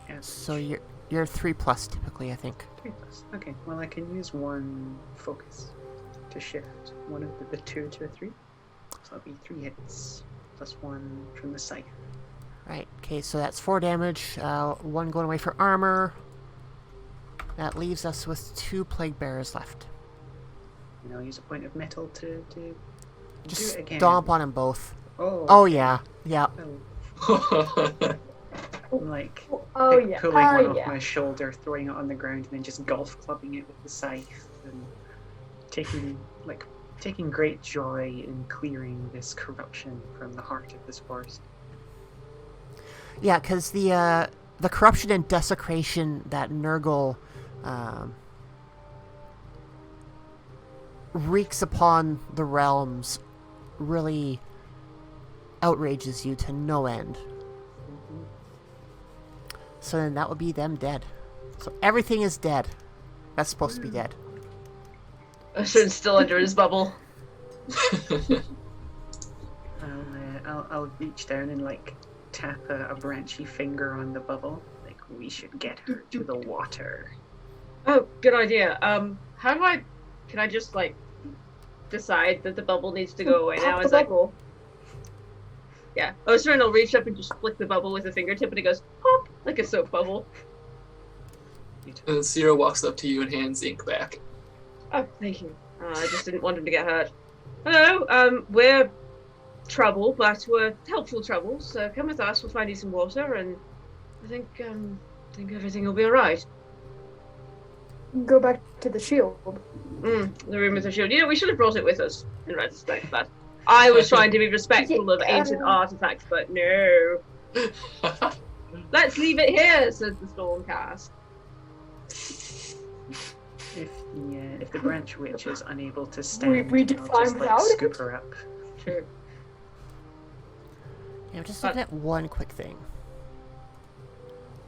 Average. so you're 3+ typically, I think. 3+. Okay, well I can use 1 focus to shift one of the 2 to a 3. So that'll be 3 hits plus 1 from the scythe. Right. Okay, so that's 4 damage. 1 going away for armor. That leaves us with 2 plague bearers left. And I'll use a point of metal to Just do it again. stomp on them both. Oh. Oh yeah, yeah. I'm like, Oh yeah. pulling one off Yeah. my shoulder, throwing it on the ground, and then just golf clubbing it with the scythe, and taking great joy in clearing this corruption from the heart of this forest. Yeah, because the the corruption and desecration that Nurgle wreaks upon the realms really outrages you to no end. So then that would be them dead. So everything is dead. That's supposed to be dead. Ocean's still under his bubble. I'll reach down and like tap a branchy finger on the bubble. Like, we should get her to the water. Oh, good idea. How do I... Can I just, like, decide that the bubble needs to go away now? Is that cool? Yeah. Ocean will reach up and just flick the bubble with a fingertip, and it goes pop, like a soap bubble. And Sierra walks up to you and hands ink back. Oh, thank you. I just didn't want him to get hurt. Hello, we're trouble, but we're helpful trouble, so come with us, we'll find you some water, and I think everything will be alright. Go back to the shield. The room with the shield. You know, we should have brought it with us, in retrospect, but I was trying to be respectful of ancient artifacts, but no. Let's leave it here, says the Stormcast. If the branch witch is unable to stand, we I'll define just without scoop it? her up. Sure. Yeah, I'm just looking at one quick thing.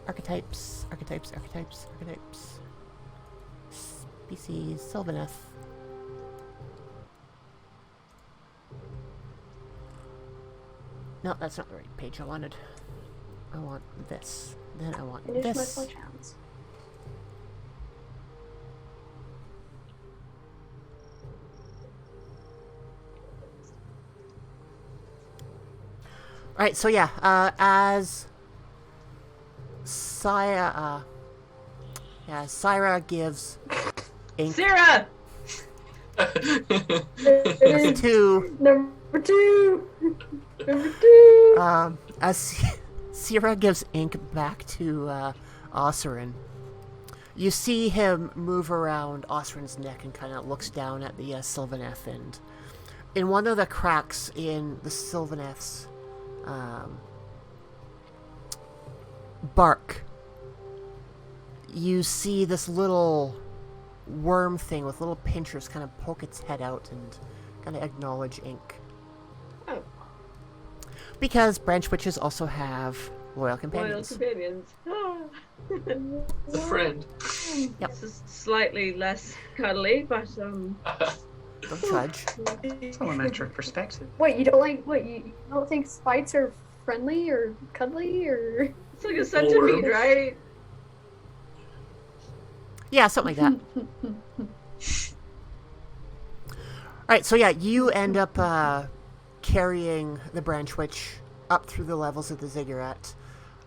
Archetypes. Species, Sylvaneth. No, that's not the right page I wanted. I want this. Then I want Finish my this. sledgehounds. Alright, so yeah, as Syra gives ink Sarah! to Number two. as Syra gives ink back to Osrin, you see him move around Osrin's neck and kind of looks down at the Sylvaneth, and in one of the cracks in the Sylvaneth's bark, you see this little worm thing with little pinchers kind of poke its head out and kind of acknowledge ink. Oh. Because branch witches also have loyal companions. Loyal companions. It's a friend. Yep. This is slightly less cuddly, but Don't judge. It's all a matter of perspective. Wait, you don't think spites are friendly or cuddly or? it's like a centipede, right? Yeah, something like that. Alright, so yeah, you end up carrying the branch witch up through the levels of the ziggurat,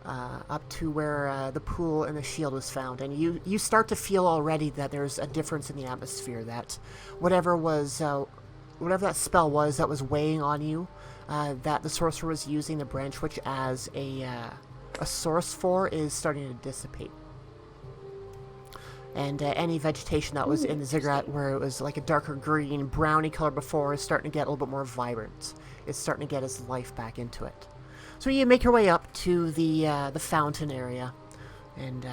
up to where the pool and the shield was found, and you start to feel already that there's a difference in the atmosphere, that whatever that spell was that was weighing on you, that the sorcerer was using the branch witch as a source for, is starting to dissipate. And any vegetation that was in the ziggurat where it was like a darker green, browny color before is starting to get a little bit more vibrant. It's starting to get its life back into it. So you make your way up to the fountain area, and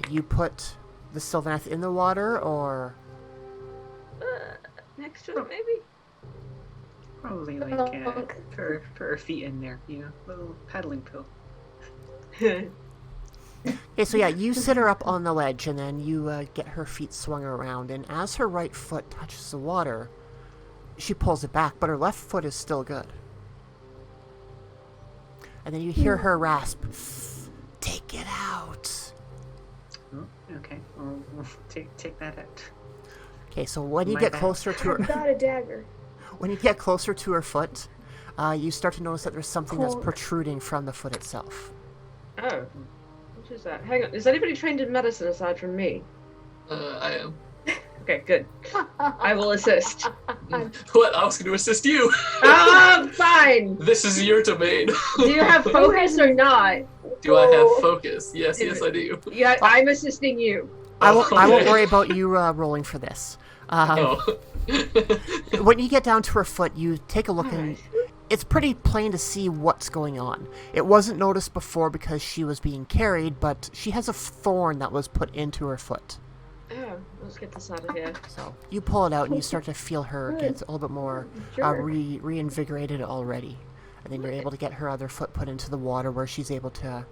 you put the Sylvaneth in the water, or Next to it, maybe? Probably like put her feet in there, little paddling pool. Okay, so yeah, you sit her up on the ledge, and then you get her feet swung around, and as her right foot touches the water, she pulls it back, but her left foot is still good. And then you hear her rasp, "Take it out." Oh, okay, we'll take that out. Okay, so when you My get bad. closer to her, Got a dagger. when you get closer to her foot, you start to notice that there's something that's Cool. protruding from the foot itself. Oh. What is that? Hang on. Is anybody trained in medicine aside from me? I am. Okay, good. I will assist. What? I was going to assist you. Fine! This is your domain. Do you have focus or not? Do I have focus? Yes, I do. Yeah, I'm assisting you. I won't Okay. worry about you rolling for this. Oh. When you get down to her foot, you take a look, and it's pretty plain to see what's going on. It wasn't noticed before because she was being carried, but she has a thorn that was put into her foot. Oh, let's get this out of here. So you pull it out and you start to feel her get a little bit more Sure. reinvigorated already. And then you're able to get her other foot put into the water where she's able to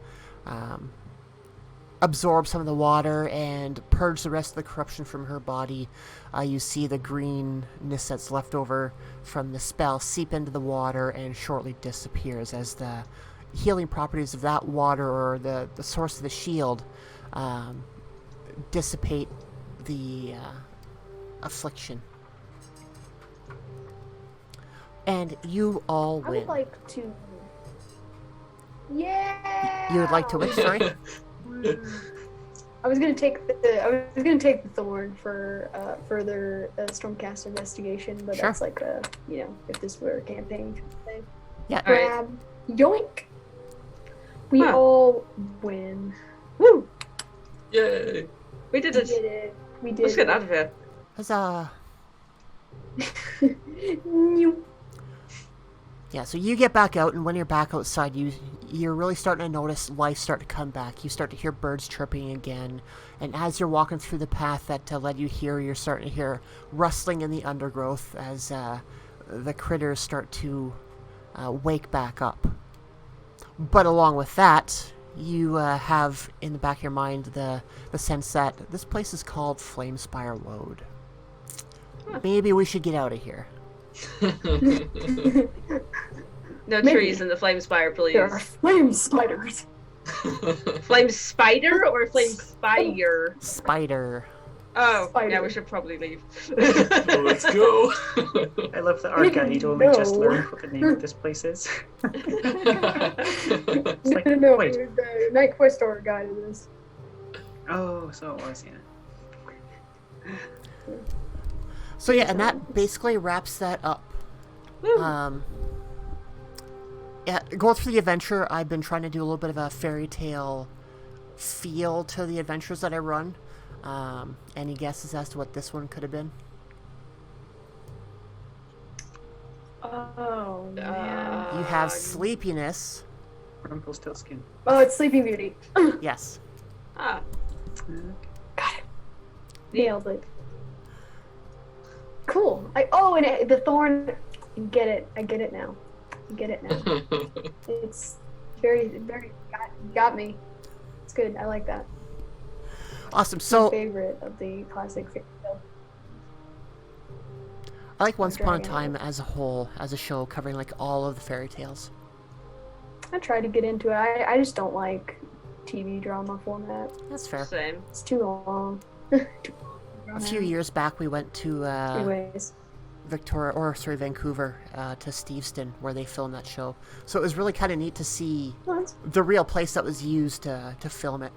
absorb some of the water and purge the rest of the corruption from her body. You see the greenness that's left over from the spell seep into the water and shortly disappears as the healing properties of that water, or the source of the shield, dissipate the affliction. And you all I win. would like to. Yeah. You would like to win, sorry? I was gonna take the thorn for further Stormcast investigation, but Sure. that's like if this were a campaign thing. Yeah. All right. Grab, yoink. We Huh. all win. Woo! Yay! We did We it. did it. We did Let's get it. out of here. Huzzah. You- Yeah, so you get back out, and when you're back outside, you're really starting to notice life start to come back. You start to hear birds chirping again, and as you're walking through the path that led you here, you're starting to hear rustling in the undergrowth as the critters start to wake back up. But along with that, you have in the back of your mind the sense that this place is called Flamespire Road. Maybe we should get out of here. No Maybe. trees in the flame spire, please. There are flame spiders. Flame spider or flame spire? Spider. Oh, yeah, Spider. we should probably leave. Well, let's go. I love that our guide only just No. learned what the name of this place is. It's like, No, wait. the Night Quest Store guided this. Oh, so it was, yeah. So yeah, and that basically wraps that up. Woo. Yeah, going through the adventure, I've been trying to do a little bit of a fairy tale feel to the adventures that I run. Any guesses as to what this one could have been? Oh man. You have sleepiness. Rumpelstiltskin. Oh, it's Sleeping Beauty. Yes. Ah, Nailed it. Cool. The thorn. I get it. I get it now. I get it now. It's very, very got me. It's good. I like that. Awesome. My So favorite of the classic fairy tale. I like Once Upon a Dragon Time as a whole, as a show covering like all of the fairy tales. I tried to get into it. I just don't like TV drama format. That's fair. same. It's too long. A few years back, we went to Anyways. Vancouver, to Steveston, where they filmed that show. So it was really kind of neat to see What? the real place that was used to film it.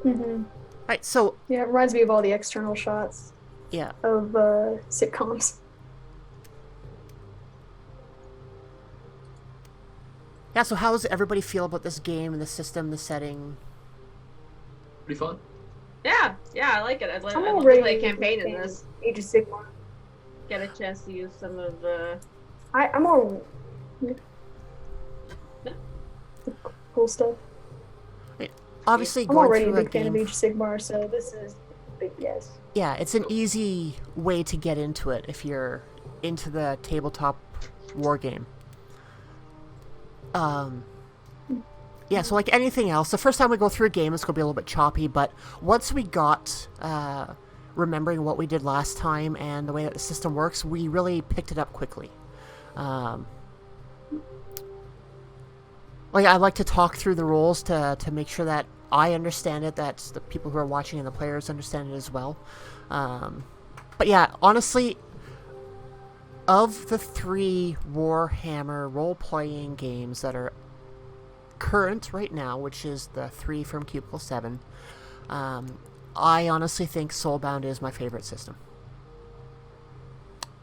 Mm-hmm. Right. So Yeah, it reminds me of all the external shots yeah. of sitcoms. Yeah. So how does everybody feel about this game and the system, the setting? Pretty fun. Yeah, I like it. I'd love I'm to already play a campaign in this. Age of Sigmar. Get a chance to use some of I'm all cool stuff. Obviously, I'm going already a through a big fan of game. Age of Sigmar, so this is a big yes. Yeah, it's an easy way to get into it if you're into the tabletop war game. Yeah, so like anything else, the first time we go through a game, it's going to be a little bit choppy, but once we got remembering what we did last time and the way that the system works, we really picked it up quickly. Like I like to talk through the rules to make sure that I understand it, that the people who are watching and the players understand it as well. But yeah, honestly, of the 3 Warhammer role-playing games that are current right now, which is the 3 from Cubicle 7, I honestly think Soulbound is my favorite system.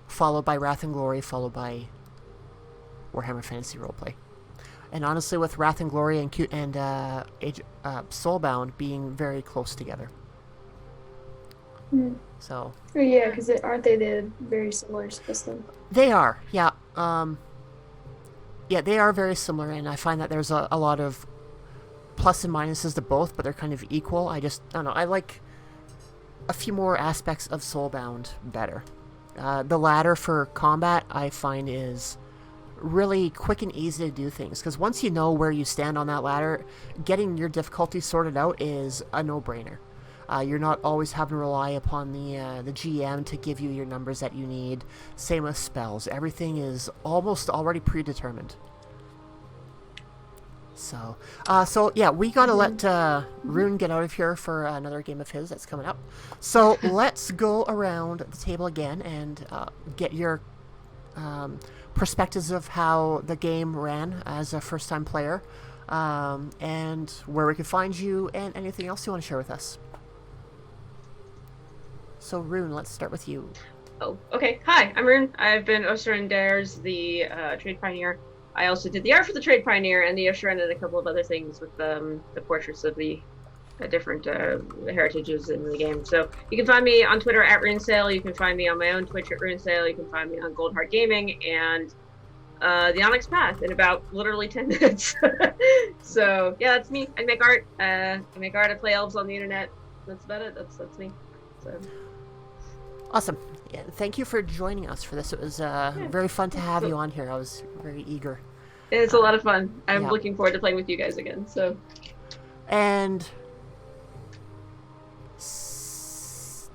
Followed by Wrath and Glory, followed by Warhammer Fantasy Roleplay. And honestly, with Wrath and Glory and Soulbound being very close together. Hmm. So Oh, yeah, because aren't they the very similar system? they are, yeah. yeah, they are very similar, and I find that there's a lot of plus and minuses to both, but they're kind of equal. I don't know, I like a few more aspects of Soulbound better. The ladder for combat, I find, is really quick and easy to do things, because once you know where you stand on that ladder, getting your difficulty sorted out is a no-brainer. You're not always having to rely upon the GM to give you your numbers that you need. Same with spells. Everything is almost already predetermined. So yeah, we gotta let Rune get out of here for another game of his that's coming up. So let's go around the table again and get your perspectives of how the game ran as a first-time player, and where we can find you, and anything else you want to share with us. So Rune, let's start with you. Oh, okay. Hi, I'm Rune. I've been Oster Dares, the Trade Pioneer. I also did the art for the Trade Pioneer and the Oceran and a couple of other things with the portraits of the different heritages in the game. So you can find me on Twitter at RuneSale. You can find me on my own Twitch at RuneSale. You can find me on Goldheart Gaming and the Onyx Path in about literally 10 minutes. So yeah, that's me. I make art. I play elves on the internet. That's about it. That's me. So. Awesome. Yeah, thank you for joining us for this. It was very fun to have you on here. I was very eager. It's a lot of fun. I'm looking forward to playing with you guys again. So. And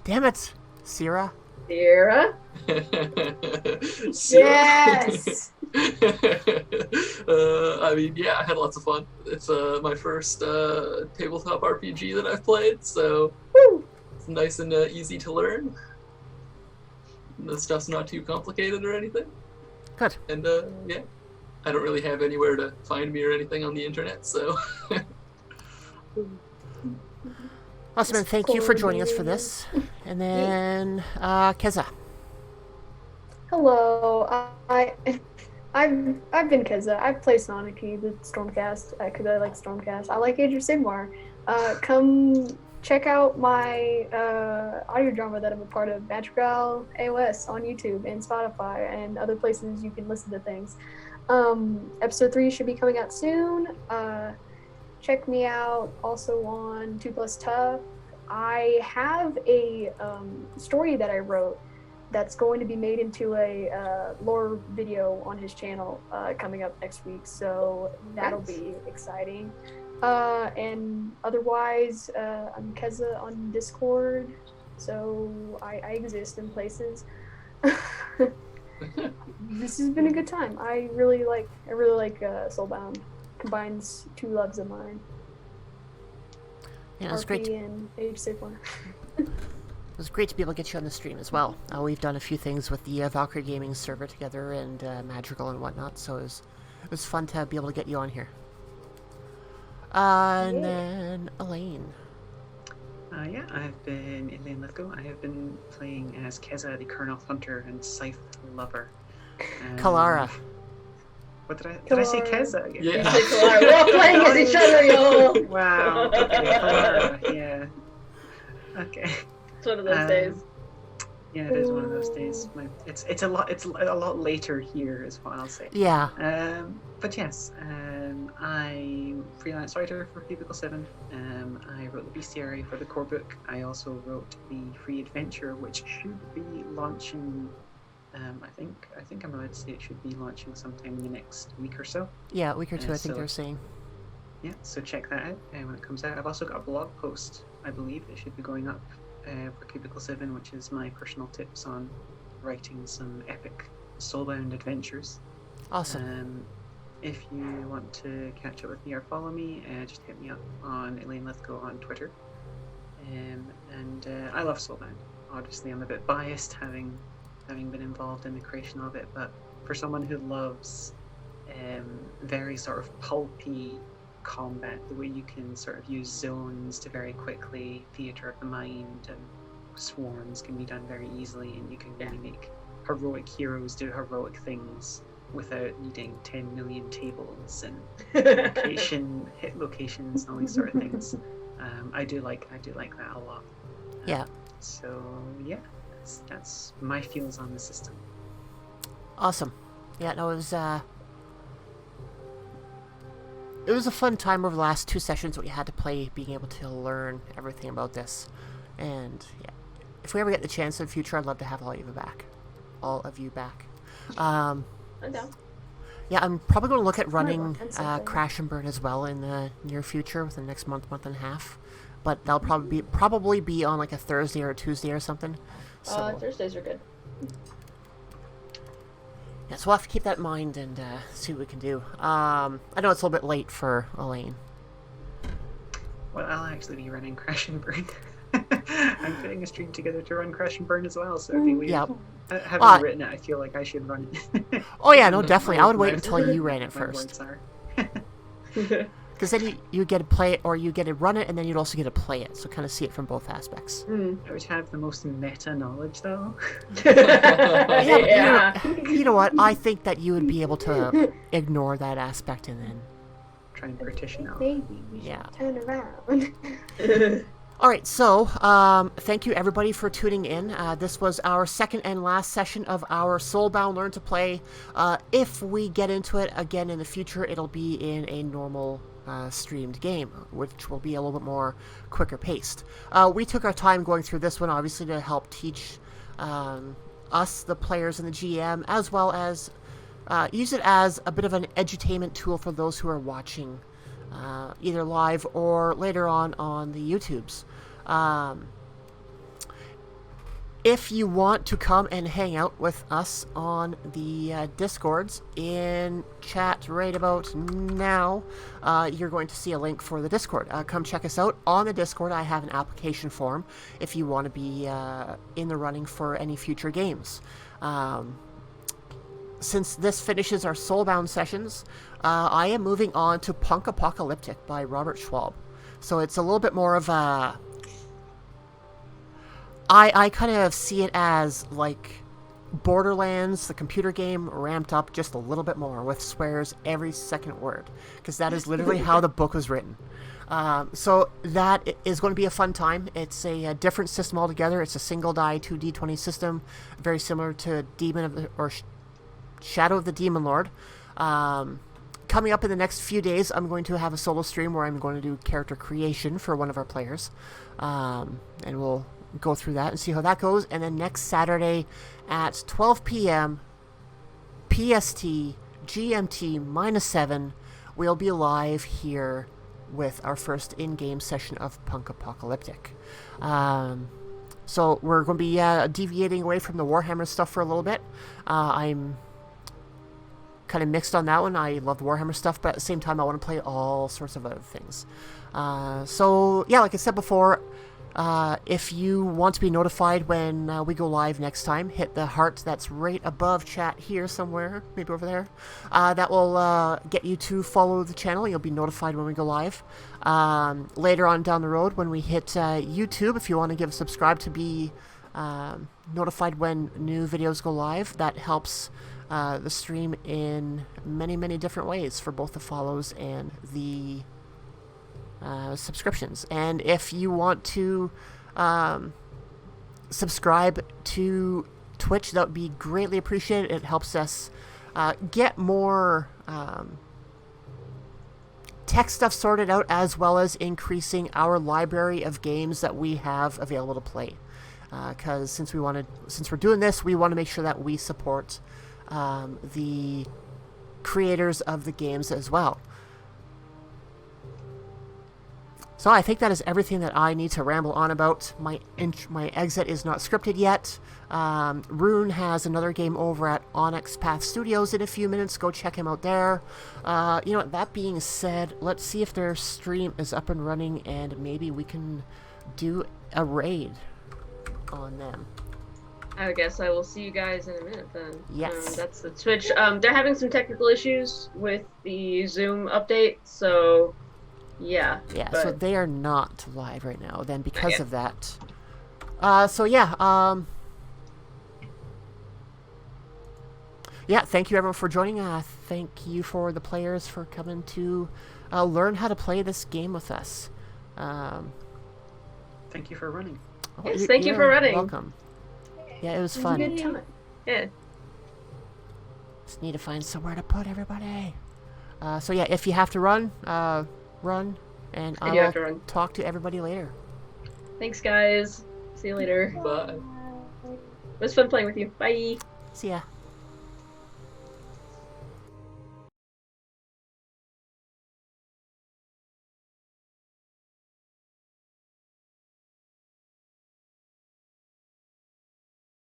damn it, Sierra. Sierra? Yes! I mean, yeah, I had lots of fun. It's my first tabletop RPG that I've played, so it's nice and easy to learn. The stuff's not too complicated or anything. Good. And yeah, I don't really have anywhere to find me or anything on the internet, so. Awesome, and thank you for joining us for this. And then, Keza. Hello, I've been Keza. I've played Soniki with Stormcast because I like Stormcast. I like Age of Sigmar. Come check out my audio drama that I'm a part of, Madrigal AOS, on YouTube and Spotify and other places you can listen to things. Episode 3 should be coming out soon. Check me out also on 2+ Tough. I have a story that I wrote that's going to be made into a lore video on his channel coming up next week, so that'll be exciting. And otherwise, I'm Keza on Discord, so I exist in places. This has been a good time. I really like Soulbound. Combines two loves of mine. Yeah, it's great. And Age Sigmar. It was great to be able to get you on the stream as well. We've done a few things with the Valkyrie Gaming server together and Madrigal and whatnot, so it was fun to be able to get you on here. And then Elaine. Yeah, I've been Elaine Lithgow. I have been playing as Keza, the Colonel Hunter and Scythe Lover. Kalara. What did I say Keza again? Yeah. Kalara. We're all playing as each other, y'all. Wow. Okay, Kalara. Yeah. Okay. It's one of those days. Yeah, it is one of those days. It's a lot later here, is what I'll say. Yeah. But yes, I'm freelance writer for Cubicle 7. I wrote the bestiary for the core book. I also wrote the free adventure, which should be launching. I think I'm allowed to say it should be launching sometime in the next week or so. Yeah, a week or two, I think they're saying. Yeah, so check that out when it comes out. I've also got a blog post, I believe, that should be going up for Cubicle 7, which is my personal tips on writing some epic Soulbound adventures. Awesome. If you want to catch up with me or follow me, just hit me up on Elaine Lithgow on Twitter. And I love Soulbound. Obviously, I'm a bit biased having been involved in the creation of it, but for someone who loves very sort of pulpy combat, the way you can sort of use zones to very quickly theater of the mind, and swarms can be done very easily, and you can really make heroic heroes do heroic things without needing 10 million tables and hit locations and all these sort of things. I do like that a lot. Yeah. So yeah, that's my feels on the system. Awesome. Yeah, no, it was a fun time over the last 2 sessions that we had to play, being able to learn everything about this. And yeah, if we ever get the chance in the future, I'd love to have all of you back. I'm down. Yeah, I'm probably going to look at running that's something. Crash and Burn as well in the near future, within the next month and a half. But that'll probably be on like a Thursday or a Tuesday or something. So Thursdays are good. yeah, so we'll have to keep that in mind and see what we can do. I know it's a little bit late for Elaine. Well, I'll actually be running Crash and Burn. I'm putting a stream together to run Crash and Burn as well, so it'd be weird. Yeah. Having written it, I feel like I should run it. Oh yeah, no, definitely. I would wait My- until you ran it my first. words are. Because then you get to play it, or you get to run it, and then you'd also get to play it. So kind of see it from both aspects. I would have the most meta knowledge, though. Yeah, but you know what? I think that you would be able to ignore that aspect and then... Try and partition out. Baby, we should Yeah. turn around. All right, so thank you everybody for tuning in. This was our second and last session of our Soulbound Learn to Play. If we get into it again in the future, it'll be in a normal streamed game, which will be a little bit more quicker paced. We took our time going through this one, obviously, to help teach us, the players and the GM, as well as use it as a bit of an edutainment tool for those who are watching either live or later on the YouTubes. If you want to come and hang out with us on the Discords, in chat right about now, you're going to see a link for the Discord. Come check us out on the Discord. I have an application form if you want to be in the running for any future games. Since this finishes our Soulbound sessions, I am moving on to Punk Apocalyptic by Robert Schwab. So it's a little bit more of a... I kind of see it as like Borderlands, the computer game, ramped up just a little bit more with swears every second word, because that is literally how the book was written. So that is going to be a fun time. It's a different system altogether. It's a single die 2d20 system, very similar to Shadow of the Demon Lord. Coming up in the next few days, I'm going to have a solo stream where I'm going to do character creation for one of our players, and we'll go through that and see how that goes. And then next Saturday at 12 p.m. PST GMT -7, we'll be live here with our first in-game session of Punk Apocalyptic. So we're going to be deviating away from the Warhammer stuff for a little bit. I'm kind of mixed on that one. I love Warhammer stuff, but at the same time I want to play all sorts of other things. So yeah, like I said before, if you want to be notified when we go live next time, hit the heart that's right above chat here somewhere, maybe over there. That will get you to follow the channel. You'll be notified when we go live. Later on down the road, when we hit YouTube, if you want to give a subscribe to be notified when new videos go live, that helps the stream in many, many different ways for both the follows and the subscriptions. And if you want to subscribe to Twitch, that would be greatly appreciated. It helps us get more tech stuff sorted out, as well as increasing our library of games that we have available to play. Because since we're doing this, we want to make sure that we support the creators of the games as well. So I think that is everything that I need to ramble on about. My exit is not scripted yet. Rune has another game over at Onyx Path Studios in a few minutes. Go check him out there. You know what, that being said, let's see if their stream is up and running, and maybe we can do a raid on them. I guess I will see you guys in a minute then. Yes. That's the Twitch. They're having some technical issues with the Zoom update, so yeah. Yeah, but... so they are not live right now then because Okay. of that. So yeah, yeah, thank you everyone for joining. Thank you for the players for coming to learn how to play this game with us. Thank you for running. Yes, thank you you're for running. Welcome. Yeah, it was It was fun. a good time. Yeah. Just need to find somewhere to put everybody. So yeah, if you have to run, run, and I I do have will to run. talk to everybody later. Thanks, guys. See you later. Bye. It was fun playing with you. Bye. See ya.